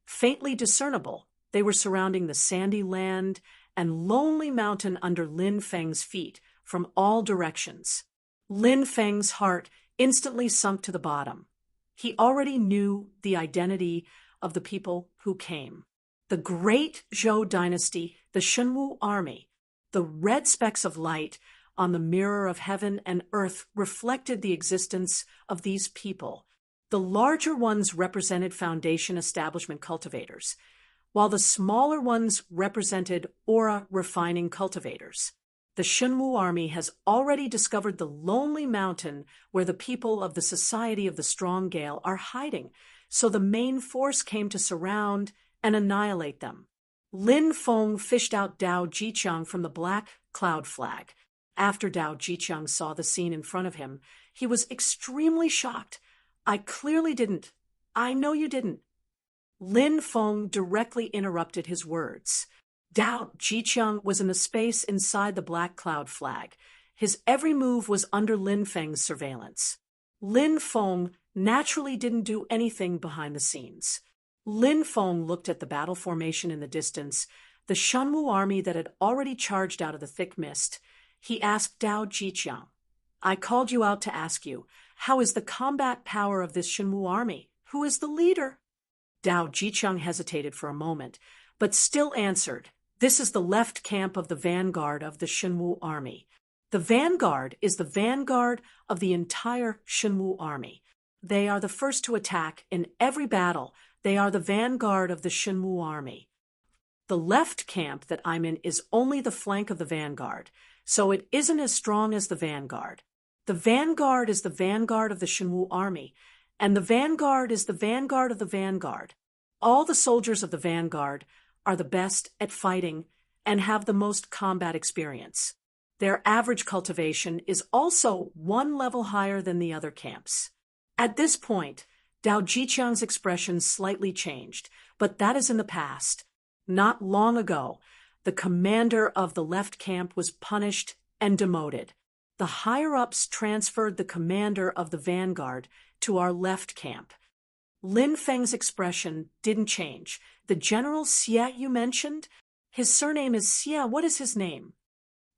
Faintly discernible, they were surrounding the sandy land and lonely mountain under Lin Feng's feet from all directions. Lin Feng's heart instantly sunk to the bottom. He already knew the identity of the people who came. The great Zhou dynasty, the Shenwu army. The red specks of light on the mirror of heaven and earth reflected the existence of these people. The larger ones represented foundation establishment cultivators, while the smaller ones represented aura refining cultivators. The Shenwu army has already discovered the lonely mountain where the people of the Society of the Strong Gale are hiding, so the main force came to surround and annihilate them. Lin Feng fished out Dao Jiqiang from the black cloud flag. After Dao Jiqiang saw the scene in front of him, he was extremely shocked. "I clearly didn't. I know you didn't." Lin Feng directly interrupted his words. Dao Jiqiang was in the space inside the black cloud flag. His every move was under Lin Feng's surveillance. Lin Feng naturally didn't do anything behind the scenes. Lin Feng looked at the battle formation in the distance, the Shenwu army that had already charged out of the thick mist. He asked Dao Jiqiang, "I called you out to ask you, how is the combat power of this Shenwu army? Who is the leader?" Dao Jiqiang hesitated for a moment, but still answered, "This is the left camp of the vanguard of the Shenwu army." The vanguard is the vanguard of the entire Shenwu army. They are the first to attack in every battle. They are the vanguard of the Shenwu army. The left camp that I'm in is only the flank of the vanguard, so it isn't as strong as the vanguard. The vanguard is the vanguard of the Shenwu army, and the vanguard is the vanguard of the vanguard. All the soldiers of the vanguard are the best at fighting and have the most combat experience. Their average cultivation is also one level higher than the other camps. At this point, Dao Jiqiang's expression slightly changed, but that is in the past. Not long ago, the commander of the left camp was punished and demoted. The higher-ups transferred the commander of the vanguard to our left camp. Lin Feng's expression didn't change. The General Xie you mentioned? His surname is Xie. What is his name?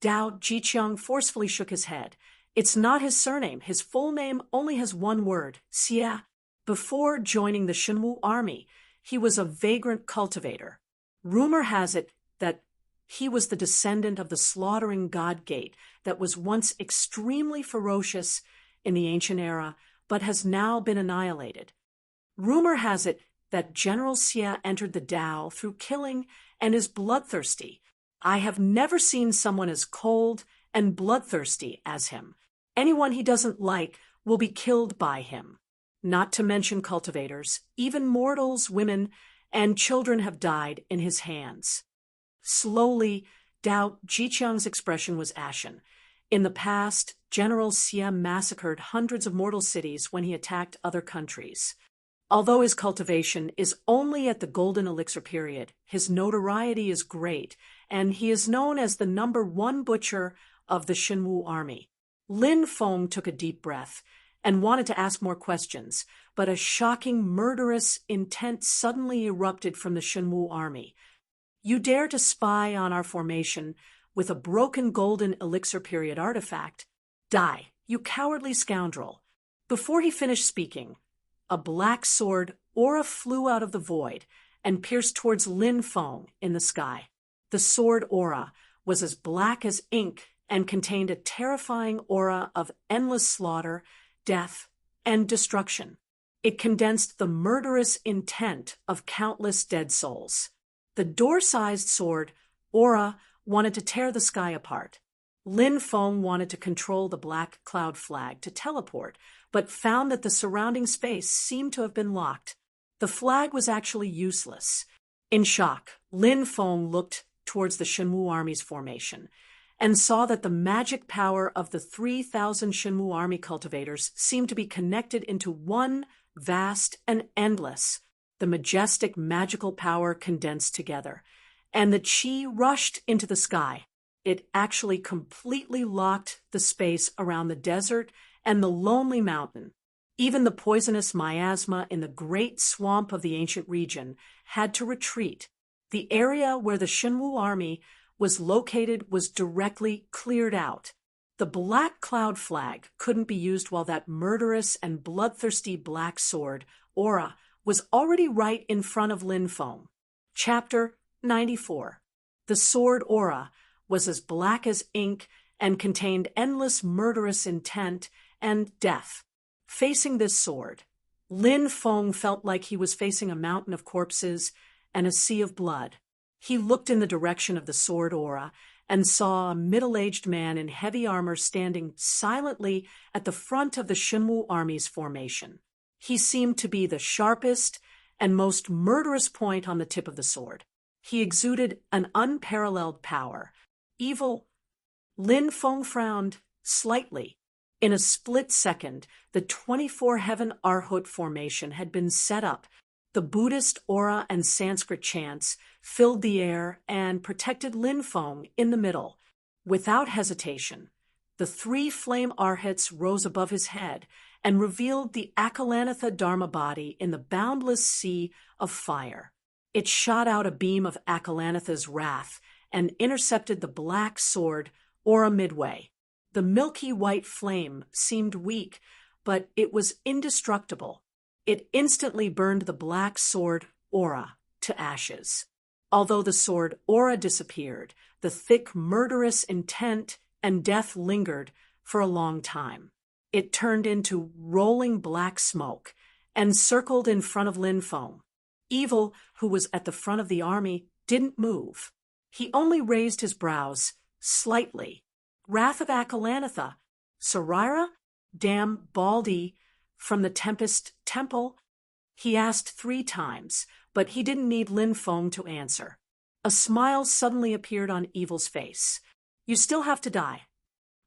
Dao Jiqiang forcefully shook his head. It's not his surname. His full name only has one word, Xie. Before joining the Shenwu army, he was a vagrant cultivator. Rumor has it that he was the descendant of the slaughtering god gate that was once extremely ferocious in the ancient era, but has now been annihilated. Rumor has it that General Xie entered the Dao through killing and is bloodthirsty. I have never seen someone as cold and bloodthirsty as him. Anyone he doesn't like will be killed by him. Not to mention cultivators, even mortals, women, and children have died in his hands. Slowly, Dao Jiqiang's expression was ashen. In the past, General Xie massacred hundreds of mortal cities when he attacked other countries. Although his cultivation is only at the golden elixir period, his notoriety is great, and he is known as the #1 butcher of the Xinwu army. Lin Feng took a deep breath and wanted to ask more questions, but a shocking, murderous intent suddenly erupted from the Xinwu army. "You dare to spy on our formation with a broken golden elixir period artifact? Die, you cowardly scoundrel." Before he finished speaking, a black sword aura flew out of the void and pierced towards Lin Feng in the sky. The sword aura was as black as ink and contained a terrifying aura of endless slaughter, death, and destruction. It condensed the murderous intent of countless dead souls. The door-sized sword aura wanted to tear the sky apart. Lin Feng wanted to control the black cloud flag to teleport, but found that the surrounding space seemed to have been locked. The flag was actually useless. In shock, Lin Feng looked towards the Xinwu army's formation and saw that the magic power of the 3,000 Xinwu army cultivators seemed to be connected into one vast and endless. The majestic magical power condensed together, and the qi rushed into the sky. It actually completely locked the space around the desert and the lonely mountain. Even the poisonous miasma in the great swamp of the ancient region had to retreat. The area where the Xinwu army was located was directly cleared out. The black cloud flag couldn't be used while that murderous and bloodthirsty black sword aura was already right in front of Lin Feng. Chapter 94. The sword aura was as black as ink and contained endless murderous intent and death. Facing this sword, Lin Feng felt like he was facing a mountain of corpses and a sea of blood. He looked in the direction of the sword aura and saw a middle-aged man in heavy armor standing silently at the front of the Xinwu army's formation. He seemed to be the sharpest and most murderous point on the tip of the sword. He exuded an unparalleled power. Evil. Lin Feng frowned slightly. In a split second, the 24 Heaven Arhut formation had been set up. The Buddhist aura and Sanskrit chants filled the air and protected Lin Feng in the middle. Without hesitation, the 3 flame arhats rose above his head and revealed the Akalanatha Dharma body in the boundless sea of fire. It shot out a beam of Akalanatha's wrath and intercepted the black sword aura midway. The milky white flame seemed weak, but it was indestructible. It instantly burned the black sword aura to ashes. Although the sword aura disappeared, the thick, murderous intent and death lingered for a long time. It turned into rolling black smoke and circled in front of Lin Feng. Evil, who was at the front of the army, didn't move. He only raised his brows slightly. Wrath of Akalanatha, Sarira, damn Baldy, from the Tempest Temple? He asked 3 times, but he didn't need Lin Feng to answer. A smile suddenly appeared on Evil's face. "You still have to die."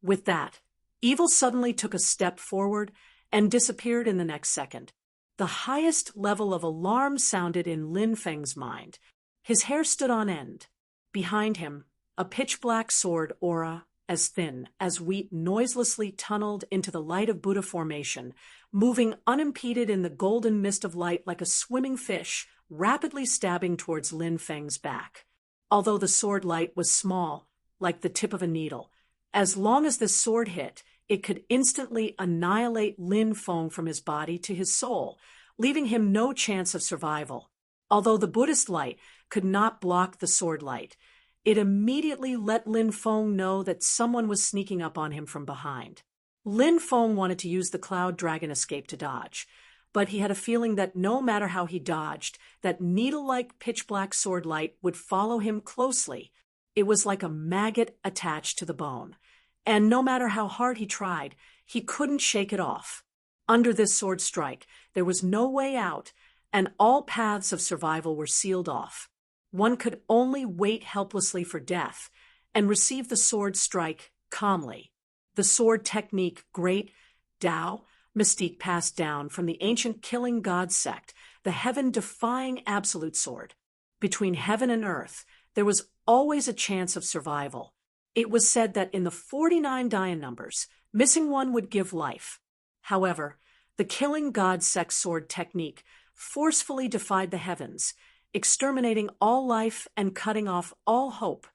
With that, Evil suddenly took a step forward and disappeared in the next second. The highest level of alarm sounded in Lin Feng's mind. His hair stood on end. Behind him, a pitch-black sword aura, as thin as wheat, noiselessly tunneled into the light of Buddha formation, moving unimpeded in the golden mist of light like a swimming fish, rapidly stabbing towards Lin Feng's back. Although the sword light was small, like the tip of a needle, as long as the sword hit, it could instantly annihilate Lin Feng from his body to his soul, leaving him no chance of survival. Although the Buddhist light could not block the sword light, it immediately let Lin Feng know that someone was sneaking up on him from behind. Lin Feng wanted to use the Cloud Dragon escape to dodge, but he had a feeling that no matter how he dodged, that needle-like pitch-black sword light would follow him closely. It was like a maggot attached to the bone, and no matter how hard he tried, he couldn't shake it off. Under this sword strike, there was no way out. and all paths of survival were sealed off. One could only wait helplessly for death and receive the sword strike calmly. The sword technique, great Tao mystique passed down from the ancient killing god sect, the heaven-defying absolute sword. Between heaven and earth, there was always a chance of survival. It was said that in the 49 Dayan numbers, missing one would give life. However, the killing god sect sword technique forcefully defied the heavens, exterminating all life and cutting off all hope.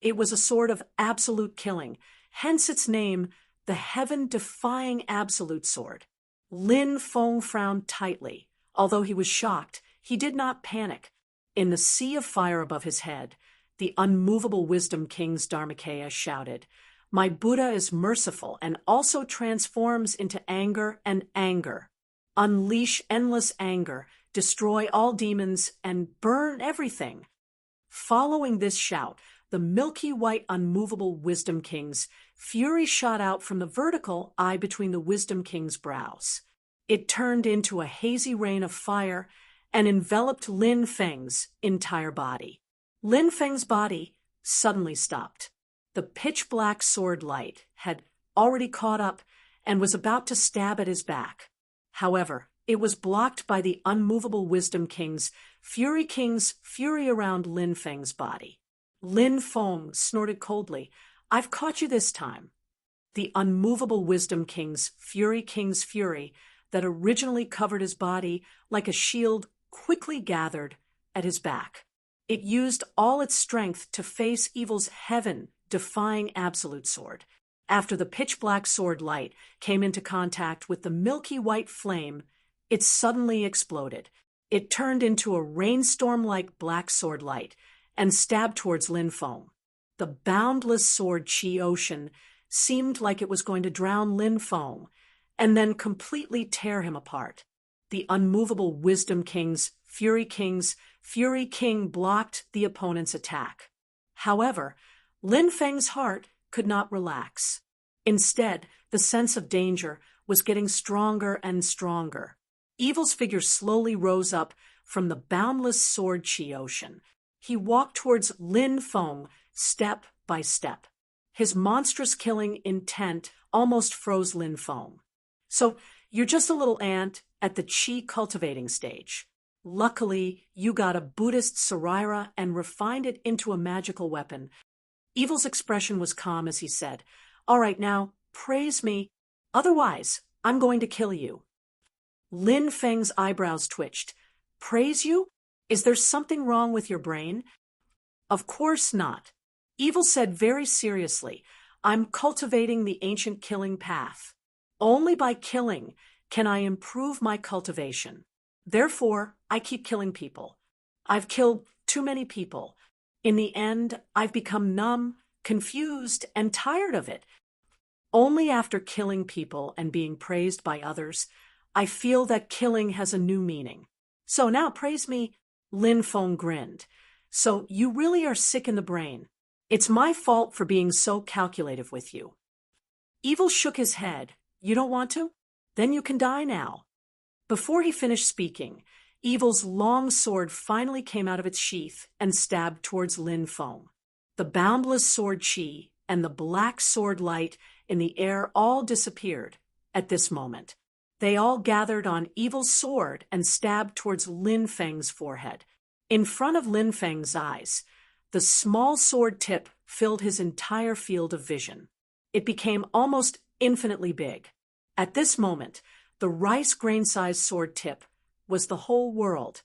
It was a sword of absolute killing, hence its name, the heaven-defying absolute sword. Lin Feng frowned tightly. Although he was shocked, he did not panic. In the sea of fire above his head, the unmovable Wisdom King's Dharmakaya shouted, "My Buddha is merciful and also transforms into anger and anger. Unleash endless anger, destroy all demons, and burn everything." Following this shout, the milky white unmovable Wisdom King's fury shot out from the vertical eye between the Wisdom King's brows. It turned into a hazy rain of fire and enveloped Lin Feng's entire body. Lin Feng's body suddenly stopped. The pitch-black sword light had already caught up and was about to stab at his back. However, it was blocked by the unmovable Wisdom King's fury around Lin Feng's body. Lin Feng snorted coldly, "I've caught you this time." The unmovable Wisdom King's fury that originally covered his body like a shield quickly gathered at his back. It used all its strength to face evil's heaven-defying absolute sword. After the pitch-black sword light came into contact with the milky white flame, it suddenly exploded. It turned into a rainstorm-like black sword light and stabbed towards Lin Feng. The boundless sword chi ocean seemed like it was going to drown Lin Feng and then completely tear him apart. The unmovable Wisdom King's Fury King blocked the opponent's attack. However, Lin Feng's heart could not relax. Instead, the sense of danger was getting stronger and stronger. Evil's figure slowly rose up from the boundless sword chi ocean. He walked towards Lin Feng step by step. His monstrous killing intent almost froze Lin Feng. "So, you're just a little ant at the chi cultivating stage. Luckily, you got a Buddhist sarira and refined it into a magical weapon." Evil's expression was calm as he said, "All right, now, praise me. Otherwise, I'm going to kill you." Lin Feng's eyebrows twitched. "Praise you? Is there something wrong with your brain?" "Of course not." Evil said very seriously, "I'm cultivating the ancient killing path. Only by killing can I improve my cultivation. Therefore, I keep killing people. I've killed too many people. In the end, I've become numb, confused, and tired of it. Only after killing people and being praised by others, I feel that killing has a new meaning. So now praise me." Lin Feng grinned. "So you really are sick in the brain. It's my fault for being so calculative with you." Evil shook his head. "You don't want to? Then you can die now." Before he finished speaking, Evil's long sword finally came out of its sheath and stabbed towards Lin Feng. The boundless sword chi and the black sword light in the air all disappeared at this moment. They all gathered on Evil's sword and stabbed towards Lin Feng's forehead. In front of Lin Feng's eyes, the small sword tip filled his entire field of vision. It became almost infinitely big. At this moment, the rice grain-sized sword tip was the whole world.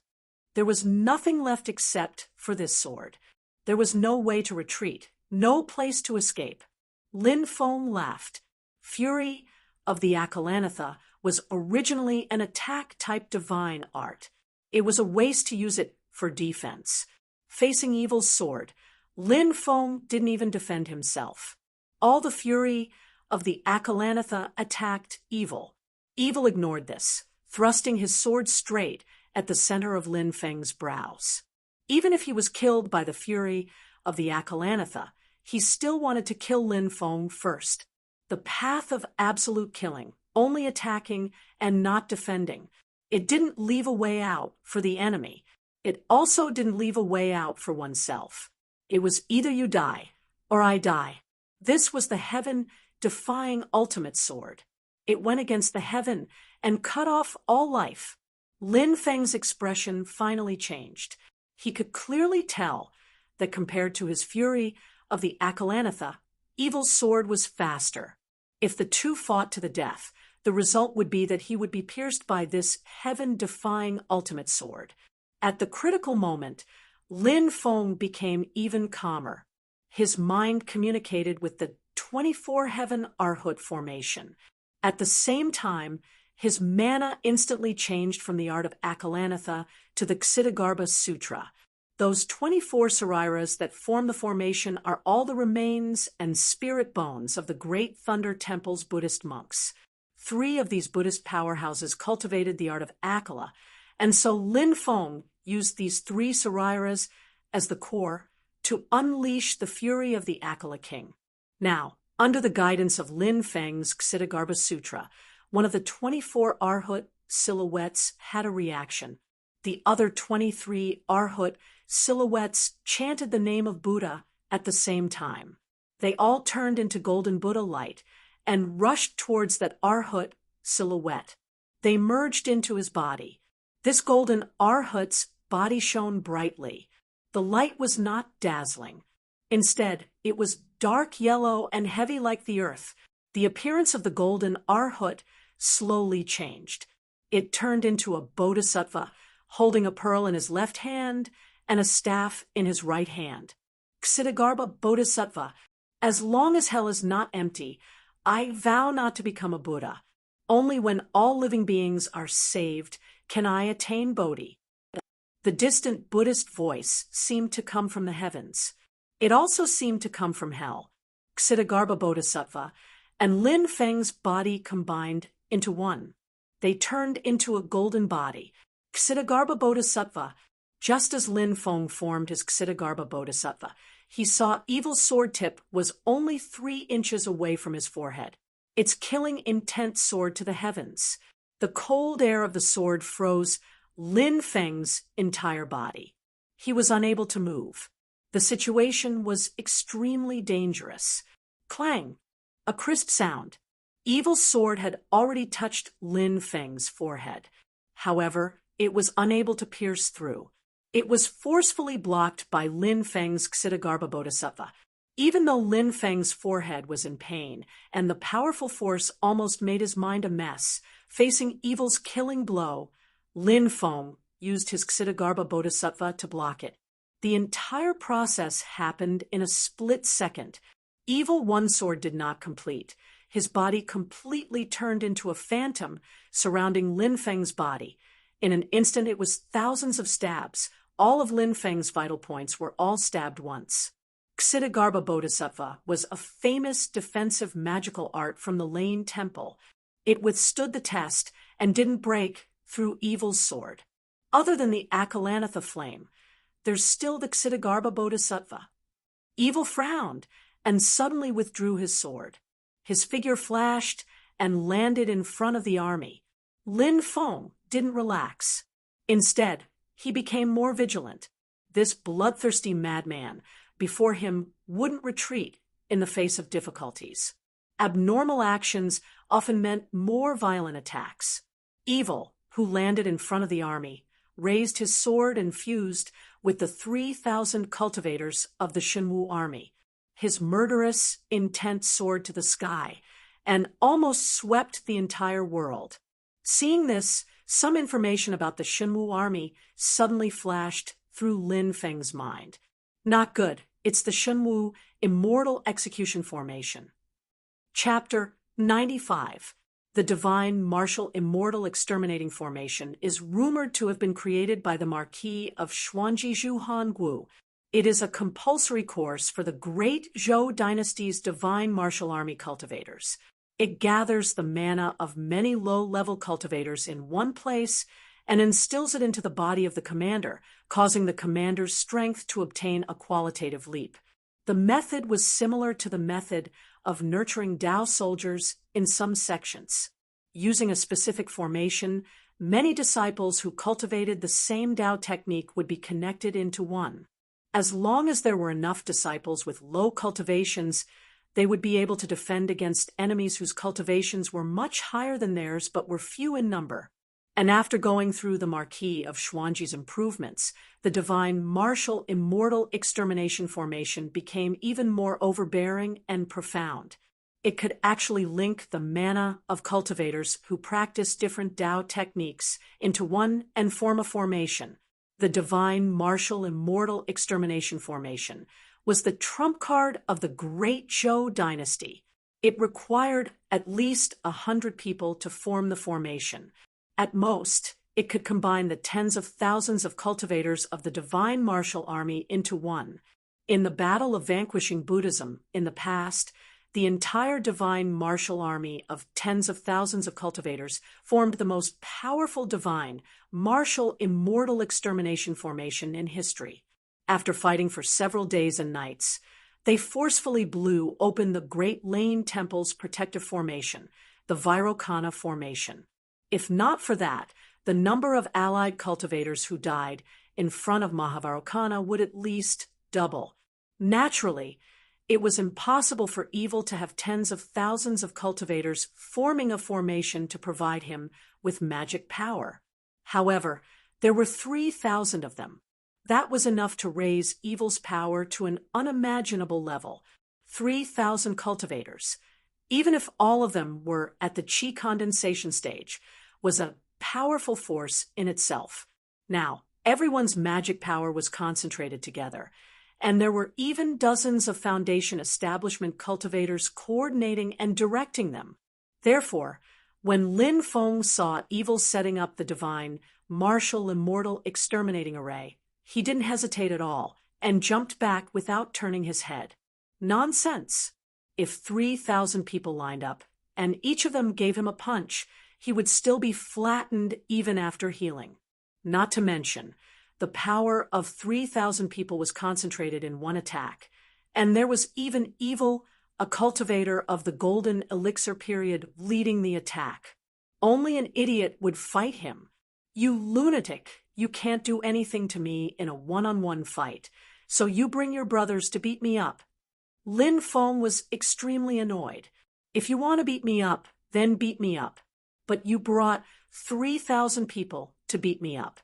There was nothing left except for this sword. There was no way to retreat, no place to escape. Lin Feng laughed. Fury of the Akalanatha was originally an attack-type divine art. It was a waste to use it for defense. Facing Evil's sword, Lin Feng didn't even defend himself. All the fury of the Akalanatha attacked Evil. Evil ignored this, thrusting his sword straight at the center of Lin Feng's brows. Even if he was killed by the fury of the Akalanatha, he still wanted to kill Lin Feng first. The path of absolute killing, only attacking and not defending, It didn't leave a way out for the enemy. It also didn't leave a way out for oneself. It was either you die or I die. This was the heaven-defying ultimate sword. It went against the heaven and cut off all life. Lin Feng's expression finally changed. He could clearly tell that compared to his fury of the Akalanatha, Evil's sword was faster. If the two fought to the death, the result would be that he would be pierced by this heaven-defying ultimate sword. At the critical moment, Lin Feng became even calmer. His mind communicated with the 24 Heaven Arhut formation. At the same time, his mana instantly changed from the art of Akalanatha to the Ksitigarbha Sutra. Those 24 Sariras that form the formation are all the remains and spirit bones of the Great Thunder Temple's Buddhist monks. 3 of these Buddhist powerhouses cultivated the art of Akala, and so Lin Feng used these 3 Sariras as the core to unleash the fury of the Akala king. Now, under the guidance of Lin Feng's Ksitigarbha Sutra, one of the 24 Arhut silhouettes had a reaction. The other 23 Arhut silhouettes chanted the name of Buddha at the same time. They all turned into golden Buddha light and rushed towards that Arhut silhouette. They merged into his body. This golden Arhut's body shone brightly. The light was not dazzling. Instead, it was dark yellow and heavy like the earth. The appearance of the golden Arhut slowly changed. It turned into a bodhisattva, holding a pearl in his left hand and a staff in his right hand. Ksitigarbha Bodhisattva, as long as hell is not empty, I vow not to become a Buddha. Only when all living beings are saved can I attain Bodhi. The distant Buddhist voice seemed to come from the heavens. It also seemed to come from hell. Ksitigarbha Bodhisattva and Lin Feng's body combined into one. They turned into a golden body. Ksitigarbha Bodhisattva, just as Lin Feng formed his Ksitigarbha Bodhisattva, he saw Evil's sword tip was only 3 inches away from his forehead. Its killing intent soared to the heavens. The cold air of the sword froze Lin Feng's entire body. He was unable to move. The situation was extremely dangerous. Clang! A crisp sound. Evil's sword had already touched Lin Feng's forehead. However, it was unable to pierce through. It was forcefully blocked by Lin Feng's Ksitigarbha Bodhisattva. Even though Lin Feng's forehead was in pain, and the powerful force almost made his mind a mess, facing Evil's killing blow, Lin Feng used his Ksitigarbha Bodhisattva to block it. The entire process happened in a split second. Evil One Sword did not complete. His body completely turned into a phantom surrounding Lin Feng's body. In an instant, it was thousands of stabs. All of Lin Feng's vital points were all stabbed once. Ksitigarbha Bodhisattva was a famous defensive magical art from the Lane Temple. It withstood the test and didn't break through Evil's sword. Other than the Akalanatha flame, there's still the Ksitigarbha Bodhisattva. Evil frowned and suddenly withdrew his sword. His figure flashed and landed in front of the army. Lin Feng didn't relax. Instead, he became more vigilant. This bloodthirsty madman before him wouldn't retreat in the face of difficulties. Abnormal actions often meant more violent attacks. Evil, who landed in front of the army, raised his sword and fused with the 3,000 cultivators of the Shenwu army. His murderous, intent soared to the sky and almost swept the entire world. Seeing this, some information about the Shenwu army suddenly flashed through Lin Feng's mind. Not good. It's the Shenwu Immortal Execution Formation. Chapter 95. The Divine Martial Immortal Exterminating Formation is rumored to have been created by the Marquis of Xuanjizhu Hangu. It is a compulsory course for the great Zhou dynasty's divine martial army cultivators. It gathers the mana of many low-level cultivators in one place and instills it into the body of the commander, causing the commander's strength to obtain a qualitative leap. The method was similar to the method of nurturing Dao soldiers in some sections. Using a specific formation, Many disciples who cultivated the same Tao technique would be connected into one. As long as there were enough disciples with low cultivations, they would be able to defend against enemies whose cultivations were much higher than theirs but were few in number. And after going through the Marquis of Xuanji's improvements, the divine martial immortal extermination formation became even more overbearing and profound. It could actually link the mana of cultivators who practice different Tao techniques into one and form a formation. The divine martial immortal extermination formation was the trump card of the Great Zhou dynasty. It required at least 100 people to form the formation. At most, it could combine the tens of thousands of cultivators of the divine martial army into one. In the battle of vanquishing Buddhism in the past, the entire divine martial army of tens of thousands of cultivators formed the most powerful divine martial immortal extermination formation in history. After fighting for several days and nights, they forcefully blew open the Great Lane Temple's protective formation, the Vairocana formation. If not for that, the number of allied cultivators who died in front of Mahavairocana would at least double. Naturally, it was impossible for evil to have tens of thousands of cultivators forming a formation to provide him with magic power. However, there were 3,000 of them. That was enough to raise evil's power to an unimaginable level. 3,000 cultivators, even if all of them were at the qi condensation stage, was a powerful force in itself. Now, everyone's magic power was concentrated together, and there were even dozens of Foundation establishment cultivators coordinating and directing them. Therefore, when Lin Feng saw evil setting up the divine, martial, immortal exterminating array, he didn't hesitate at all and jumped back without turning his head. Nonsense! If 3,000 people lined up, and each of them gave him a punch, he would still be flattened even after healing. Not to mention, the power of 3,000 people was concentrated in one attack, and there was even evil, a cultivator of the golden elixir period, leading the attack. Only an idiot would fight him. You lunatic, you can't do anything to me in a one-on-one fight, so you bring your brothers to beat me up. Lin Feng was extremely annoyed. If you want to beat me up, then beat me up. But you brought 3,000 people to beat me up.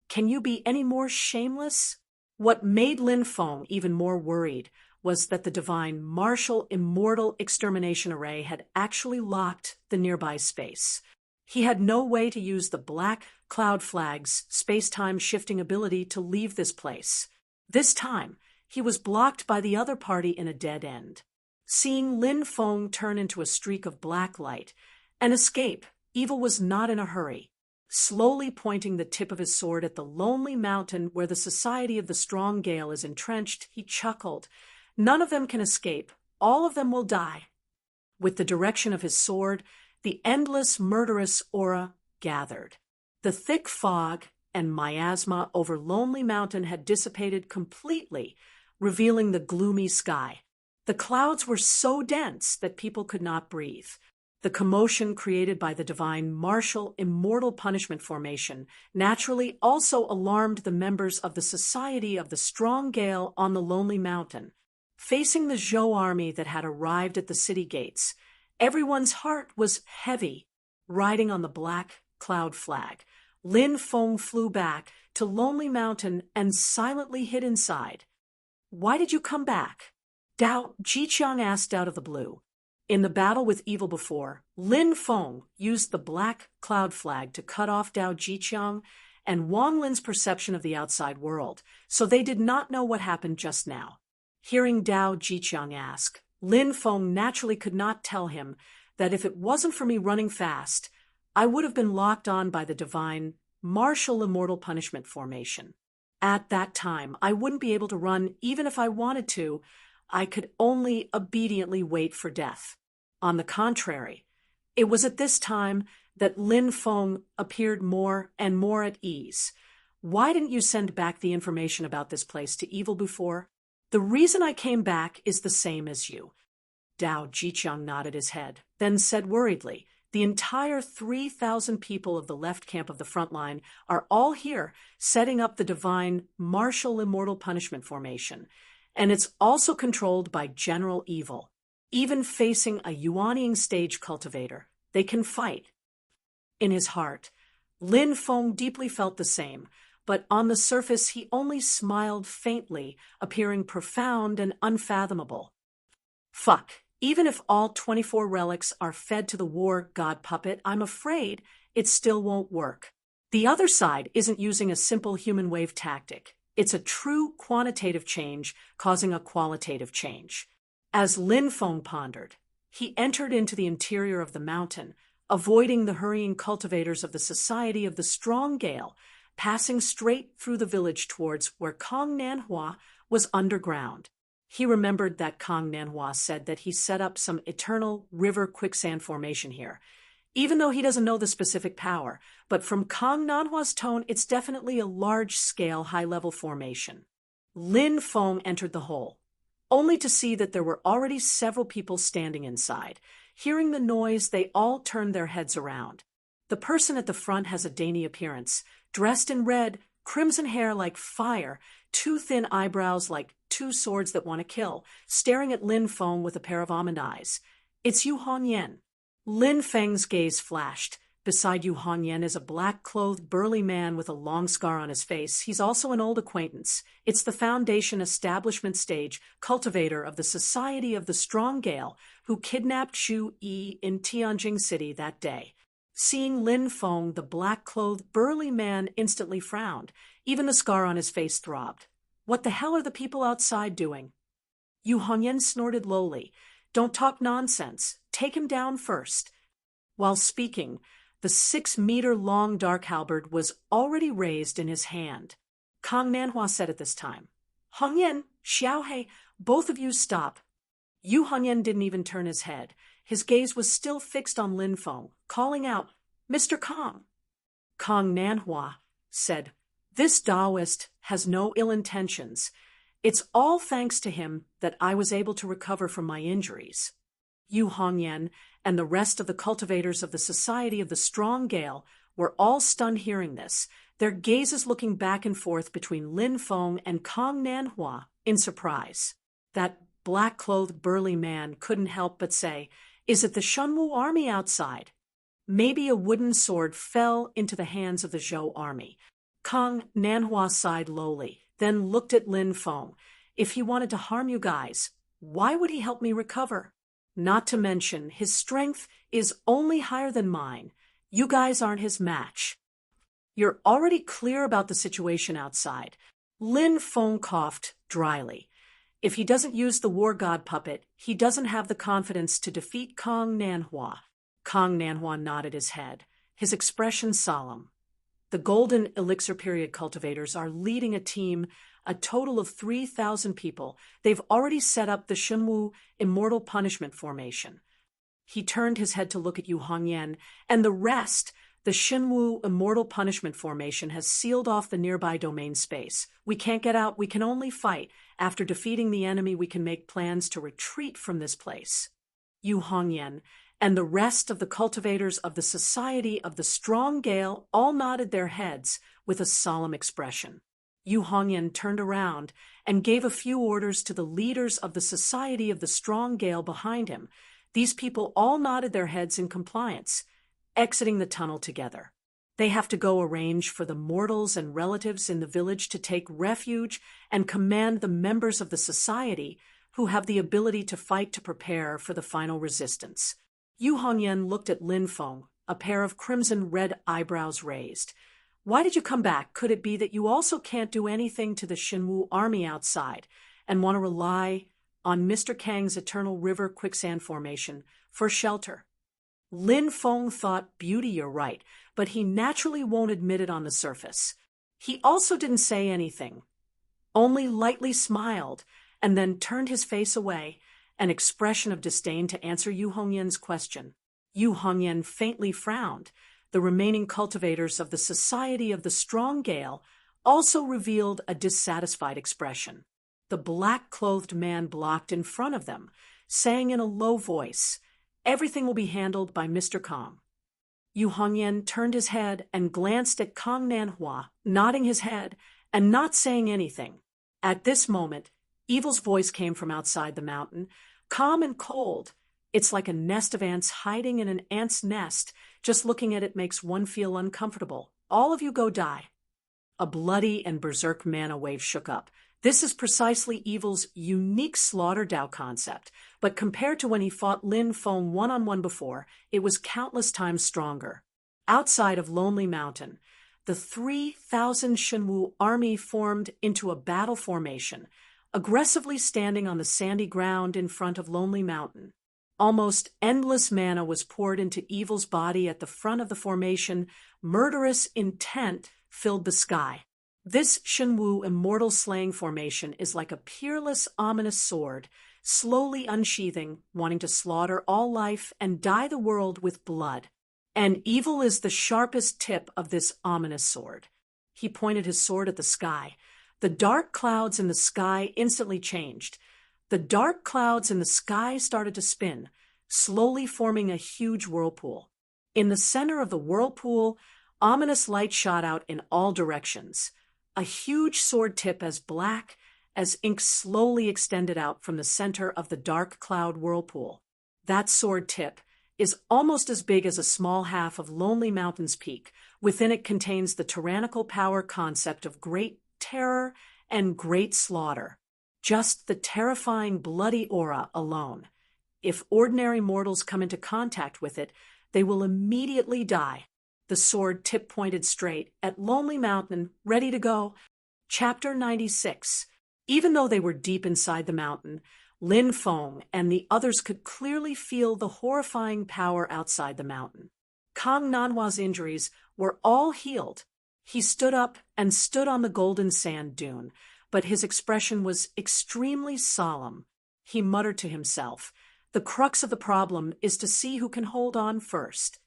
Can you be any more shameless? What made Lin Feng even more worried was that the divine martial immortal extermination array had actually locked the nearby space. He had no way to use the black cloud flag's space-time shifting ability to leave this place. This time, he was blocked by the other party in a dead end. Seeing Lin Feng turn into a streak of black light and escape, evil was not in a hurry. Slowly pointing the tip of his sword at the lonely mountain where the Society of the Strong Gale is entrenched, he chuckled. None of them can escape. All of them will die. With the direction of his sword, the endless murderous aura gathered. The thick fog and miasma over Lonely Mountain had dissipated completely, revealing the gloomy sky. The clouds were so dense that people could not breathe. The commotion created by the divine martial immortal punishment formation naturally also alarmed the members of the Society of the Strong Gale on the Lonely Mountain. Facing the Zhou army that had arrived at the city gates, everyone's heart was heavy. Riding on the black cloud flag, Lin Feng flew back to Lonely Mountain and silently hid inside. "Why did you come back?" Dao Jiqiang asked out of the blue. In the battle with evil before, Lin Feng used the black cloud flag to cut off Dao Jiqiang and Wang Lin's perception of the outside world, so they did not know what happened just now. Hearing Dao Jiqiang ask, Lin Feng naturally could not tell him that if it wasn't for me running fast, I would have been locked on by the divine martial immortal punishment formation. At that time, I wouldn't be able to run even if I wanted to. I could only obediently wait for death. On the contrary, it was at this time that Lin Feng appeared more and more at ease. "Why didn't you send back the information about this place to evil before?" "The reason I came back is the same as you." Dao Jiqiang nodded his head, then said worriedly, The entire 3,000 people of the left camp of the front line are all here, setting up the divine martial immortal punishment formation. And it's also controlled by general evil. Even facing a Yuaniing stage cultivator, they can fight. In his heart, Lin Feng deeply felt the same, but on the surface he only smiled faintly, appearing profound and unfathomable. Fuck. Even if all 24 relics are fed to the war god puppet, I'm afraid it still won't work. The other side isn't using a simple human wave tactic. It's a true quantitative change causing a qualitative change. As Lin Feng pondered, he entered into the interior of the mountain, avoiding the hurrying cultivators of the Society of the Strong Gale, passing straight through the village towards where Kong Nanhua was underground. He remembered that Kong Nanhua said that he set up some eternal river quicksand formation here, even though he doesn't know the specific power, but from Kong Nanhua's tone, it's definitely a large-scale, high-level formation. Lin Feng entered the hole, only to see that there were already several people standing inside. Hearing the noise, they all turned their heads around. The person at the front has a dainty appearance, dressed in red, crimson hair like fire, two thin eyebrows like two swords that want to kill, staring at Lin Feng with a pair of almond eyes. It's Yu Hongyan. Lin Feng's gaze flashed. Beside Yu Hongyan is a black-clothed, burly man with a long scar on his face. He's also an old acquaintance. It's the Foundation Establishment Stage, cultivator of the Society of the Strong Gale, who kidnapped Xu Yi in Tianjing City that day. Seeing Lin Feng, the black-clothed, burly man instantly frowned. Even the scar on his face throbbed. What the hell are the people outside doing? Yu Hongyan snorted lowly. Don't talk nonsense. Take him down first. While speaking, the 6-meter-long dark halberd was already raised in his hand. Kong Nanhua said at this time, Hongyan, Xiaohei, both of you stop. Yu Hongyan didn't even turn his head. His gaze was still fixed on Lin Feng, calling out, Mr. Kong. Kong Nanhua said, This Taoist has no ill intentions. It's all thanks to him that I was able to recover from my injuries. Yu Hongyan and the rest of the cultivators of the Society of the Strong Gale were all stunned hearing this, their gazes looking back and forth between Lin Feng and Kong Nanhua in surprise. That black-clothed burly man couldn't help but say, Is it the Shunwu army outside? Maybe a wooden sword fell into the hands of the Zhou army. Kong Nanhua sighed lowly, then looked at Lin Feng. If he wanted to harm you guys, why would he help me recover? Not to mention, his strength is only higher than mine. You guys aren't his match. You're already clear about the situation outside. Lin Feng coughed dryly. If he doesn't use the war god puppet, he doesn't have the confidence to defeat Kong Nanhua. Kong Nanhua nodded his head, his expression solemn. The Golden Elixir Period cultivators are leading a team, a total of 3,000 people. They've already set up the Shunwu Immortal Punishment Formation. He turned his head to look at Yu Hongyan, and the rest, the Shunwu Immortal Punishment Formation, has sealed off the nearby domain space. We can't get out, we can only fight. After defeating the enemy, we can make plans to retreat from this place. Yu Hongyan and the rest of the cultivators of the Society of the Strong Gale all nodded their heads with a solemn expression. Yu Hongyan turned around and gave a few orders to the leaders of the Society of the Strong Gale behind him. These people all nodded their heads in compliance, exiting the tunnel together. They have to go arrange for the mortals and relatives in the village to take refuge and command the members of the society who have the ability to fight to prepare for the final resistance. Yu Hongyan looked at Lin Feng, a pair of crimson-red eyebrows raised. Why did you come back? Could it be that you also can't do anything to the Xinwu army outside and want to rely on Mr. Kang's Eternal River Quicksand Formation for shelter? Lin Feng thought, beauty, you're right, but he naturally won't admit it on the surface. He also didn't say anything, only lightly smiled, and then turned his face away, an expression of disdain to answer Yu Hongyan's question. Yu Hongyan faintly frowned. The remaining cultivators of the Society of the Strong Gale also revealed a dissatisfied expression. The black-clothed man blocked in front of them, saying in a low voice, Everything will be handled by Mr. Kong. Yu Hongyan turned his head and glanced at Kong Nanhua, nodding his head and not saying anything. At this moment, Evil's voice came from outside the mountain, calm and cold. It's like a nest of ants hiding in an ant's nest. Just looking at it makes one feel uncomfortable. All of you go die. A bloody and berserk mana wave shook up. This is precisely Evil's unique slaughter Dao concept, but compared to when he fought Lin Feng one-on-one before, it was countless times stronger. Outside of Lonely Mountain, the 3,000 Shenwu army formed into a battle formation, aggressively standing on the sandy ground in front of Lonely Mountain. Almost endless mana was poured into Evil's body at the front of the formation. Murderous intent filled the sky. This Shenwu immortal slaying formation is like a peerless, ominous sword, slowly unsheathing, wanting to slaughter all life and dye the world with blood. And Evil is the sharpest tip of this ominous sword. He pointed his sword at the sky. The dark clouds in the sky instantly changed. The dark clouds in the sky started to spin, slowly forming a huge whirlpool. In the center of the whirlpool, ominous light shot out in all directions. A huge sword tip as black as ink slowly extended out from the center of the dark cloud whirlpool. That sword tip is almost as big as a small half of Lonely Mountain's peak. Within it contains the tyrannical power concept of great terror and great slaughter. Just the terrifying bloody aura alone. If ordinary mortals come into contact with it, they will immediately die. The sword tip pointed straight at Lonely Mountain, ready to go. Chapter 96. Even though they were deep inside the mountain, Lin Feng and the others could clearly feel the horrifying power outside the mountain. Kong Nanhua's injuries were all healed. He stood up and stood on the golden sand dune, but his expression was extremely solemn. He muttered to himself, "The crux of the problem is to see who can hold on first."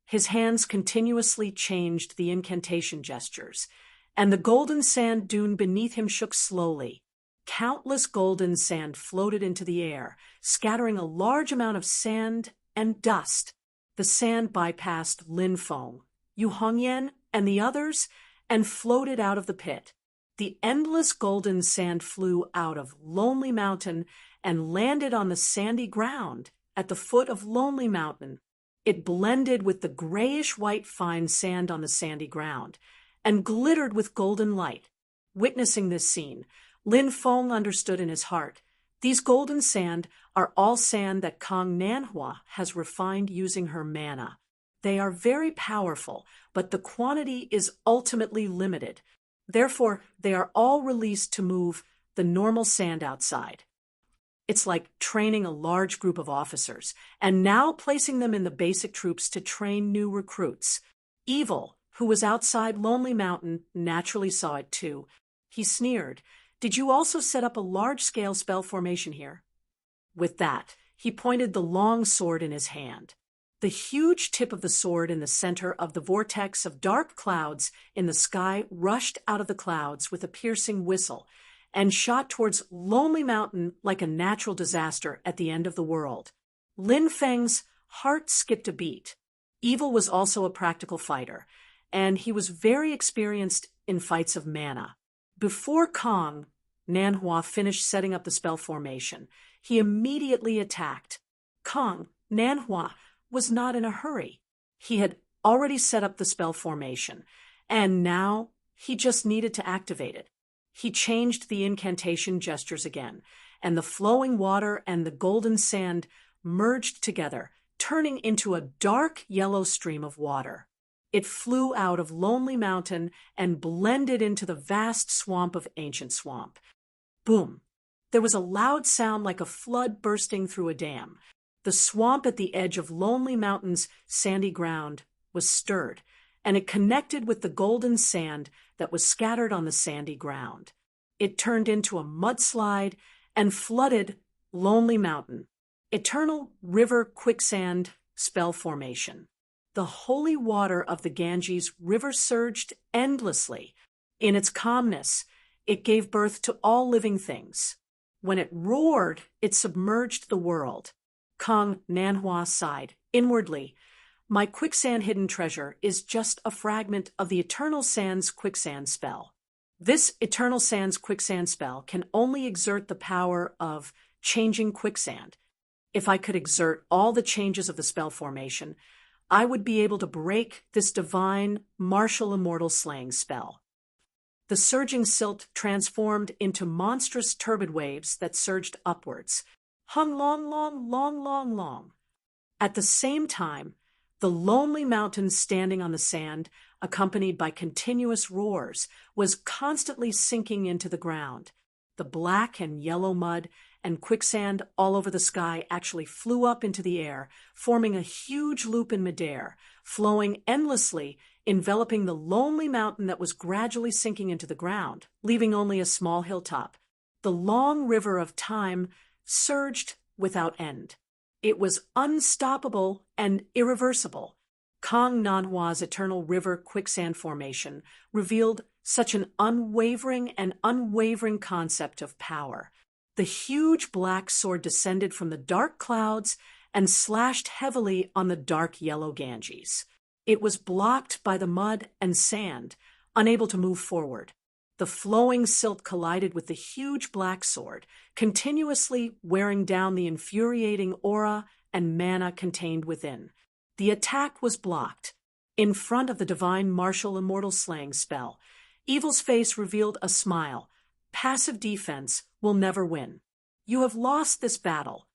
His hands continuously changed the incantation gestures, and the golden sand dune beneath him shook slowly. Countless golden sand floated into the air, scattering a large amount of sand and dust. The sand bypassed Lin Feng, Yu Hongyan, and the others, and floated out of the pit. The endless golden sand flew out of Lonely Mountain and landed on the sandy ground at the foot of Lonely Mountain. It blended with the grayish-white fine sand on the sandy ground and glittered with golden light. Witnessing this scene, Lin Feng understood in his heart, these golden sand are all sand that Kong Nanhua has refined using her mana. They are very powerful, but the quantity is ultimately limited. Therefore, they are all released to move the normal sand outside. It's like training a large group of officers, and now placing them in the basic troops to train new recruits. Evil, who was outside Lonely Mountain, naturally saw it too. He sneered, "Did you also set up a large-scale spell formation here?" With that, he pointed the long sword in his hand. The huge tip of the sword in the center of the vortex of dark clouds in the sky rushed out of the clouds with a piercing whistle, and shot towards Lonely Mountain like a natural disaster at the end of the world. Lin Feng's heart skipped a beat. Evil was also a practical fighter, and he was very experienced in fights of mana. Before Kong Nanhua finished setting up the spell formation, he immediately attacked. Kong Nanhua was not in a hurry. He had already set up the spell formation, and now he just needed to activate it. He changed the incantation gestures again, and the flowing water and the golden sand merged together, turning into a dark yellow stream of water. It flew out of Lonely Mountain and blended into the vast swamp of Ancient Swamp. Boom! There was a loud sound like a flood bursting through a dam. The swamp at the edge of Lonely Mountain's sandy ground was stirred, and it connected with the golden sand that was scattered on the sandy ground. It turned into a mudslide and flooded Lonely Mountain. Eternal River Quicksand Spell Formation. The holy water of the Ganges River surged endlessly. In its calmness, it gave birth to all living things. When it roared, it submerged the world. Kong Nanhua sighed inwardly. My quicksand hidden treasure is just a fragment of the Eternal Sands quicksand spell. This Eternal Sands quicksand spell can only exert the power of changing quicksand. If I could exert all the changes of the spell formation, I would be able to break this divine, martial immortal slaying spell. The surging silt transformed into monstrous turbid waves that surged upwards, hung long. At the same time, the lonely mountain standing on the sand, accompanied by continuous roars, was constantly sinking into the ground. The black and yellow mud and quicksand all over the sky actually flew up into the air, forming a huge loop in midair, flowing endlessly, enveloping the lonely mountain that was gradually sinking into the ground, leaving only a small hilltop. The long river of time surged without end. It was unstoppable and irreversible. Kong Nanhua's eternal river quicksand formation revealed such an unwavering concept of power. The huge black sword descended from the dark clouds and slashed heavily on the dark yellow Ganges. It was blocked by the mud and sand, unable to move forward. The flowing silt collided with the huge black sword, continuously wearing down the infuriating aura and mana contained within. The attack was blocked. In front of the divine martial immortal slaying spell, Evil's face revealed a smile. Passive defense will never win. You have lost this battle.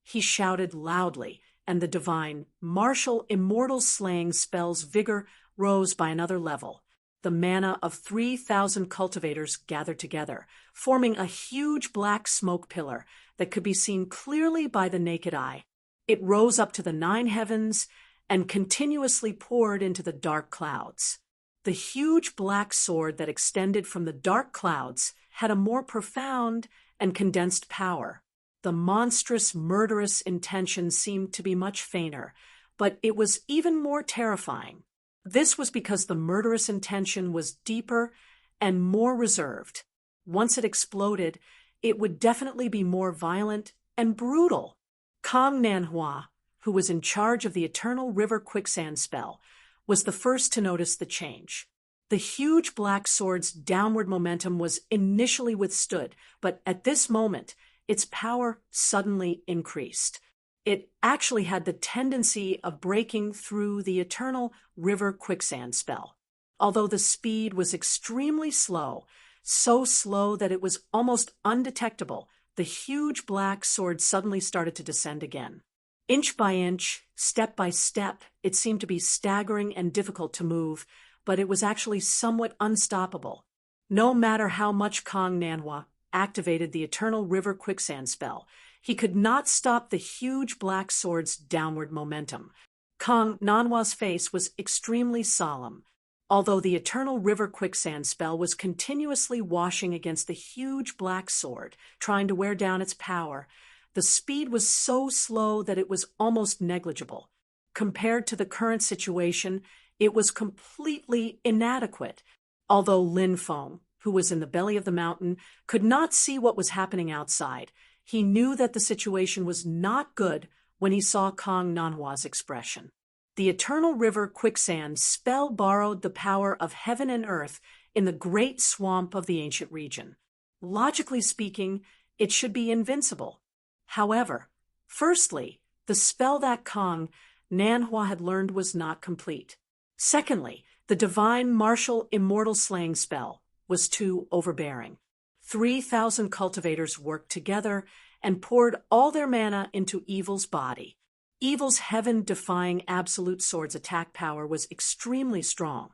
He shouted loudly, and the divine martial immortal slaying spell's vigor rose by another level. The mana of 3,000 cultivators gathered together, forming a huge black smoke pillar that could be seen clearly by the naked eye. It rose up to the 9 heavens and continuously poured into the dark clouds. The huge black sword that extended from the dark clouds had a more profound and condensed power. The monstrous, murderous intention seemed to be much fainter, but it was even more terrifying. This was because the murderous intention was deeper and more reserved. Once it exploded, it would definitely be more violent and brutal. Kong Nanhua, who was in charge of the Eternal River Quicksand spell, was the first to notice the change. The huge black sword's downward momentum was initially withstood, but at this moment, its power suddenly increased. It actually had the tendency of breaking through the Eternal River Quicksand spell. Although the speed was extremely slow, so slow that it was almost undetectable, the huge black sword suddenly started to descend again. Inch by inch, step by step, it seemed to be staggering and difficult to move, but it was actually somewhat unstoppable. No matter how much Kong Nanhua activated the Eternal River Quicksand spell, he could not stop the huge black sword's downward momentum. Kong Nanhua's face was extremely solemn. Although the Eternal River Quicksand spell was continuously washing against the huge black sword, trying to wear down its power, the speed was so slow that it was almost negligible. Compared to the current situation, it was completely inadequate. Although Lin Feng, who was in the belly of the mountain, could not see what was happening outside, he knew that the situation was not good when he saw Kong Nanhua's expression. The Eternal River Quicksand spell borrowed the power of heaven and earth in the great swamp of the ancient region. Logically speaking, it should be invincible. However, firstly, the spell that Kong Nanhua had learned was not complete. Secondly, the divine martial immortal slaying spell was too overbearing. 3,000 cultivators worked together and poured all their mana into Evil's body. Evil's heaven-defying absolute sword's attack power was extremely strong,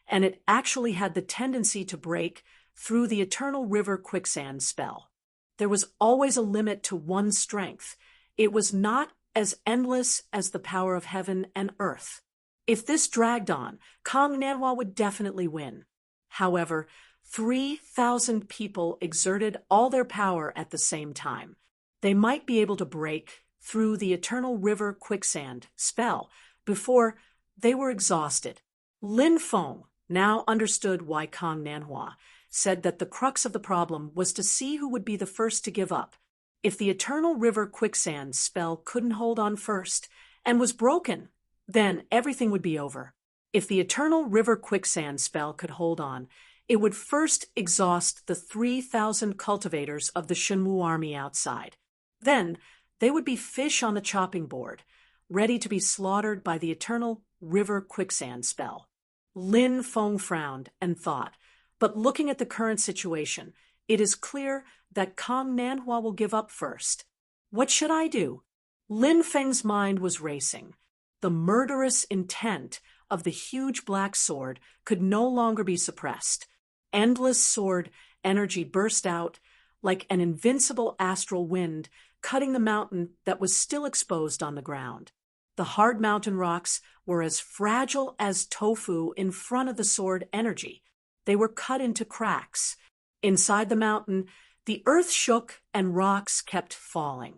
and it actually had the tendency to break through the Eternal River Quicksand spell. There was always a limit to one's strength. It was not as endless as the power of heaven and earth. If this dragged on, Kong Nanhua would definitely win. However, 3,000 people exerted all their power at the same time. They might be able to break through the Eternal River Quicksand spell before they were exhausted. Lin Feng now understood why Kong Nanhua said that the crux of the problem was to see who would be the first to give up. If the Eternal River Quicksand spell couldn't hold on first and was broken, Then everything would be over. If the eternal river quicksand spell could hold on, it would first exhaust the 3,000 cultivators of the Shenwu army outside. Then they would be fish on the chopping board, ready to be slaughtered by the eternal river quicksand spell. Lin Feng frowned and thought, but looking at the current situation, it is clear that Kang Nanhua will give up first. What should I do? Lin Feng's mind was racing. The murderous intent of the huge black sword could no longer be suppressed. Endless sword energy burst out like an invincible astral wind, cutting the mountain that was still exposed on the ground. The hard mountain rocks were as fragile as tofu in front of the sword energy. They were cut into cracks. Inside the mountain, the earth shook and rocks kept falling.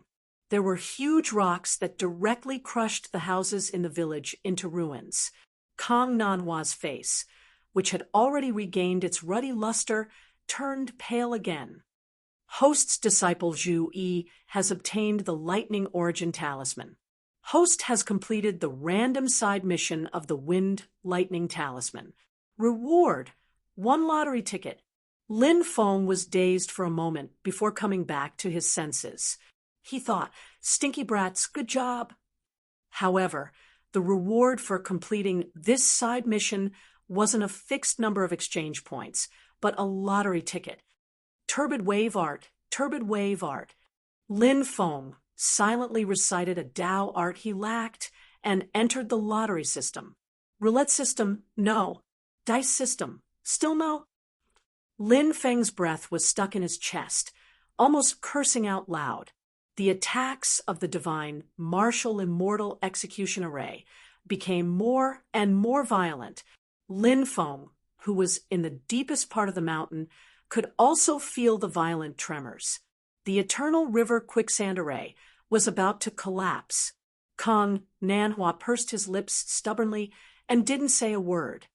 There were huge rocks that directly crushed the houses in the village into ruins. Kang Nanhua's face, which had already regained its ruddy luster, turned pale again. Host's disciple Zhu Yi has obtained the Lightning Origin Talisman. Host has completed the random side mission of the Wind Lightning Talisman. Reward: 1 lottery ticket. Lin Feng was dazed for a moment before coming back to his senses. He thought, "Stinky brats, good job." However, the reward for completing this side mission wasn't a fixed number of exchange points, but a lottery ticket. Turbid wave art, turbid wave art. Lin Feng silently recited a Tao art he lacked and entered the lottery system. Roulette system, no. Dice system, still no. Lin Feng's breath was stuck in his chest, almost cursing out loud. The attacks of the divine martial immortal execution array became more and more violent. Lin Feng, who was in the deepest part of the mountain, could also feel the violent tremors. The eternal river quicksand array was about to collapse. Kang Nanhua pursed his lips stubbornly and didn't say a word.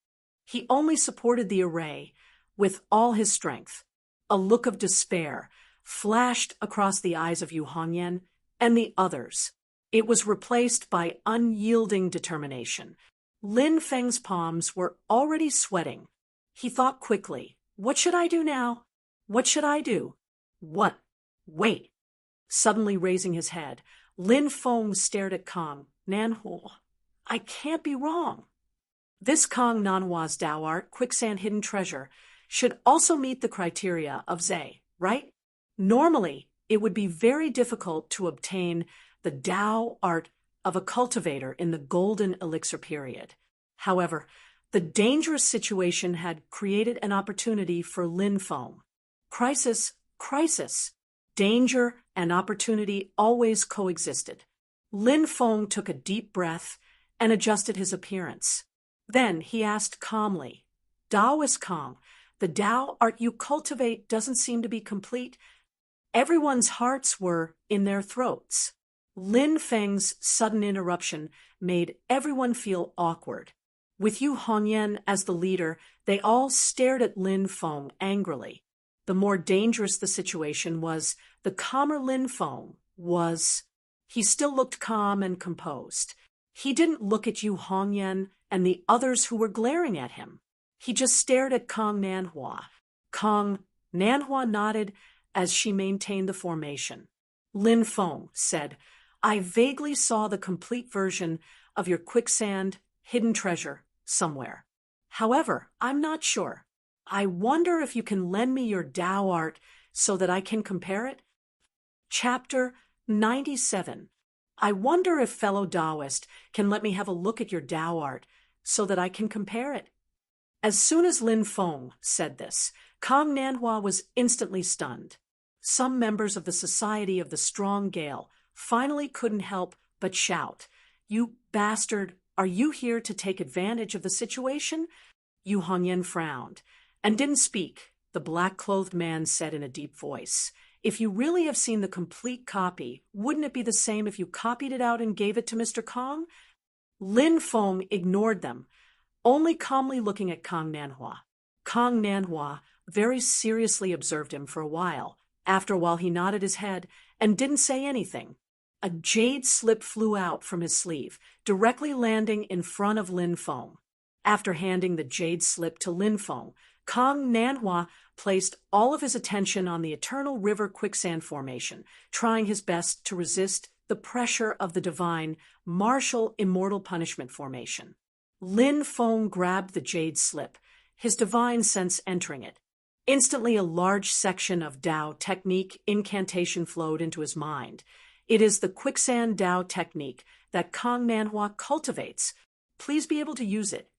He only supported the array with all his strength. A look of despair flashed across the eyes of Yu Hongyan and the others. It was replaced by unyielding determination. Lin Feng's palms were already sweating. He thought quickly, "What should I do now? What should I do? What? Wait." Suddenly raising his head, Lin Feng stared at Kang Nanhua. "I can't be wrong." This Kang Nanhua's Tao art, Quicksand Hidden Treasure, should also meet the criteria of Zhe, right? Normally, it would be very difficult to obtain the Tao art of a cultivator in the golden elixir period. However, the dangerous situation had created an opportunity for Lin Feng. Crisis, crisis. Danger and opportunity always coexisted. Lin Feng took a deep breath and adjusted his appearance. Then he asked calmly, "Taoist Kang, the Tao art you cultivate doesn't seem to be complete." Everyone's hearts were in their throats. Lin Feng's sudden interruption made everyone feel awkward. With Yu Hongyan as the leader, they all stared at Lin Feng angrily. The more dangerous the situation was, the calmer Lin Feng was. He still looked calm and composed. He didn't look at Yu Hongyan and the others who were glaring at him. He just stared at Kang Nanhua. Kang Nanhua nodded as she maintained the formation. Lin Feng said, "I vaguely saw the complete version of your Quicksand Hidden Treasure somewhere. However, I'm not sure. I wonder if you can lend me your Tao art so that I can compare it?" Chapter 97. I wonder if fellow Taoist can let me have a look at your Tao art so that I can compare it. As soon as Lin Feng said this, Kang Nanhua was instantly stunned. Some members of the Society of the Strong Gale finally couldn't help but shout, "You bastard, are you here to take advantage of the situation?" Yu Hongyan frowned and didn't speak. The black-clothed man said in a deep voice, "If you really have seen the complete copy, wouldn't it be the same if you copied it out and gave it to Mr. Kang?" Lin Feng ignored them, only calmly looking at Kang Nanhua. Kang Nanhua very seriously observed him for a while. After a while he nodded his head and didn't say anything. A jade slip flew out from his sleeve, directly landing in front of Lin Feng. After handing the jade slip to Lin Feng, Kang Nanhua placed all of his attention on the eternal river quicksand formation, trying his best to resist the pressure of the divine, martial, immortal punishment formation. Lin Feng grabbed the jade slip, his divine sense entering it. Instantly, a large section of Dao technique incantation flowed into his mind. It is the quicksand Dao technique that Kang Nanhua cultivates. Please be able to use it.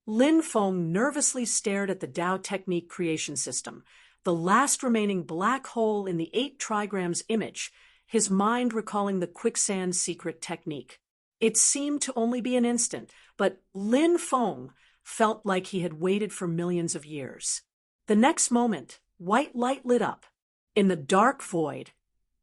Lin Feng nervously stared at the Dao technique creation system, the last remaining black hole in the 8 trigrams image, his mind recalling the quicksand secret technique. It seemed to only be an instant, but Lin Feng felt like he had waited for millions of years. The next moment, white light lit up. In the dark void,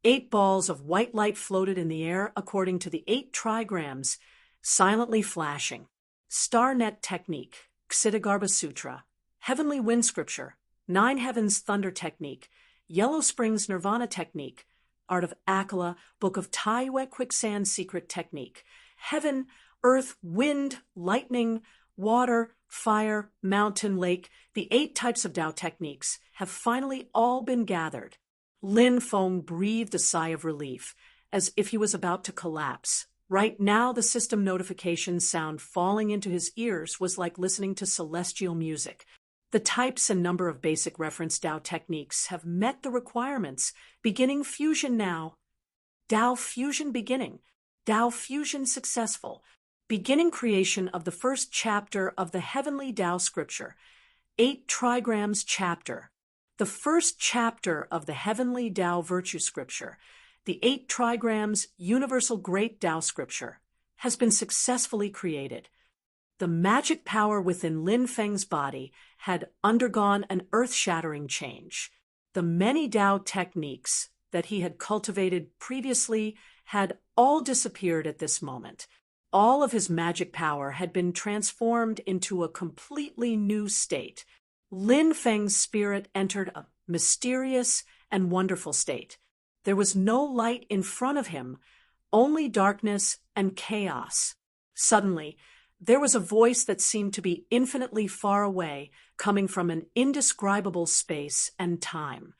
8 balls of white light floated in the air according to the 8 trigrams, silently flashing. Starnet Technique, Ksitigarbha Sutra, Heavenly Wind Scripture, 9 Heavens Thunder Technique, Yellow Springs Nirvana Technique, Art of Akala, Book of Taiwe Quicksand Secret Technique, Heaven, Earth, Wind, Lightning, Water, Fire, Mountain, Lake, the 8 types of Tao techniques have finally all been gathered. Lin Feng breathed a sigh of relief, as if he was about to collapse. Right now, the system notification sound falling into his ears was like listening to celestial music. The types and number of basic reference Dao techniques have met the requirements. Beginning fusion now. Dao fusion beginning. Dao fusion successful. Beginning creation of the first chapter of the Heavenly Dao Scripture. 8 trigrams chapter. The first chapter of the Heavenly Dao Virtue Scripture, the 8 trigrams Universal Great Dao Scripture, has been successfully created. The magic power within Lin Feng's body had undergone an earth-shattering change. The many Dao techniques that he had cultivated previously had all disappeared at this moment. All of his magic power had been transformed into a completely new state. Lin Feng's spirit entered a mysterious and wonderful state. There was no light in front of him, only darkness and chaos. Suddenly, there was a voice that seemed to be infinitely far away, coming from an indescribable space and time.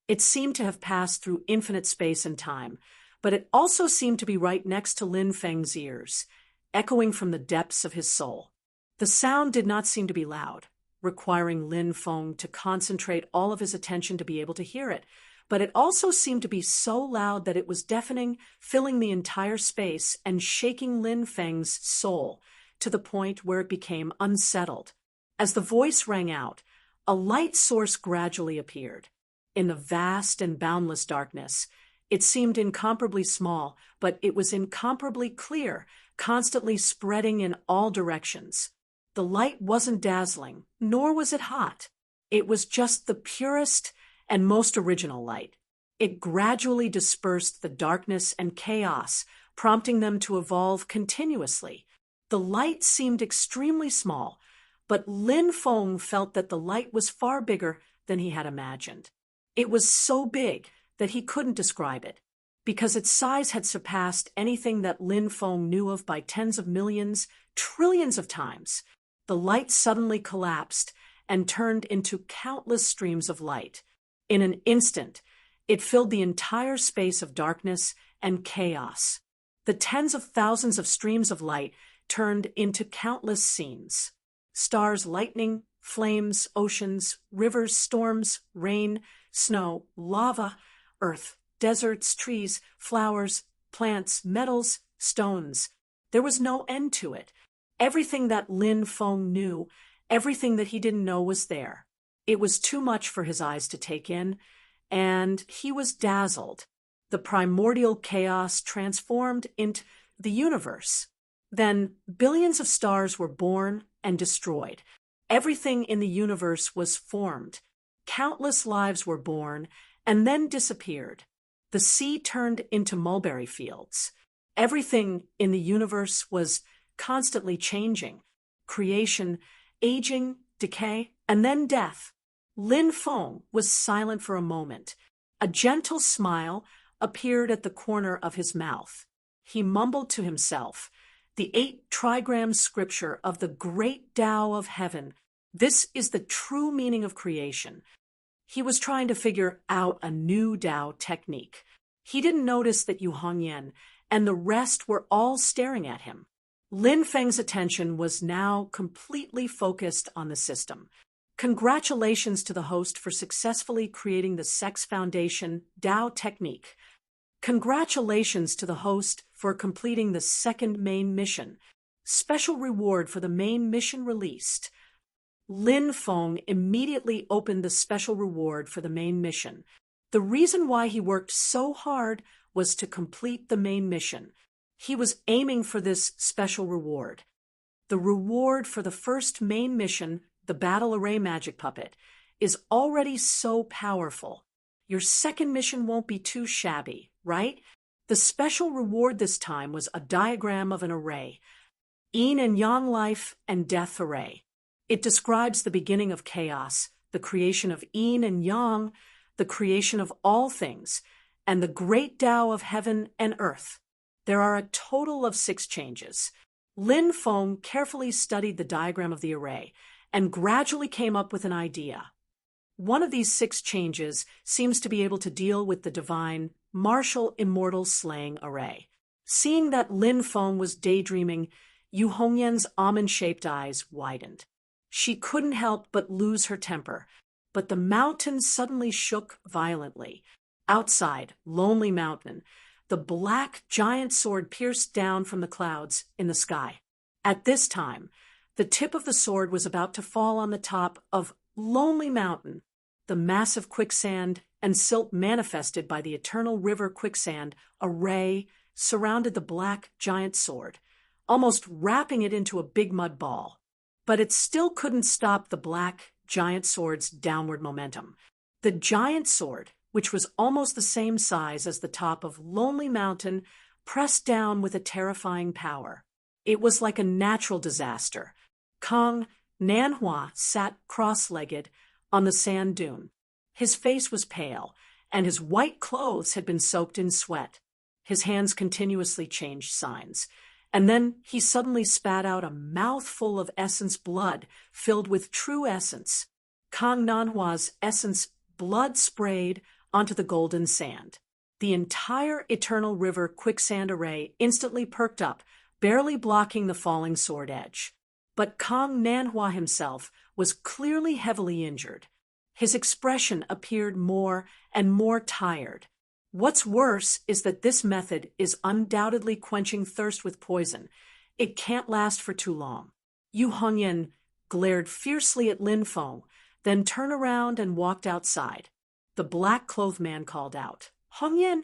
It seemed to have passed through infinite space and time, but it also seemed to be right next to Lin Feng's ears, echoing from the depths of his soul. The sound did not seem to be loud, requiring Lin Feng to concentrate all of his attention to be able to hear it, but it also seemed to be so loud that it was deafening, filling the entire space and shaking Lin Feng's soul to the point where it became unsettled. As the voice rang out, a light source gradually appeared. In the vast and boundless darkness, it seemed incomparably small, but it was incomparably clear, constantly spreading in all directions. The light wasn't dazzling, nor was it hot. It was just the purest and most original light. It gradually dispersed the darkness and chaos, prompting them to evolve continuously. The light seemed extremely small, but Lin Feng felt that the light was far bigger than he had imagined. It was so big that he couldn't describe it, because its size had surpassed anything that Lin Feng knew of by tens of millions, trillions of times. The light suddenly collapsed and turned into countless streams of light. In an instant, it filled the entire space of darkness and chaos. The tens of thousands of streams of light turned into countless scenes. Stars, lightning, flames, oceans, rivers, storms, rain, snow, lava, earth, deserts, trees, flowers, plants, metals, stones. There was no end to it. Everything that Lin Feng knew, everything that he didn't know was there. It was too much for his eyes to take in, and he was dazzled. The primordial chaos transformed into the universe. Then billions of stars were born and destroyed. Everything in the universe was formed. Countless lives were born and then disappeared. The sea turned into mulberry fields. Everything in the universe was constantly changing. Creation, aging, decay, and then death. Lin Feng was silent for a moment. A gentle smile appeared at the corner of his mouth. He mumbled to himself, "The 8 trigram scripture of the great Tao of heaven. This is the true meaning of creation." He was trying to figure out a new Tao technique. He didn't notice that Yu Hongyan and the rest were all staring at him. Lin Feng's attention was now completely focused on the system. Congratulations to the host for successfully creating the Sex Foundation Tao technique. Congratulations to the host for completing the second main mission. Special reward for the main mission released. Lin Feng immediately opened the special reward for the main mission. The reason why he worked so hard was to complete the main mission. He was aiming for this special reward. The reward for the first main mission, the Battle Array Magic Puppet, is already so powerful. Your second mission won't be too shabby, right? The special reward this time was a diagram of an array, yin and yang life and death array. It describes the beginning of chaos, the creation of yin and yang, the creation of all things, and the great Tao of heaven and earth. There are a total of 6 changes. Lin Feng carefully studied the diagram of the array and gradually came up with an idea. One of these 6 changes seems to be able to deal with the divine, martial, immortal slaying array. Seeing that Lin Feng was daydreaming, Yu Hongyan's almond-shaped eyes widened. She couldn't help but lose her temper, but the mountain suddenly shook violently. Outside, Lonely Mountain, the black giant sword pierced down from the clouds in the sky. At this time, the tip of the sword was about to fall on the top of Lonely Mountain. The massive quicksand and silt manifested by the eternal river quicksand array surrounded the black giant sword, almost wrapping it into a big mud ball. But it still couldn't stop the black giant sword's downward momentum. The giant sword, which was almost the same size as the top of Lonely Mountain, pressed down with a terrifying power. It was like a natural disaster. Kang Nanhua sat cross-legged on the sand dune. His face was pale, and his white clothes had been soaked in sweat. His hands continuously changed signs. And then he suddenly spat out a mouthful of essence blood filled with true essence. Kang Nanhua's essence blood sprayed onto the golden sand. The entire eternal river quicksand array instantly perked up, barely blocking the falling sword edge. But Kang Nanhua himself was clearly heavily injured. His expression appeared more and more tired. What's worse is that this method is undoubtedly quenching thirst with poison. It can't last for too long. Yu Hongyan glared fiercely at Lin Feng, then turned around and walked outside. The black-clothed man called out, "Hongyan!"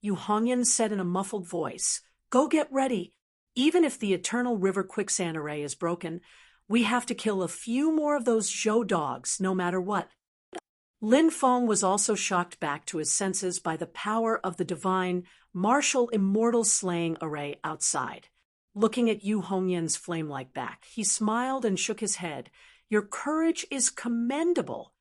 Yu Hongyan said in a muffled voice, "Go get ready. Even if the eternal river quicksand array is broken, we have to kill a few more of those Zhou dogs, no matter what." Lin Feng was also shocked back to his senses by the power of the divine, martial, immortal slaying array outside. Looking at Yu Hongyan's flame-like back, he smiled and shook his head. "Your courage is commendable."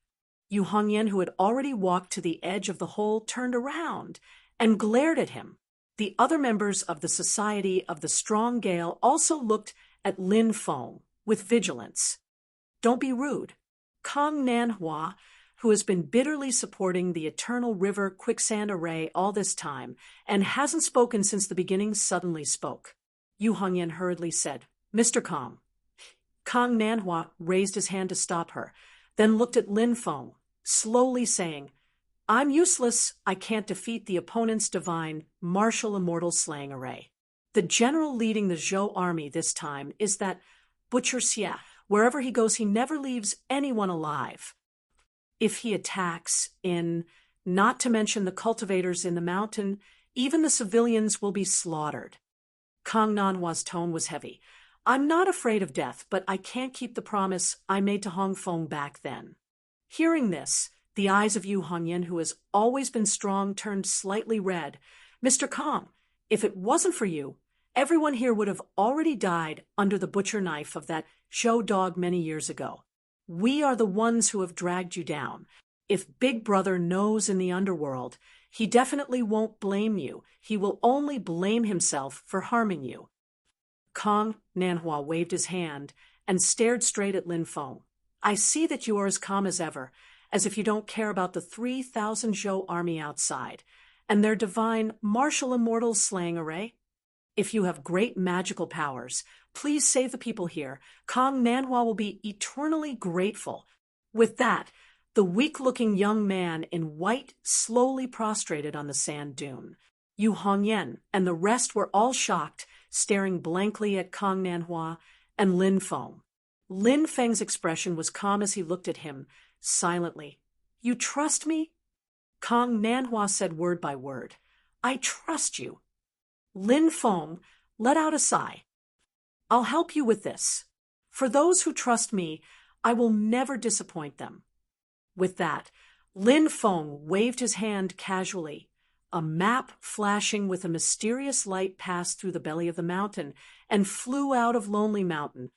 Yu Hongyan, who had already walked to the edge of the hole, turned around and glared at him. The other members of the Society of the Strong Gale also looked at Lin Feng with vigilance. "Don't be rude." Kang Nanhua, who has been bitterly supporting the Eternal River Quicksand Array all this time and hasn't spoken since the beginning, suddenly spoke. Yu Hongyan hurriedly said, "Mr. Kang." Kang Nanhua raised his hand to stop her, then looked at Lin Feng, slowly saying, "I'm useless. I can't defeat the opponent's divine, martial, immortal slaying array. The general leading the Zhou army this time is that Butcher Xia. Wherever he goes, he never leaves anyone alive. If he attacks not to mention the cultivators in the mountain, even the civilians will be slaughtered." Kang Nanhua's tone was heavy. "I'm not afraid of death, but I can't keep the promise I made to Hong Feng back then." Hearing this, the eyes of Yu Hongyan, who has always been strong, turned slightly red. "Mr. Kang, if it wasn't for you, everyone here would have already died under the butcher knife of that Zhou dog many years ago. We are the ones who have dragged you down. If Big Brother knows in the underworld, He definitely won't blame you. He will only blame himself for harming you. Kong Nanhua waved his hand and stared straight at Lin Feng. I see that you are as calm as ever, as if you don't care about the 3,000 Zhou army outside, and their divine martial immortal slaying array. If you have great magical powers, please save the people here. Kong Nanhua will be eternally grateful. With that, the weak-looking young man in white slowly prostrated on the sand dune. Yu Hongyan and the rest were all shocked, staring blankly at Kong Nanhua and Lin Feng. Lin Feng's expression was calm as he looked at him, silently. You trust me? Kong Nanhua said word by word. I trust you. Lin Feng let out a sigh. I'll help you with this. For those who trust me, I will never disappoint them. With that, Lin Feng waved his hand casually. A map flashing with a mysterious light passed through the belly of the mountain and flew out of Lonely Mountain.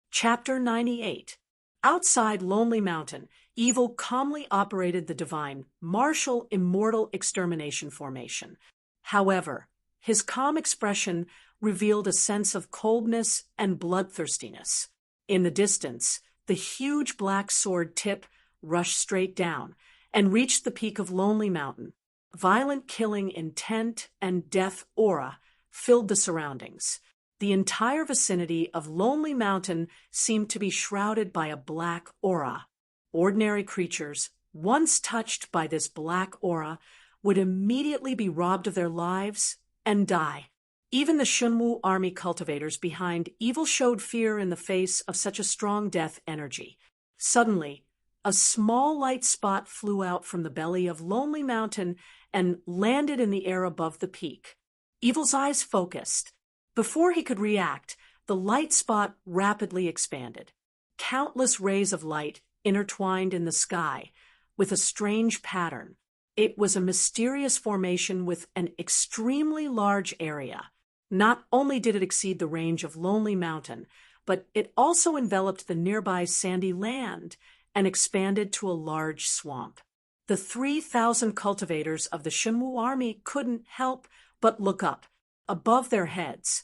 Chapter 98. Outside Lonely Mountain, evil calmly operated the divine, martial, immortal extermination formation. However, his calm expression revealed a sense of coldness and bloodthirstiness. In the distance, the huge black sword tip rushed straight down and reached the peak of Lonely Mountain. Violent killing intent and death aura filled the surroundings. The entire vicinity of Lonely Mountain seemed to be shrouded by a black aura. Ordinary creatures, once touched by this black aura, would immediately be robbed of their lives and die. Even the Shunwu army cultivators behind evil showed fear in the face of such a strong death energy. Suddenly, a small light spot flew out from the belly of Lonely Mountain and landed in the air above the peak. Evil's eyes focused. Before he could react, the light spot rapidly expanded. Countless rays of light intertwined in the sky with a strange pattern. It was a mysterious formation with an extremely large area. Not only did it exceed the range of Lonely Mountain, but it also enveloped the nearby sandy land and expanded to a large swamp. The 3,000 cultivators of the Shunwu army couldn't help but look up. Above their heads,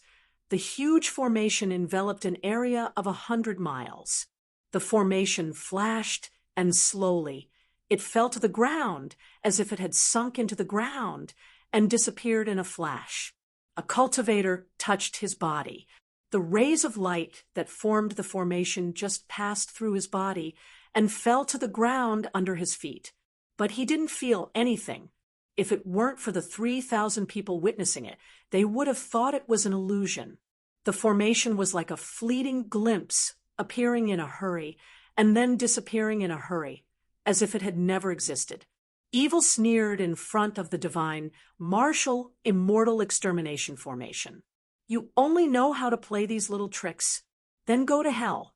the huge formation enveloped an area of 100 miles. The formation flashed, and slowly, it fell to the ground as if it had sunk into the ground and disappeared in a flash. A cultivator touched his body. The rays of light that formed the formation just passed through his body and fell to the ground under his feet. But he didn't feel anything. If it weren't for the 3,000 people witnessing it, they would have thought it was an illusion. The formation was like a fleeting glimpse, appearing in a hurry, and then disappearing in a hurry, as if it had never existed. Evil sneered in front of the divine, martial, immortal extermination formation. You only know how to play these little tricks. Then go to hell.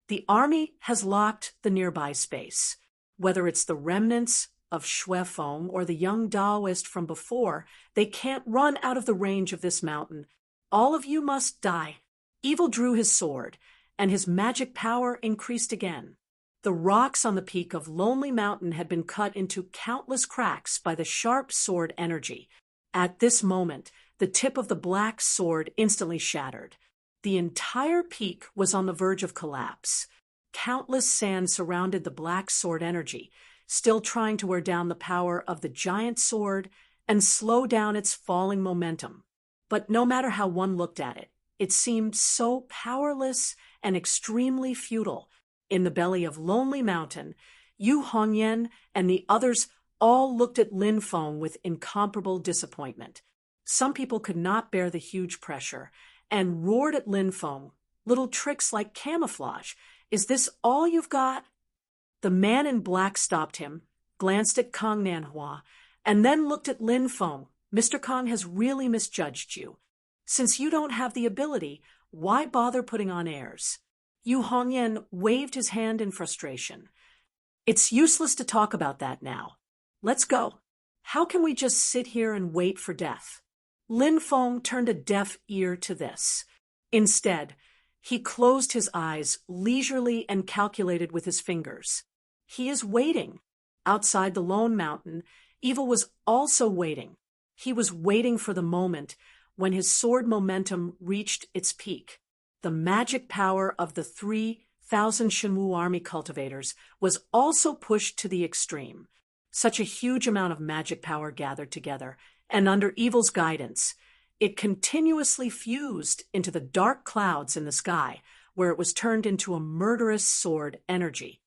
The army has locked the nearby space. Whether it's the remnants of Xue Feng or the young Taoist from before, they can't run out of the range of this mountain. All of you must die. Evil drew his sword, and his magic power increased again. The rocks on the peak of Lonely Mountain had been cut into countless cracks by the sharp sword energy. At this moment, the tip of the black sword instantly shattered. The entire peak was on the verge of collapse. Countless sand surrounded the black sword energy, still trying to wear down the power of the giant sword and slow down its falling momentum. But no matter how one looked at it, it seemed so powerless and extremely futile. In the belly of Lonely Mountain, Yu Hongyan and the others all looked at Lin Feng with incomparable disappointment. Some people could not bear the huge pressure and roared at Lin Feng. Little tricks like camouflage. Is this all you've got? The man in black stopped him, glanced at Kong Nanhua, and then looked at Lin Feng. Mr. Kong has really misjudged you. Since you don't have the ability, why bother putting on airs? Yu Hongyan waved his hand in frustration. It's useless to talk about that now. Let's go. How can we just sit here and wait for death? Lin Feng turned a deaf ear to this. Instead, he closed his eyes leisurely and calculated with his fingers. He is waiting. Outside the Lone Mountain, Evil was also waiting. He was waiting for the moment when his sword momentum reached its peak. The magic power of the 3,000 Shenwu army cultivators was also pushed to the extreme. Such a huge amount of magic power gathered together, and under Evil's guidance, it continuously fused into the dark clouds in the sky, where it was turned into a murderous sword energy.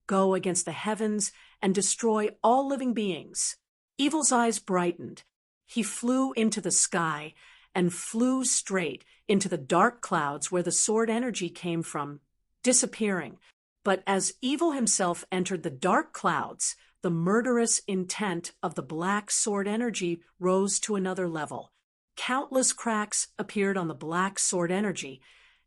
Go against the heavens and destroy all living beings. Evil's eyes brightened. He flew into the sky and flew straight into the dark clouds where the sword energy came from, disappearing. But as Evil himself entered the dark clouds, the murderous intent of the black sword energy rose to another level. Countless cracks appeared on the black sword energy,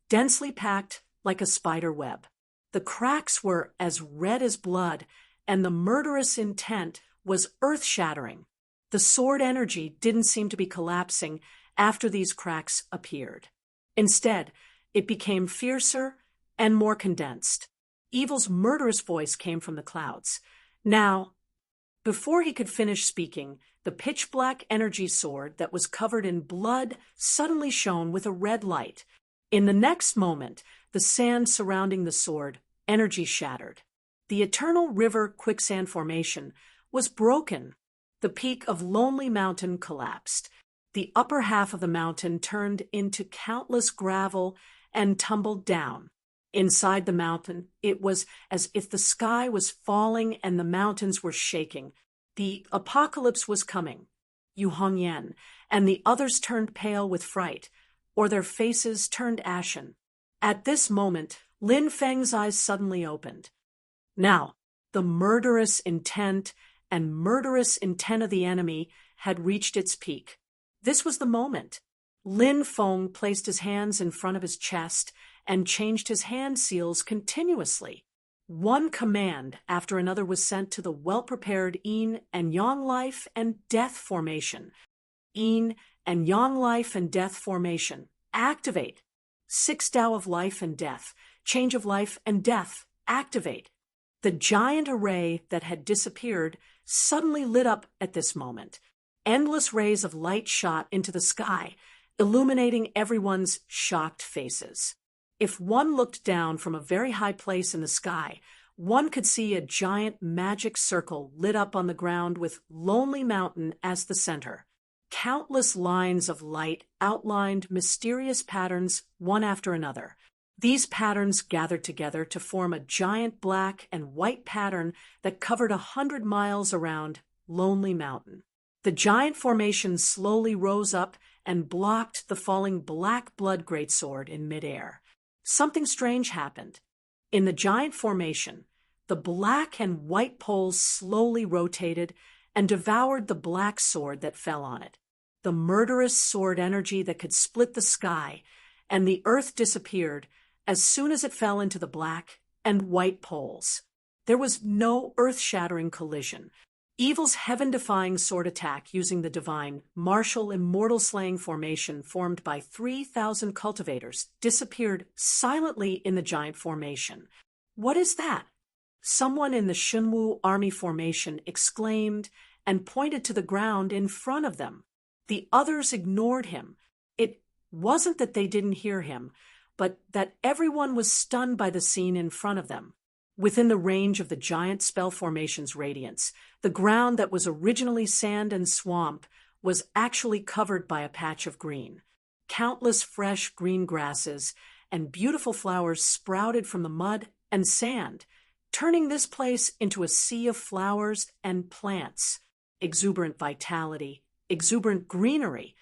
densely packed like a spider web. The cracks were as red as blood, and the murderous intent was earth-shattering. The sword energy didn't seem to be collapsing after these cracks appeared. Instead, it became fiercer and more condensed. Evil's murderous voice came from the clouds. Now, before he could finish speaking, the pitch-black energy sword that was covered in blood suddenly shone with a red light. In the next moment, the sand surrounding the sword, energy shattered. The eternal river quicksand formation was broken. The peak of Lonely Mountain collapsed. The upper half of the mountain turned into countless gravel and tumbled down. Inside the mountain, it was as if the sky was falling and the mountains were shaking. The apocalypse was coming. Yu Hongyan and the others turned pale with fright, or their faces turned ashen. At this moment, Lin Feng's eyes suddenly opened. Now, the murderous intent of the enemy had reached its peak. This was the moment. Lin Feng placed his hands in front of his chest and changed his hand seals continuously. One command after another was sent to the well-prepared Yin and Yang life and death formation. Yin and Yang life and death formation. Activate. 6 Tao of life and death. Change of life and death. Activate. The giant array that had disappeared suddenly lit up at this moment. Endless rays of light shot into the sky, illuminating everyone's shocked faces. If one looked down from a very high place in the sky, one could see a giant magic circle lit up on the ground with Lonely Mountain as the center. Countless lines of light outlined mysterious patterns one after another. These patterns gathered together to form a giant black and white pattern that covered 100 miles around Lonely Mountain. The giant formation slowly rose up and blocked the falling black blood greatsword in midair. Something strange happened. In the giant formation, the black and white poles slowly rotated and devoured the black sword that fell on it. The murderous sword energy that could split the sky and the earth disappeared as soon as it fell into the black and white poles. There was no earth-shattering collision. Evil's heaven-defying sword attack using the divine, martial, immortal-slaying formation formed by 3,000 cultivators disappeared silently in the giant formation. What is that? Someone in the Shenwu army formation exclaimed and pointed to the ground in front of them. The others ignored him. It wasn't that they didn't hear him, but that everyone was stunned by the scene in front of them. Within the range of the giant spell formation's radiance, the ground that was originally sand and swamp was actually covered by a patch of green. Countless fresh green grasses and beautiful flowers sprouted from the mud and sand, turning this place into a sea of flowers and plants. Exuberant vitality, exuberant greenery,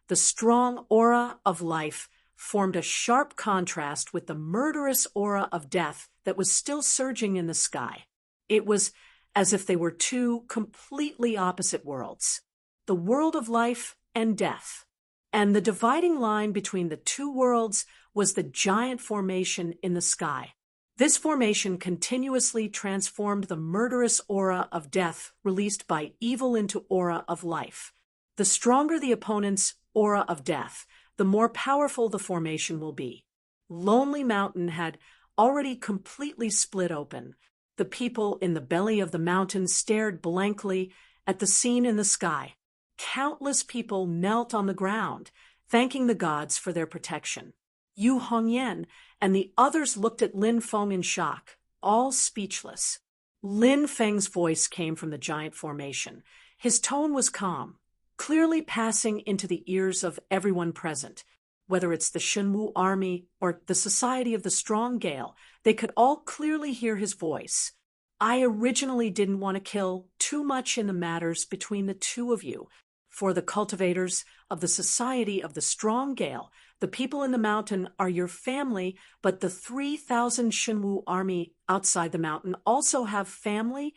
the strong aura of life formed a sharp contrast with the murderous aura of death that was still surging in the sky. It was as if they were two completely opposite worlds, the world of life and death. And the dividing line between the two worlds was the giant formation in the sky. This formation continuously transformed the murderous aura of death released by evil into aura of life. The stronger the opponent's aura of death, the more powerful the formation will be. Lonely Mountain had already completely split open. The people in the belly of the mountain stared blankly at the scene in the sky. Countless people knelt on the ground, thanking the gods for their protection. Yu Hongyan and the others looked at Lin Feng in shock, all speechless. Lin Feng's voice came from the giant formation. His tone was calm, clearly passing into the ears of everyone present. Whether it's the Shenwu army or the Society of the Strong Gale, they could all clearly hear his voice. I originally didn't want to kill too much in the matters between the two of you. For the cultivators of the Society of the Strong Gale, the people in the mountain are your family, but the 3,000 Shenwu army outside the mountain also have family.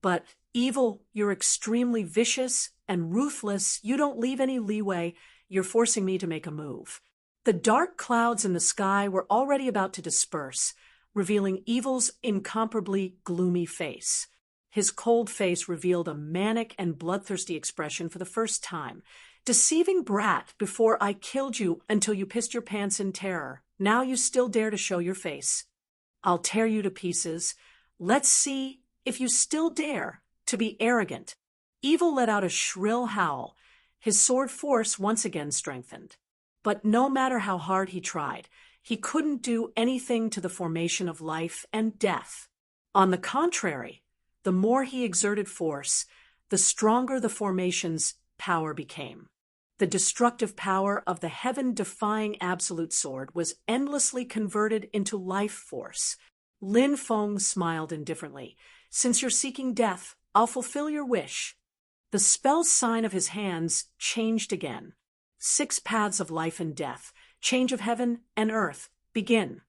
But evil, you're extremely vicious and ruthless. You don't leave any leeway. You're forcing me to make a move. The dark clouds in the sky were already about to disperse, revealing Evil's incomparably gloomy face. His cold face revealed a manic and bloodthirsty expression for the first time. Deceiving brat, before I killed you until you pissed your pants in terror. Now you still dare to show your face. I'll tear you to pieces. Let's see if you still dare to be arrogant. Evil let out a shrill howl. His sword force once again strengthened. But no matter how hard he tried, he couldn't do anything to the formation of life and death. On the contrary, the more he exerted force, the stronger the formation's power became. The destructive power of the heaven-defying absolute sword was endlessly converted into life force. Lin Feng smiled indifferently. Since you're seeking death, I'll fulfill your wish. The spell sign of his hands changed again. 6 paths of life and death, change of heaven and earth, begin.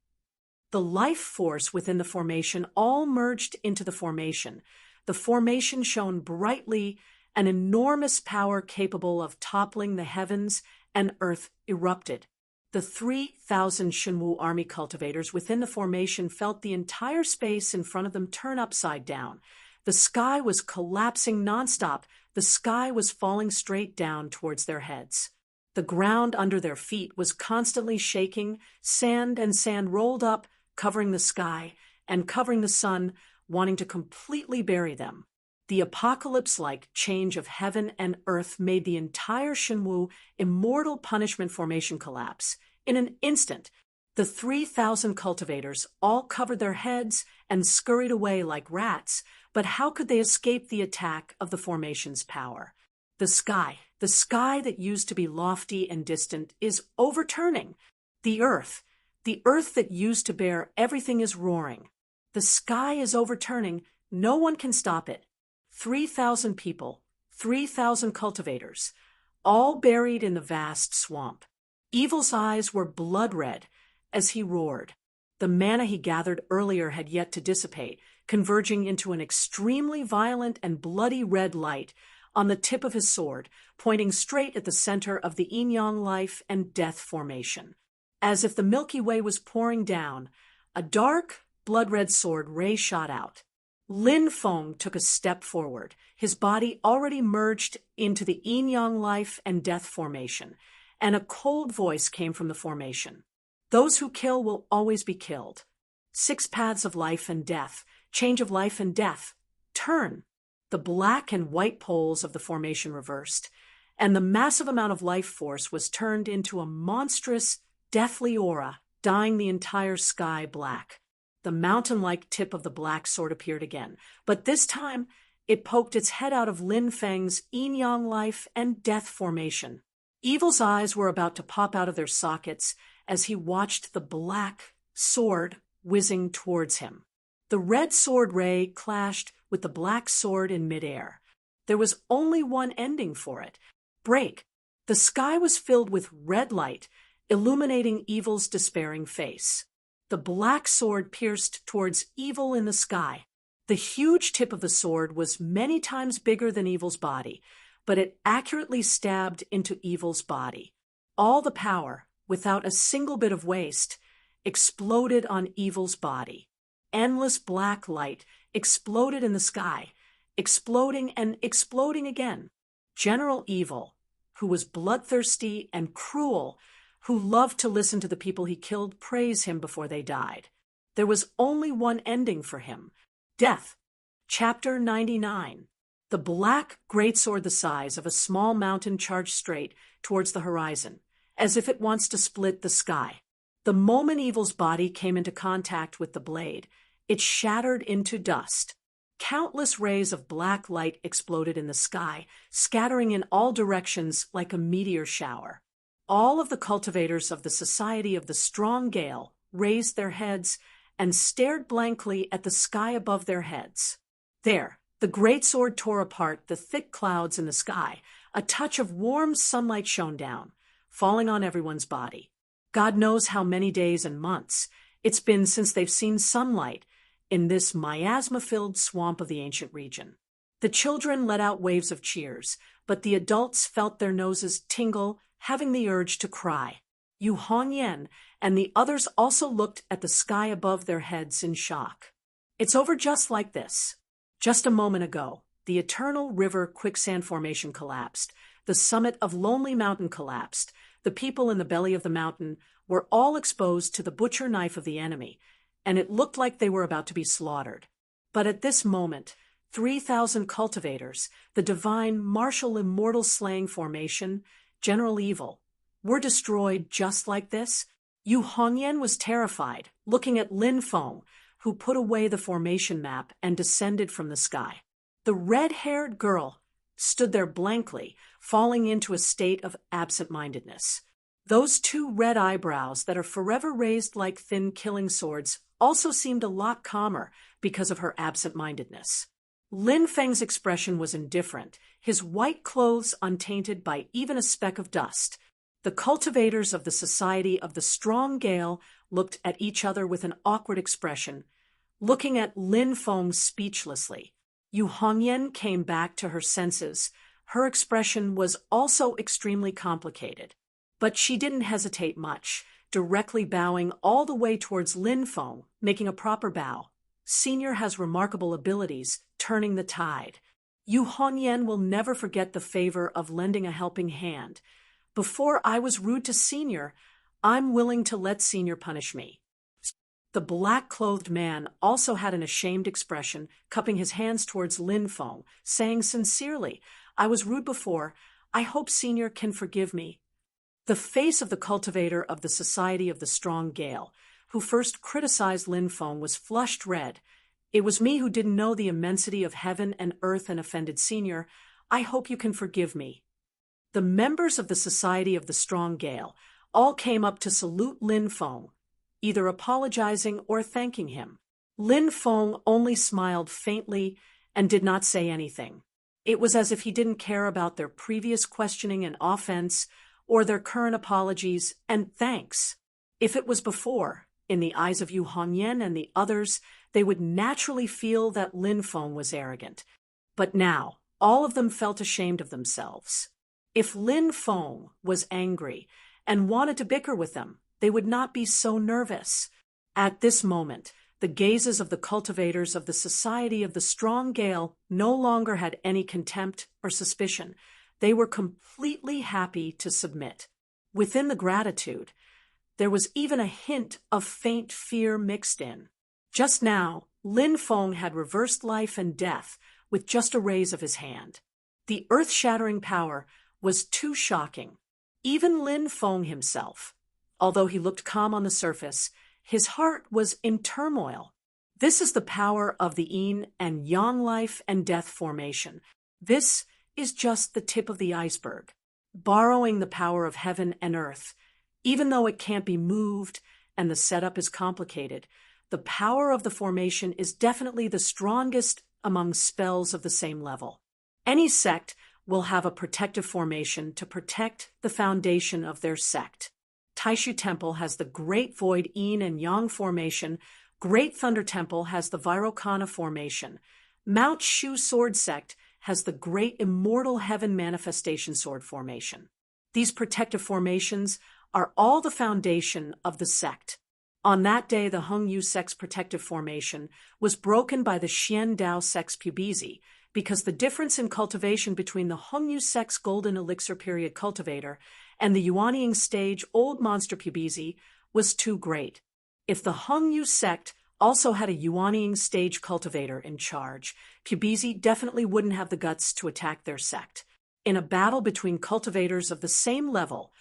The life force within the formation all merged into the formation. The formation shone brightly, an enormous power capable of toppling the heavens and earth erupted. The 3,000 Shenwu army cultivators within the formation felt the entire space in front of them turn upside down. The sky was collapsing nonstop. The sky was falling straight down towards their heads. The ground under their feet was constantly shaking. Sand and sand rolled up, covering the sky and covering the sun, wanting to completely bury them. The apocalypse-like change of heaven and earth made the entire Shenwu immortal punishment formation collapse. In an instant, the 3,000 cultivators all covered their heads and scurried away like rats, but how could they escape the attack of the formation's power? The sky that used to be lofty and distant, is overturning. The earth that used to bear everything is roaring. The sky is overturning. No one can stop it. 3,000 people, 3,000 cultivators, all buried in the vast swamp. Evil's eyes were blood red as he roared. The mana he gathered earlier had yet to dissipate, converging into an extremely violent and bloody red light on the tip of his sword, pointing straight at the center of the yin-yang life and death formation. As if the Milky Way was pouring down, a dark, blood-red sword ray shot out. Lin Feng took a step forward, his body already merged into the yin-yang life and death formation, and a cold voice came from the formation. Those who kill will always be killed. 6 paths of life and death, change of life and death. Turn. The black and white poles of the formation reversed, and the massive amount of life force was turned into a monstrous, deathly aura, dyeing the entire sky black. The mountain-like tip of the black sword appeared again, but this time it poked its head out of Lin Feng's yin-yang life and death formation. Evil's eyes were about to pop out of their sockets as he watched the black sword whizzing towards him. The red sword ray clashed with the black sword in midair. There was only one ending for it. Break. The sky was filled with red light, illuminating Evil's despairing face. The black sword pierced towards Evil in the sky. The huge tip of the sword was many times bigger than Evil's body, but it accurately stabbed into Evil's body. All the power, without a single bit of waste, exploded on Evil's body. Endless black light exploded in the sky, exploding and exploding again. General Evil, who was bloodthirsty and cruel, who loved to listen to the people he killed praise him before they died. There was only one ending for him. Death. Chapter 99. The black greatsword the size of a small mountain charged straight towards the horizon, as if it wants to split the sky. The moment Evil's body came into contact with the blade, it shattered into dust. Countless rays of black light exploded in the sky, scattering in all directions like a meteor shower. All of the cultivators of the Society of the Strong Gale raised their heads and stared blankly at the sky above their heads. There, the greatsword tore apart the thick clouds in the sky. A touch of warm sunlight shone down, falling on everyone's body. God knows how many days and months it's been since they've seen sunlight in this miasma-filled swamp of the ancient region. The children let out waves of cheers, but the adults felt their noses tingle, having the urge to cry. Yu Hongyan and the others also looked at the sky above their heads in shock. It's over just like this. Just a moment ago, the eternal river quicksand formation collapsed. The summit of Lonely Mountain collapsed. The people in the belly of the mountain were all exposed to the butcher knife of the enemy, and it looked like they were about to be slaughtered. But at this moment, 3,000 cultivators, the divine martial immortal slaying formation, General Evil, were destroyed just like this. Yu Hongyan was terrified, looking at Lin Feng, who put away the formation map and descended from the sky. The red-haired girl stood there blankly, falling into a state of absent-mindedness. Those two red eyebrows that are forever raised like thin killing swords also seemed a lot calmer because of her absent-mindedness. Lin Feng's expression was indifferent, his white clothes untainted by even a speck of dust. The cultivators of the Society of the Strong Gale looked at each other with an awkward expression, looking at Lin Feng speechlessly. Yu Hongyan came back to her senses. Her expression was also extremely complicated. But she didn't hesitate much, directly bowing all the way towards Lin Feng, making a proper bow. Senior has remarkable abilities, turning the tide. Yu Hongyan will never forget the favor of lending a helping hand. Before I was rude to Senior, I'm willing to let Senior punish me. The black-clothed man also had an ashamed expression, cupping his hands towards Lin Feng, saying sincerely, I was rude before. I hope Senior can forgive me. The face of the cultivator of the Society of the Strong Gale, who first criticized Lin Feng, was flushed red. It was me who didn't know the immensity of heaven and earth and offended Senior. I hope you can forgive me. The members of the Society of the Strong Gale all came up to salute Lin Feng, either apologizing or thanking him. Lin Feng only smiled faintly and did not say anything. It was as if he didn't care about their previous questioning and offense, or their current apologies and thanks. If it was before, in the eyes of Yu Hongyan and the others, they would naturally feel that Lin Feng was arrogant. But now, all of them felt ashamed of themselves. If Lin Feng was angry and wanted to bicker with them, they would not be so nervous. At this moment, the gazes of the cultivators of the Society of the Strong Gale no longer had any contempt or suspicion. They were completely happy to submit. Within the gratitude, there was even a hint of faint fear mixed in. Just now, Lin Feng had reversed life and death with just a raise of his hand. The earth-shattering power was too shocking. Even Lin Feng himself, although he looked calm on the surface, his heart was in turmoil. This is the power of the yin and yang life and death formation. This is just the tip of the iceberg. Borrowing the power of heaven and earth, even though it can't be moved and the setup is complicated, the power of the formation is definitely the strongest among spells of the same level. Any sect will have a protective formation to protect the foundation of their sect. Taishu Temple has the Great Void Yin and Yang formation. Great Thunder Temple has the Vairocana formation. Mount Shu Sword Sect has the Great Immortal Heaven Manifestation Sword formation. These protective formations are all the foundation of the sect. On that day, the Hung Yu sect's protective formation was broken by the Xian Dao sect's Pubizi, because the difference in cultivation between the Hung Yu sect's Golden Elixir period cultivator and the Yuanying stage Old Monster Pubizi was too great. If the Hung Yu sect also had a Yuaniing stage cultivator in charge. Pubizi definitely wouldn't have the guts to attack their sect. In a battle between cultivators of the same level,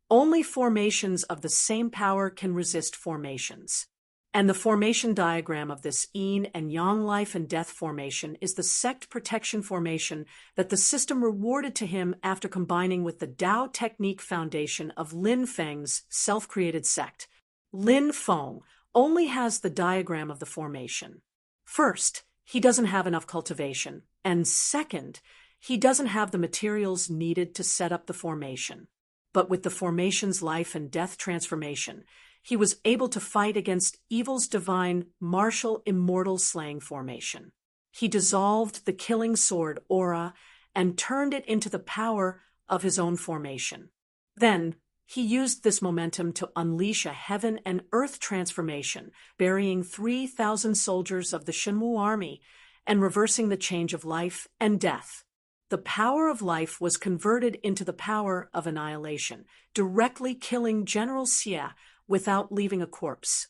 only formations of the same power can resist formations. And the formation diagram of this yin and yang life and death formation is the sect protection formation that the system rewarded to him after combining with the Tao technique foundation of Lin Feng's self-created sect. Lin Feng only has the diagram of the formation. First, he doesn't have enough cultivation, and second, he doesn't have the materials needed to set up the formation. But with the formation's life and death transformation, he was able to fight against evil's divine, martial, immortal slaying formation. He dissolved the killing sword aura and turned it into the power of his own formation. Then, he used this momentum to unleash a heaven and earth transformation, burying 3,000 soldiers of the Shenwu army and reversing the change of life and death. The power of life was converted into the power of annihilation, directly killing General Xie without leaving a corpse.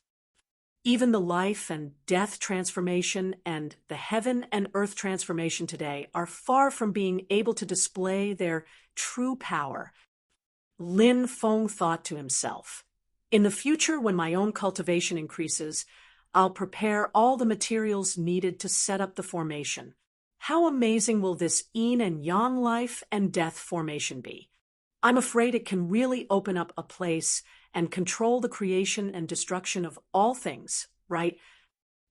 Even the life and death transformation and the heaven and earth transformation today are far from being able to display their true power. Lin Feng thought to himself, "In the future, when my own cultivation increases, I'll prepare all the materials needed to set up the formation. How amazing will this yin and yang life and death formation be? I'm afraid it can really open up a place and control the creation and destruction of all things, right?"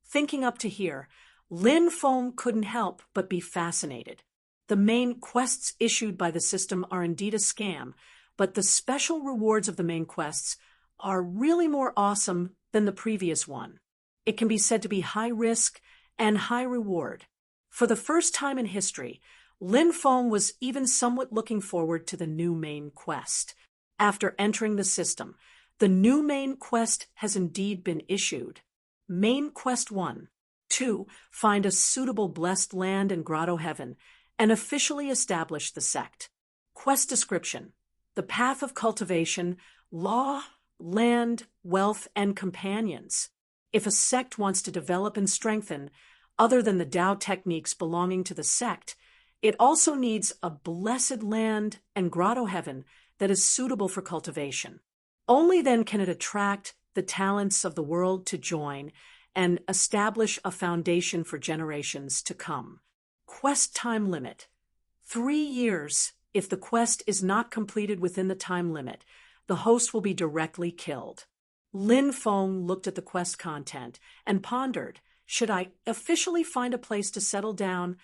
Thinking up to here, Lin Feng couldn't help but be fascinated. The main quests issued by the system are indeed a scam, but the special rewards of the main quests are really more awesome than the previous one. It can be said to be high risk and high reward. For the first time in history, Lin Feng was even somewhat looking forward to the new main quest. After entering the system, the new main quest has indeed been issued. Main Quest 1. 2. Find a suitable blessed land and grotto heaven, and officially establish the sect. Quest description: the path of cultivation, law, land, wealth, and companions. If a sect wants to develop and strengthen, other than the Tao techniques belonging to the sect, it also needs a blessed land and grotto heaven that is suitable for cultivation. Only then can it attract the talents of the world to join and establish a foundation for generations to come. Quest time limit: 3 years. If the quest is not completed within the time limit, the host will be directly killed. Lin Feng looked at the quest content and pondered, should I officially find a place to settle down?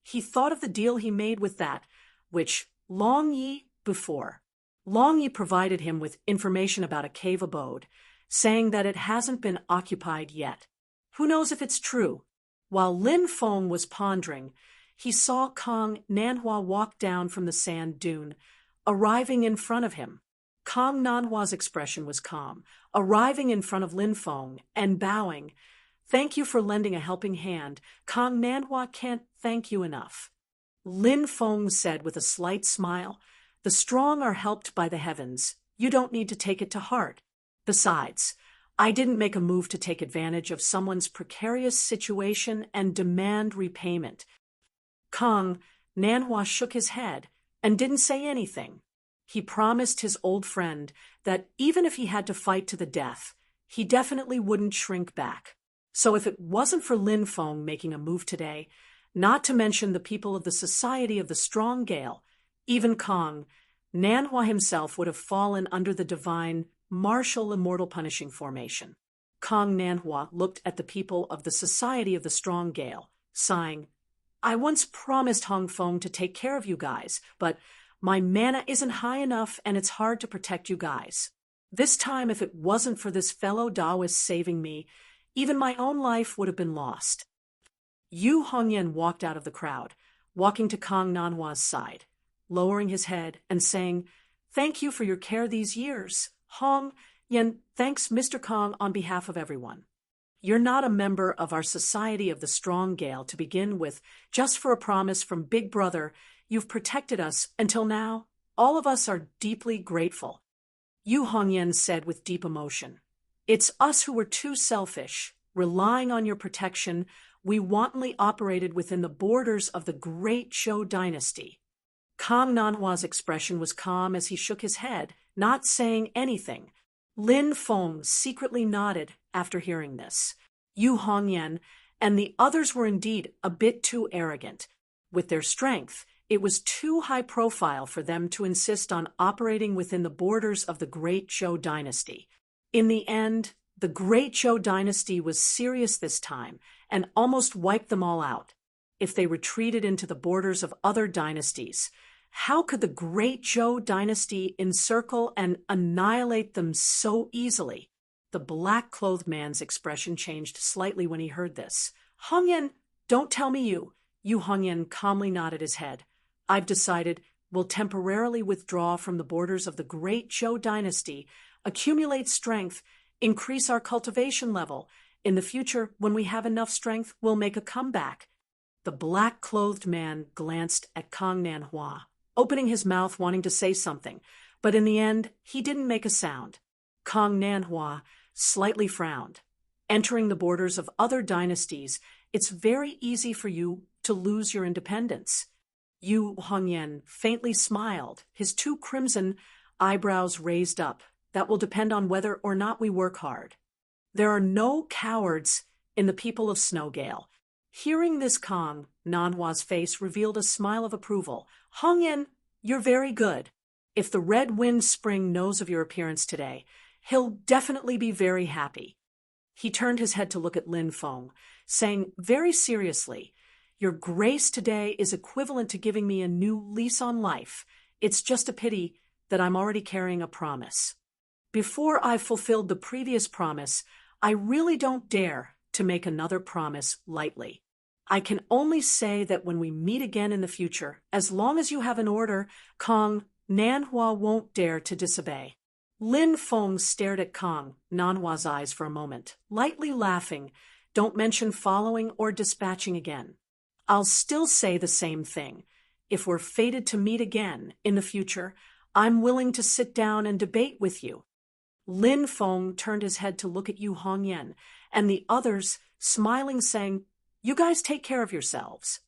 He thought of the deal he made with that, which Long Yi before. Long Yi provided him with information about a cave abode, saying that it hasn't been occupied yet. Who knows if it's true? While Lin Feng was pondering, he saw Kong Nanhua walk down from the sand dune, arriving in front of him. Kong Nanhua's expression was calm, arriving in front of Lin Feng and bowing. "Thank you for lending a helping hand. Kong Nanhua can't thank you enough." Lin Feng said with a slight smile, "The strong are helped by the heavens. You don't need to take it to heart. Besides, I didn't make a move to take advantage of someone's precarious situation and demand repayment." Kong Nanhua shook his head and didn't say anything. He promised his old friend that even if he had to fight to the death, he definitely wouldn't shrink back. So if it wasn't for Lin Feng making a move today, not to mention the people of the Society of the Strong Gale, even Kong Nanhua himself would have fallen under the divine, martial, immortal punishing formation. Kong Nanhua looked at the people of the Society of the Strong Gale, sighing, "I once promised Hong Feng to take care of you guys, but my mana isn't high enough and it's hard to protect you guys. This time, if it wasn't for this fellow Taoist saving me, even my own life would have been lost." Yu Hongyan walked out of the crowd, walking to Kong Nanhua's side, lowering his head and saying, "Thank you for your care these years. Hong Yan thanks Mr. Kong on behalf of everyone. You're not a member of our Society of the Strong Gale to begin with. Just for a promise from Big Brother, you've protected us until now. All of us are deeply grateful." Yu Hongyan said with deep emotion, "It's us who were too selfish. Relying on your protection, we wantonly operated within the borders of the great Zhou dynasty. Kang Nanhua's expression was calm as he shook his head, not saying anything. Lin Feng secretly nodded after hearing this. Yu Hongyan and the others were indeed a bit too arrogant. With their strength, it was too high profile for them to insist on operating within the borders of the great Zhou dynasty. In the end, the great Zhou dynasty was serious this time and almost wiped them all out. If they retreated into the borders of other dynasties, how could the great Zhou dynasty encircle and annihilate them so easily? The black-clothed man's expression changed slightly when he heard this. Hongyan, don't tell me you. Yu Hongyan calmly nodded his head. I've decided we'll temporarily withdraw from the borders of the great Zhou dynasty, accumulate strength, increase our cultivation level. In the future, when we have enough strength, we'll make a comeback. The black-clothed man glanced at Kang Nanhua, opening his mouth wanting to say something, but in the end, he didn't make a sound. Kang Nanhua slightly frowned. Entering the borders of other dynasties, it's very easy for you to lose your independence. Yu Hongyan faintly smiled, his two crimson eyebrows raised up. That will depend on whether or not we work hard. There are no cowards in the people of Snowgale. Hearing this, Kang Nanhua's face revealed a smile of approval. Hongyan, you're very good. If the Red Wind Spring knows of your appearance today, he'll definitely be very happy. He turned his head to look at Lin Feng, saying very seriously, Your grace today is equivalent to giving me a new lease on life. It's just a pity that I'm already carrying a promise. Before I've fulfilled the previous promise, I really don't dare to make another promise lightly. I can only say that when we meet again in the future, as long as you have an order, Kang Nanhua won't dare to disobey. Lin Feng stared at Kang Nanhua's eyes for a moment, lightly laughing. Don't mention following or dispatching again. I'll still say the same thing. If we're fated to meet again in the future, I'm willing to sit down and debate with you. Lin Feng turned his head to look at Yu Hongyan and the others, smiling, saying, You guys take care of yourselves.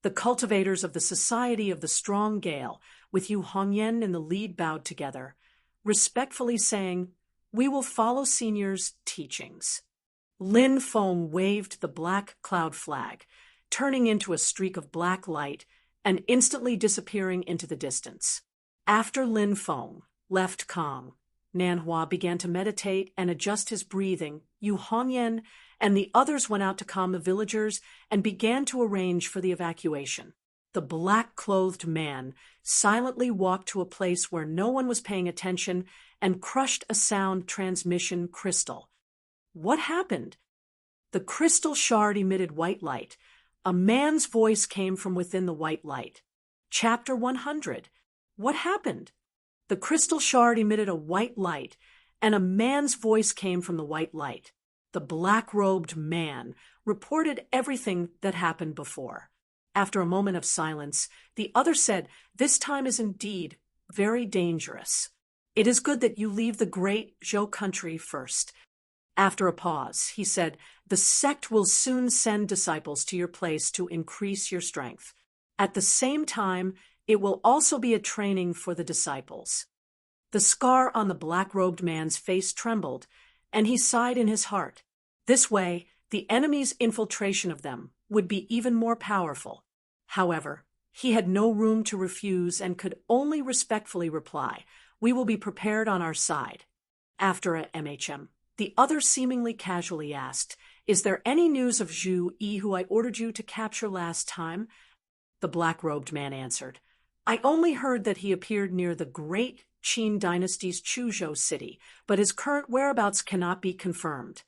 The cultivators of the Society of the Strong Gale, with Yu Hongyan in the lead, bowed together, respectfully saying, We will follow seniors' teachings. Lin Feng waved the black cloud flag, turning into a streak of black light and instantly disappearing into the distance. After Lin Feng left Kang, Nanhua began to meditate and adjust his breathing. Yu Hongyan and the others went out to calm the villagers and began to arrange for the evacuation. The black-clothed man silently walked to a place where no one was paying attention and crushed a sound transmission crystal. What happened? The crystal shard emitted white light. A man's voice came from within the white light. Chapter 100. What happened? The crystal shard emitted a white light, and a man's voice came from the white light. The black-robed man reported everything that happened before. After a moment of silence, the other said, This time is indeed very dangerous. It is good that you leave the great Zhou country first. After a pause, he said, The sect will soon send disciples to your place to increase your strength. At the same time, it will also be a training for the disciples. The scar on the black-robed man's face trembled, and he sighed in his heart. This way, the enemy's infiltration of them would be even more powerful. However, he had no room to refuse and could only respectfully reply, We will be prepared on our side. After a MHM, the other seemingly casually asked, Is there any news of Zhu Yi who I ordered you to capture last time? The black-robed man answered, I only heard that he appeared near the great Qin dynasty's Chuzhou city, but his current whereabouts cannot be confirmed.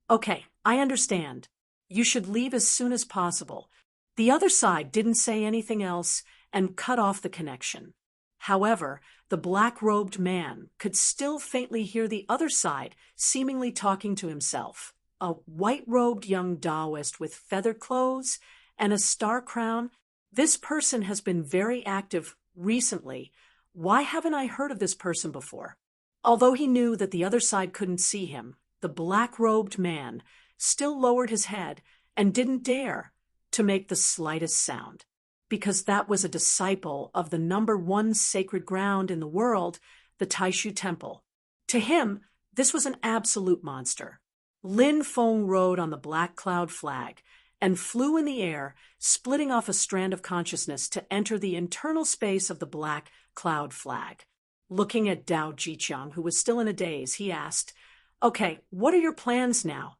Okay, I understand. You should leave as soon as possible. The other side didn't say anything else and cut off the connection. However, the black-robed man could still faintly hear the other side seemingly talking to himself. A white-robed young Taoist with feathered clothes and a star crown. This person has been very active recently. Why haven't I heard of this person before? Although he knew that the other side couldn't see him, the black-robed man still lowered his head and didn't dare to make the slightest sound, because that was a disciple of the #1 sacred ground in the world, the Taishu Temple. To him, this was an absolute monster. Lin Feng rode on the black cloud flag and flew in the air, splitting off a strand of consciousness to enter the internal space of the black cloud flag. Looking at Dao Jiqiang, who was still in a daze, he asked, "Okay, what are your plans now?"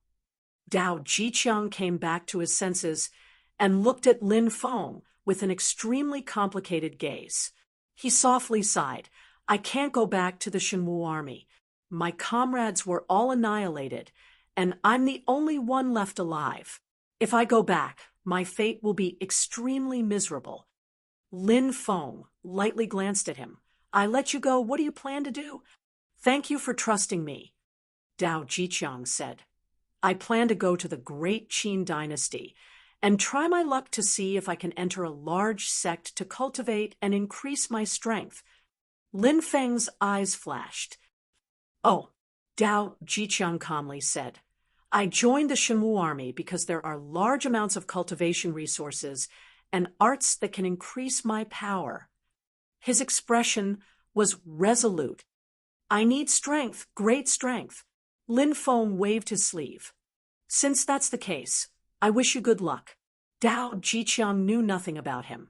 Dao Jiqiang came back to his senses and looked at Lin Feng with an extremely complicated gaze. He softly sighed. "I can't go back to the Shenwu army. My comrades were all annihilated, and I'm the only one left alive. If I go back, my fate will be extremely miserable." Lin Feng lightly glanced at him. "I let you go. What do you plan to do?" "Thank you for trusting me," Dao Jiqiang said. "I plan to go to the Great Qin dynasty and try my luck to see if I can enter a large sect to cultivate and increase my strength." Lin Feng's eyes flashed. "Oh," Dao Jiqiang calmly said. "I joined the Shenwu army because there are large amounts of cultivation resources and arts that can increase my power." His expression was resolute. "I need strength, great strength." Lin Feng waved his sleeve. "Since that's the case, I wish you good luck." Dao Jiqiang knew nothing about him,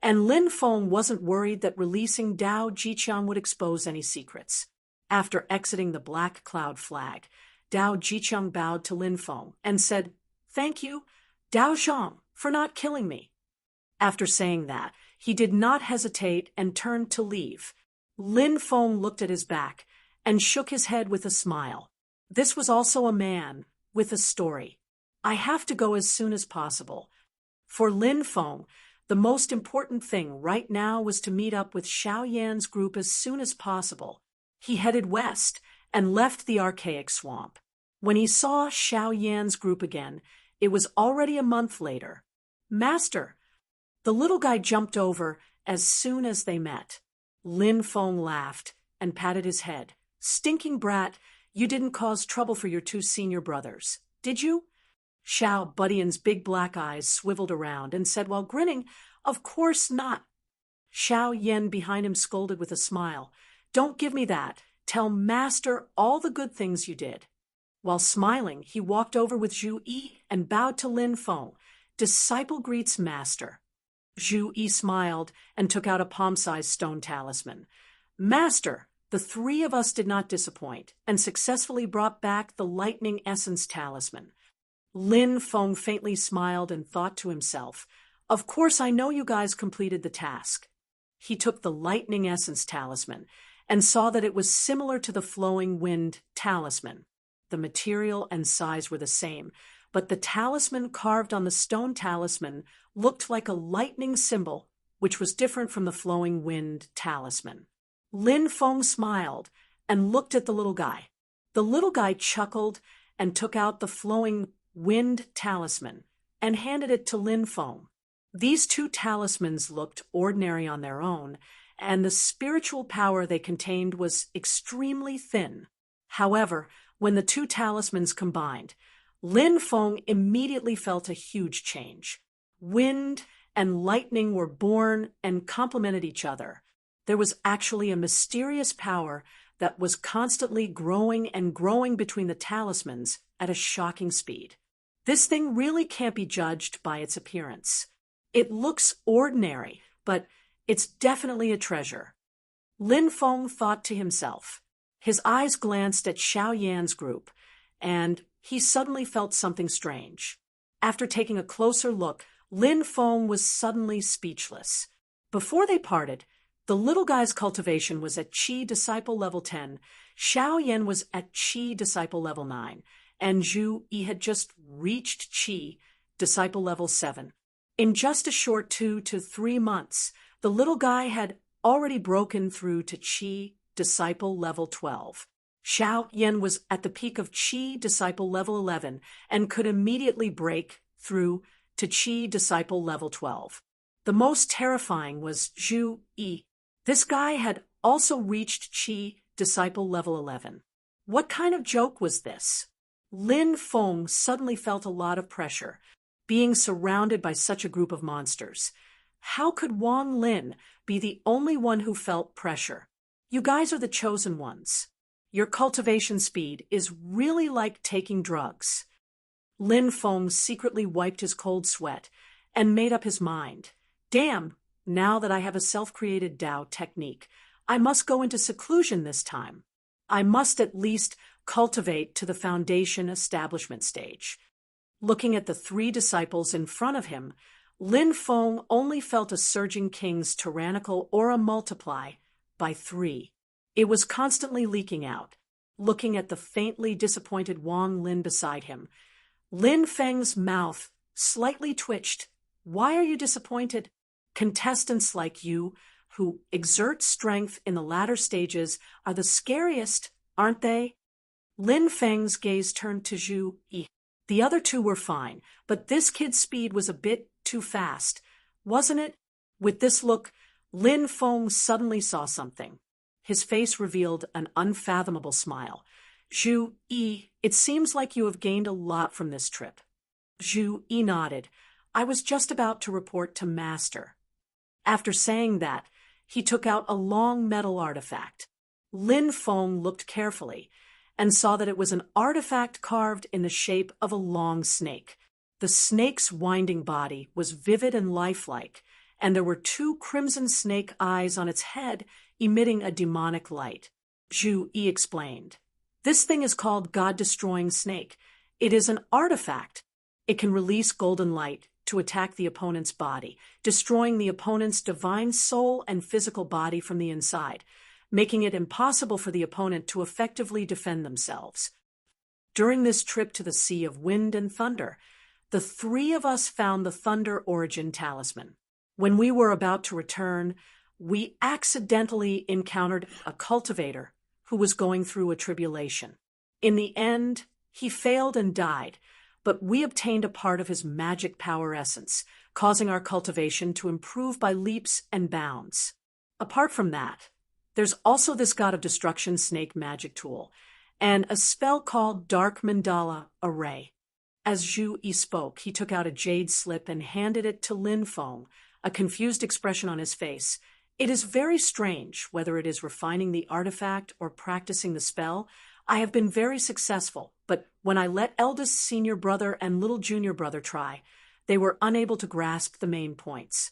and Lin Feng wasn't worried that releasing Dao Jiqiang would expose any secrets. After exiting the black cloud flag, Dao Jiqiang bowed to Lin Feng and said, "Thank you, Dao Zhang, for not killing me." After saying that, he did not hesitate and turned to leave. Lin Feng looked at his back and shook his head with a smile. This was also a man with a story. "I have to go as soon as possible." For Lin Feng, the most important thing right now was to meet up with Xiao Yan's group as soon as possible. He headed west and left the archaic swamp. When he saw Xiao Yan's group again, it was already a month later. "Master!" The little guy jumped over as soon as they met. Lin Feng laughed and patted his head. "Stinking brat, you didn't cause trouble for your 2 senior brothers, did you?" Xiao Budian's big black eyes swiveled around and said while grinning, "Of course not." Xiao Yan behind him scolded with a smile, "Don't give me that. Tell Master all the good things you did." While smiling, he walked over with Zhu Yi and bowed to Lin Feng. "Disciple greets Master." Zhu Yi smiled and took out a palm-sized stone talisman. "Master, the 3 of us did not disappoint and successfully brought back the Lightning Essence talisman." Lin Feng faintly smiled and thought to himself, "Of course I know you guys completed the task." He took the Lightning Essence talisman and saw that it was similar to the Flowing Wind talisman. The material and size were the same, but the talisman carved on the stone talisman looked like a lightning symbol, which was different from the Flowing Wind talisman. Lin Feng smiled and looked at the little guy. The little guy chuckled and took out the Flowing Wind talisman and handed it to Lin Feng. These 2 talismans looked ordinary on their own, and the spiritual power they contained was extremely thin. However, when the 2 talismans combined, Lin Feng immediately felt a huge change. Wind and lightning were born and complemented each other. There was actually a mysterious power that was constantly growing and growing between the talismans at a shocking speed. This thing really can't be judged by its appearance. It looks ordinary, but it's definitely a treasure. Lin Feng thought to himself. His eyes glanced at Xiao Yan's group, and he suddenly felt something strange. After taking a closer look, Lin Feng was suddenly speechless. Before they parted, the little guy's cultivation was at Qi Disciple Level 10, Xiao Yan was at Qi Disciple Level 9, and Zhu Yi had just reached Qi Disciple Level 7. In just a short 2 to 3 months, the little guy had already broken through to Qi Disciple Level 12. Xiao Yan was at the peak of Qi Disciple Level 11 and could immediately break through to Qi Disciple Level 12. The most terrifying was Zhu Yi. This guy had also reached Qi Disciple Level 11. What kind of joke was this? Lin Feng suddenly felt a lot of pressure, being surrounded by such a group of monsters. How could Wang Lin be the only one who felt pressure? You guys are the chosen ones. Your cultivation speed is really like taking drugs. Lin Feng secretly wiped his cold sweat and made up his mind. Damn, now that I have a self-created Tao technique, I must go into seclusion this time. I must at least cultivate to the foundation establishment stage. Looking at the three disciples in front of him, Lin Feng only felt a surging king's tyrannical aura multiply by 3. It was constantly leaking out. Looking at the faintly disappointed Wang Lin beside him, Lin Feng's mouth slightly twitched. Why are you disappointed? Contestants like you, who exert strength in the latter stages, are the scariest, aren't they? Lin Feng's gaze turned to Zhu Yi. The other two were fine, but this kid's speed was a bit too fast, wasn't it? With this look, Lin Feng suddenly saw something. His face revealed an unfathomable smile. Zhu Yi, it seems like you have gained a lot from this trip. Zhu Yi nodded. I was just about to report to Master. After saying that, he took out a long metal artifact. Lin Feng looked carefully and saw that it was an artifact carved in the shape of a long snake. The snake's winding body was vivid and lifelike, and there were 2 crimson snake eyes on its head emitting a demonic light. Zhu Yi explained. This thing is called God-Destroying Snake. It is an artifact. It can release golden light to attack the opponent's body, destroying the opponent's divine soul and physical body from the inside, making it impossible for the opponent to effectively defend themselves. During this trip to the Sea of Wind and Thunder, the 3 of us found the Thunder Origin Talisman. When we were about to return, we accidentally encountered a cultivator who was going through a tribulation. In the end, he failed and died, but we obtained a part of his magic power essence, causing our cultivation to improve by leaps and bounds. Apart from that, there's also this God of Destruction snake magic tool, and a spell called Dark Mandala Array. As Zhu Yi spoke, he took out a jade slip and handed it to Lin Feng, a confused expression on his face. It is very strange, whether it is refining the artifact or practicing the spell. I have been very successful, but when I let eldest senior brother and little junior brother try, they were unable to grasp the main points.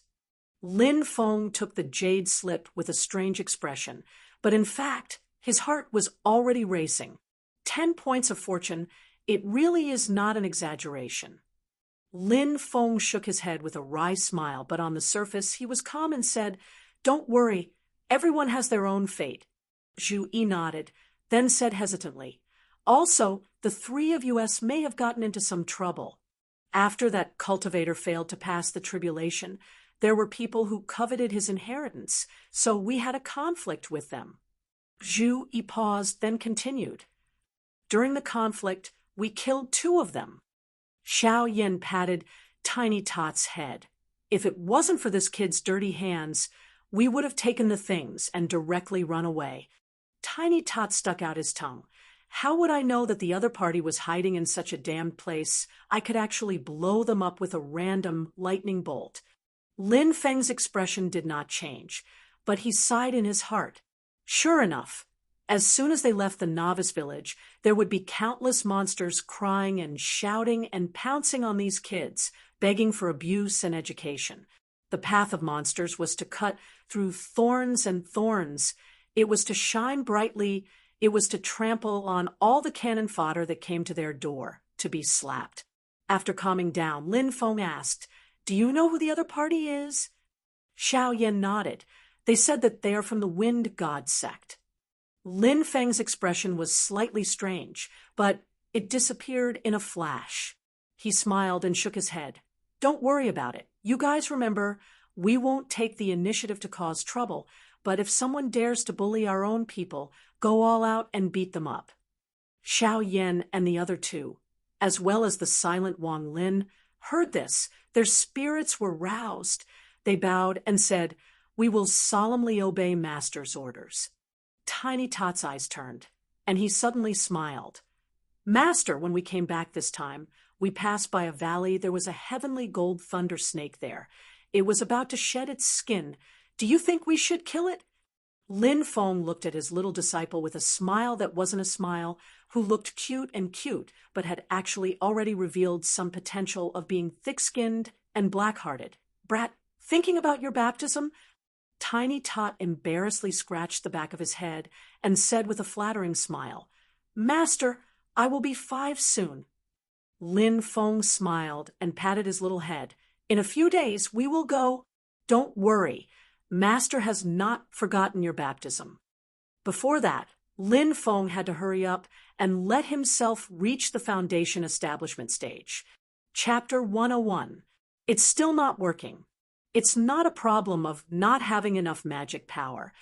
Lin Feng took the jade slip with a strange expression, but in fact, his heart was already racing. 10 points of fortune, it really is not an exaggeration. Lin Feng shook his head with a wry smile, but on the surface he was calm and said, Don't worry, everyone has their own fate. Zhu Yi nodded, then said hesitantly, Also, the 3 of us may have gotten into some trouble. After that cultivator failed to pass the tribulation, there were people who coveted his inheritance, so we had a conflict with them. Zhu Yi paused, then continued. During the conflict, we killed 2 of them. Xiao Yin patted Tiny Tot's head. If it wasn't for this kid's dirty hands, we would have taken the things and directly run away. Tiny Tot stuck out his tongue. How would I know that the other party was hiding in such a damned place? I could actually blow them up with a random lightning bolt. Lin Feng's expression did not change, but he sighed in his heart. Sure enough, as soon as they left the novice village, there would be countless monsters crying and shouting and pouncing on these kids, begging for abuse and education. The path of monsters was to cut through thorns and thorns. It was to shine brightly. It was to trample on all the cannon fodder that came to their door, to be slapped. After calming down, Lin Feng asked, Do you know who the other party is? Xiao Yin nodded. They said that they are from the Wind God sect. Lin Feng's expression was slightly strange, but it disappeared in a flash. He smiled and shook his head. Don't worry about it. You guys remember, we won't take the initiative to cause trouble, but if someone dares to bully our own people, go all out and beat them up. Xiao Yin and the other 2, as well as the silent Wang Lin, heard this. Their spirits were roused. They bowed and said, We will solemnly obey Master's orders. Tiny Tot's eyes turned, and he suddenly smiled. Master, when we came back this time, we passed by a valley. There was a heavenly gold thunder snake there. It was about to shed its skin. Do you think we should kill it? Lin Feng looked at his little disciple with a smile that wasn't a smile, who looked cute and cute, but had actually already revealed some potential of being thick-skinned and black-hearted. Brat, thinking about your baptism? Tiny Tot embarrassedly scratched the back of his head and said with a flattering smile, Master, I will be 5 soon. Lin Feng smiled and patted his little head. In a few days we will go. Don't worry. Master has not forgotten your baptism. Before that, Lin Feng had to hurry up and let himself reach the foundation establishment stage. Chapter 101. It's still not working. It's not a problem of not having enough magic power.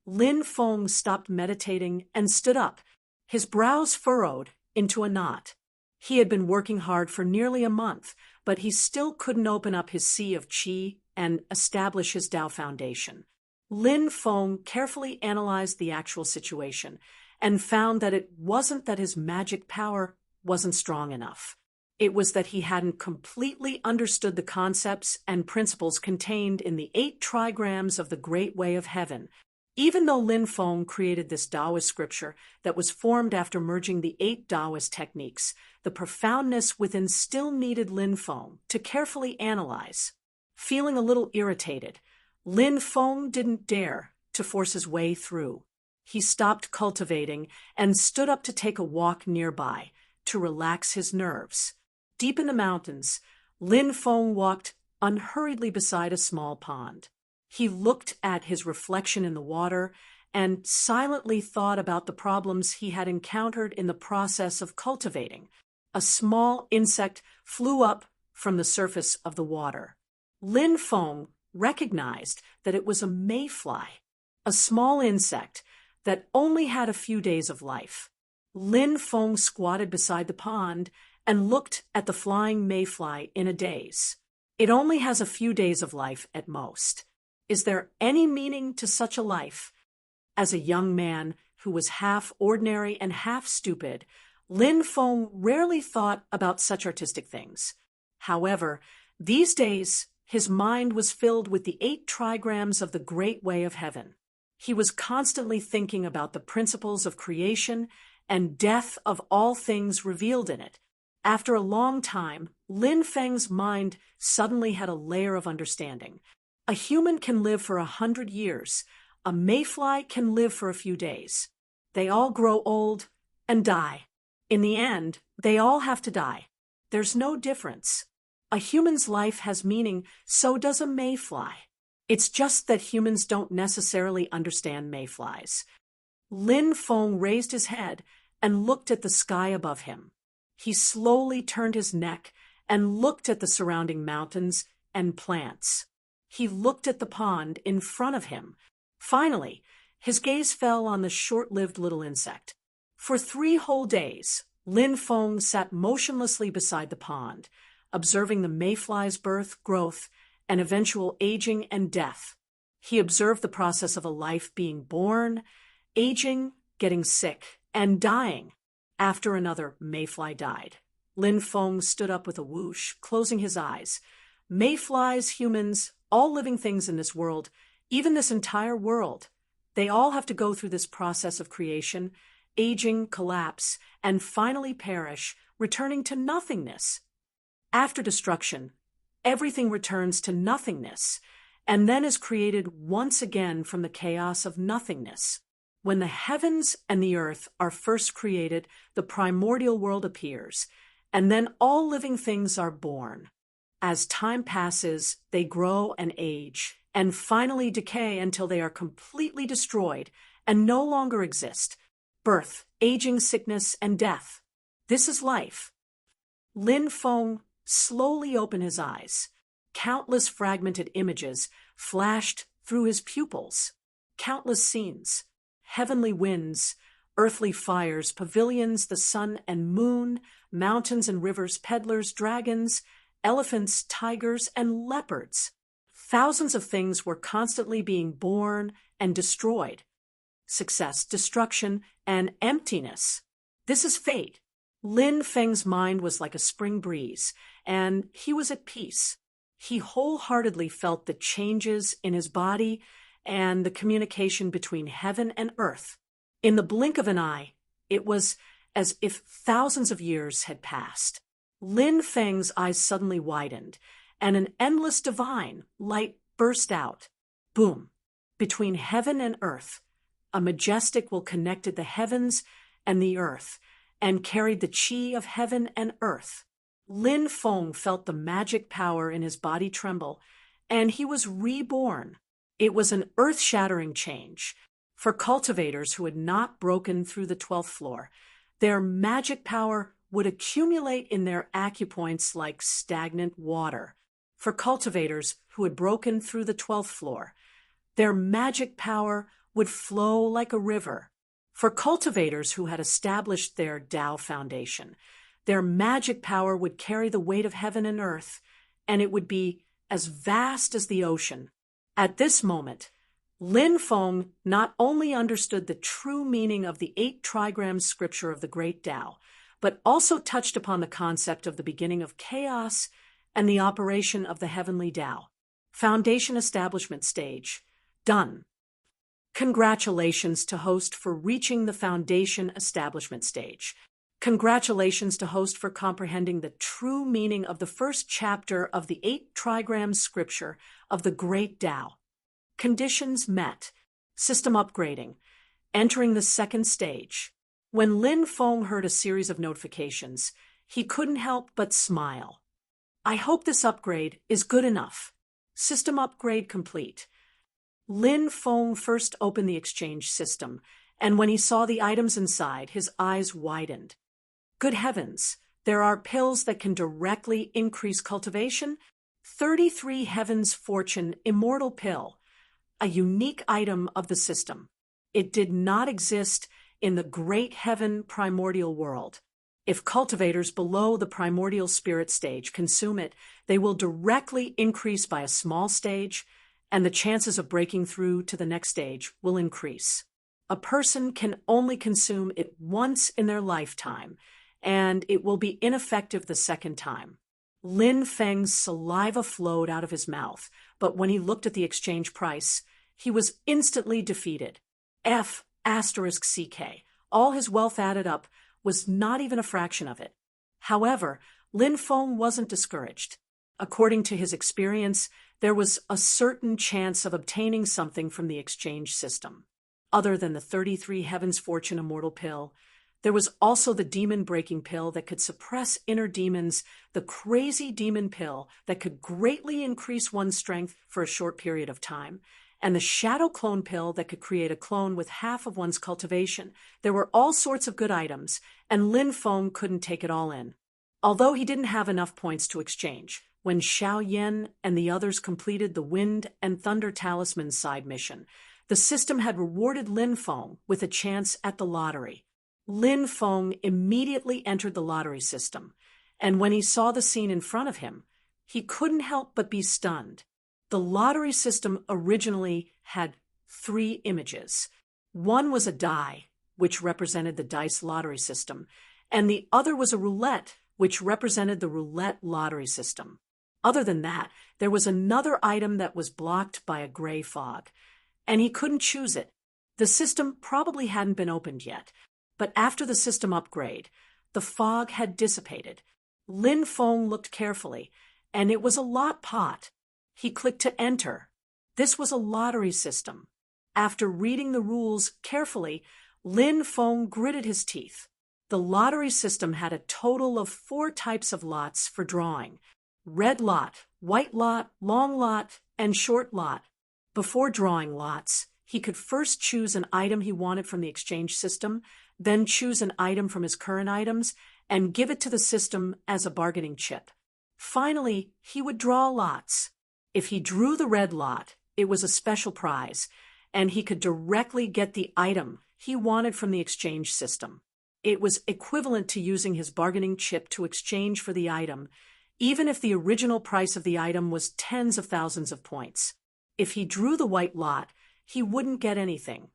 Lin Feng stopped meditating and stood up, his brows furrowed into a knot. He had been working hard for nearly a month, but he still couldn't open up his sea of qi and establish his Tao foundation. Lin Feng carefully analyzed the actual situation and found that it wasn't that his magic power wasn't strong enough. It was that he hadn't completely understood the concepts and principles contained in the 8 trigrams of the Great Way of Heaven. Even though Lin Feng created this Taoist scripture that was formed after merging the 8 Taoist techniques, the profoundness within still needed Lin Feng to carefully analyze. Feeling a little irritated, Lin Feng didn't dare to force his way through. He stopped cultivating and stood up to take a walk nearby to relax his nerves. Deep in the mountains, Lin Feng walked unhurriedly beside a small pond. He looked at his reflection in the water and silently thought about the problems he had encountered in the process of cultivating. A small insect flew up from the surface of the water. Lin Feng recognized that it was a mayfly, a small insect that only had a few days of life. Lin Feng squatted beside the pond and looked at the flying mayfly in a daze. It only has a few days of life at most. Is there any meaning to such a life? As a young man who was half ordinary and half stupid, Lin Feng rarely thought about such artistic things. However, these days, his mind was filled with the 8 trigrams of the Great Way of Heaven. He was constantly thinking about the principles of creation and death of all things revealed in it. After a long time, Lin Feng's mind suddenly had a layer of understanding. A human can live for 100 years. A mayfly can live for a few days. They all grow old and die. In the end, they all have to die. There's no difference. A human's life has meaning, so does a mayfly. It's just that humans don't necessarily understand mayflies. Lin Feng raised his head and looked at the sky above him. He slowly turned his neck and looked at the surrounding mountains and plants. He looked at the pond in front of him. Finally, his gaze fell on the short-lived little insect. For 3 whole days, Lin Feng sat motionlessly beside the pond, observing the mayfly's birth, growth, and eventual aging and death. He observed the process of a life being born, aging, getting sick, and dying. After another mayfly died, Lin Feng stood up with a whoosh, closing his eyes. Mayflies, humans, all living things in this world, even this entire world, they all have to go through this process of creation, aging, collapse, and finally perish, returning to nothingness. After destruction, everything returns to nothingness, and then is created once again from the chaos of nothingness. When the heavens and the earth are first created, the primordial world appears, and then all living things are born. As time passes, they grow and age, and finally decay until they are completely destroyed and no longer exist. Birth, aging, sickness, and death. This is life. Lin Feng slowly opened his eyes. Countless fragmented images flashed through his pupils. Countless scenes. Heavenly winds, earthly fires, pavilions, the sun and moon, mountains and rivers, peddlers, dragons, elephants, tigers, and leopards. Thousands of things were constantly being born and destroyed. Success, destruction, and emptiness. This is fate. Lin Feng's mind was like a spring breeze, and he was at peace. He wholeheartedly felt the changes in his body and the communication between heaven and earth. In the blink of an eye, it was as if thousands of years had passed. Lin Feng's eyes suddenly widened, and an endless divine light burst out. Boom! Between heaven and earth, a majestic will connected the heavens and the earth, and carried the chi of heaven and earth. Lin Feng felt the magic power in his body tremble, and he was reborn. It was an earth-shattering change. For cultivators who had not broken through the 12th floor, their magic power would accumulate in their acupoints like stagnant water. For cultivators who had broken through the 12th floor, their magic power would flow like a river. For cultivators who had established their Tao foundation, their magic power would carry the weight of heaven and earth, and it would be as vast as the ocean. At this moment, Lin Feng not only understood the true meaning of the 8 trigram scripture of the Great Tao, but also touched upon the concept of the beginning of chaos and the operation of the heavenly Tao. Foundation establishment stage. Done. Congratulations to host for reaching the foundation establishment stage. Congratulations to host for comprehending the true meaning of the first chapter of the 8 trigram scripture of the Great Tao. Conditions met. System upgrading. Entering the second stage. When Lin Feng heard a series of notifications, he couldn't help but smile. I hope this upgrade is good enough. System upgrade complete. Lin Feng first opened the exchange system, and when he saw the items inside, his eyes widened. Good heavens, there are pills that can directly increase cultivation? 33 Heavens Fortune Immortal Pill, a unique item of the system. It did not exist in the Great Heaven primordial world. If cultivators below the primordial spirit stage consume it, they will directly increase by a small stage, and the chances of breaking through to the next stage will increase. A person can only consume it once in their lifetime, and it will be ineffective the second time. Lin Feng's saliva flowed out of his mouth, but when he looked at the exchange price, he was instantly defeated. F***CK. All his wealth added up was not even a fraction of it. However, Lin Feng wasn't discouraged. According to his experience, there was a certain chance of obtaining something from the exchange system. Other than the 33 Heavens Fortune Immortal Pill, there was also the demon-breaking pill that could suppress inner demons, the crazy demon pill that could greatly increase one's strength for a short period of time, and the shadow clone pill that could create a clone with half of one's cultivation. There were all sorts of good items, and Lin Feng couldn't take it all in. Although he didn't have enough points to exchange, when Xiao Yan and the others completed the Wind and Thunder Talisman side mission, the system had rewarded Lin Feng with a chance at the lottery. Lin Feng immediately entered the lottery system, and when he saw the scene in front of him, he couldn't help but be stunned. The lottery system originally had 3 images. One was a die, which represented the dice lottery system, and the other was a roulette, which represented the roulette lottery system. Other than that, there was another item that was blocked by a gray fog, and he couldn't choose it. The system probably hadn't been opened yet, but after the system upgrade, the fog had dissipated. Lin Feng looked carefully, and it was a lot pot. He clicked to enter. This was a lottery system. After reading the rules carefully, Lin Feng gritted his teeth. The lottery system had a total of 4 types of lots for drawing: red lot, white lot, long lot, and short lot. Before drawing lots, he could first choose an item he wanted from the exchange system, then choose an item from his current items, and give it to the system as a bargaining chip. Finally, he would draw lots. If he drew the red lot, it was a special prize, and he could directly get the item he wanted from the exchange system. It was equivalent to using his bargaining chip to exchange for the item, even if the original price of the item was tens of thousands of points. If he drew the white lot, he wouldn't get anything,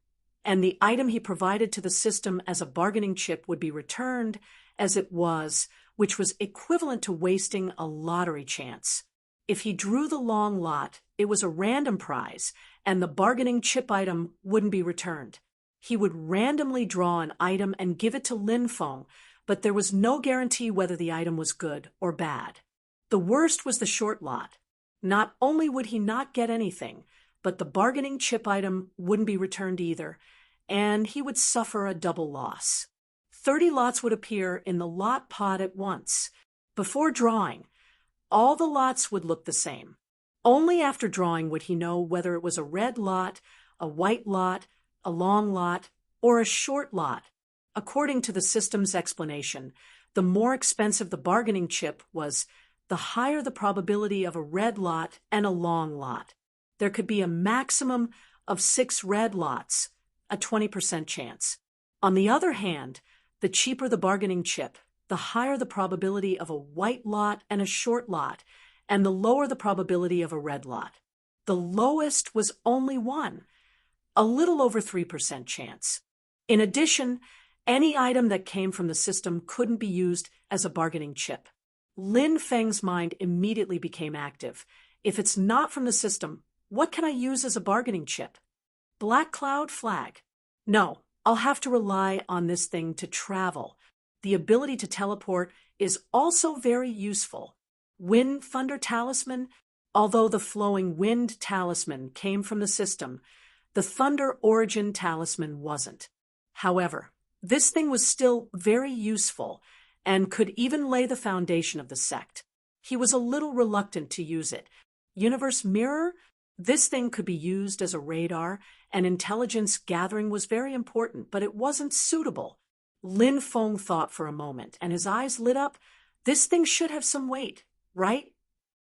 and the item he provided to the system as a bargaining chip would be returned, as it was, which was equivalent to wasting a lottery chance. If he drew the long lot, it was a random prize, and the bargaining chip item wouldn't be returned. He would randomly draw an item and give it to Lin Feng, but there was no guarantee whether the item was good or bad. The worst was the short lot. Not only would he not get anything, but the bargaining chip item wouldn't be returned either, and he would suffer a double loss. 30 lots would appear in the lot pot at once. Before drawing, all the lots would look the same. Only after drawing would he know whether it was a red lot, a white lot, a long lot, or a short lot. According to the system's explanation, the more expensive the bargaining chip was, the higher the probability of a red lot and a long lot. There could be a maximum of 6 red lots, a 20% chance. On the other hand, the cheaper the bargaining chip, the higher the probability of a white lot and a short lot, and the lower the probability of a red lot. The lowest was only 1, a little over 3% chance. In addition, any item that came from the system couldn't be used as a bargaining chip. Lin Feng's mind immediately became active. If it's not from the system, what can I use as a bargaining chip? Black cloud flag. No, I'll have to rely on this thing to travel. The ability to teleport is also very useful. Wind Thunder Talisman. Although the Flowing Wind Talisman came from the system, the Thunder Origin Talisman wasn't. However, this thing was still very useful and could even lay the foundation of the sect. He was a little reluctant to use it. Universe Mirror? This thing could be used as a radar, and intelligence gathering was very important, but it wasn't suitable. Lin Feng thought for a moment, and his eyes lit up. This thing should have some weight, right?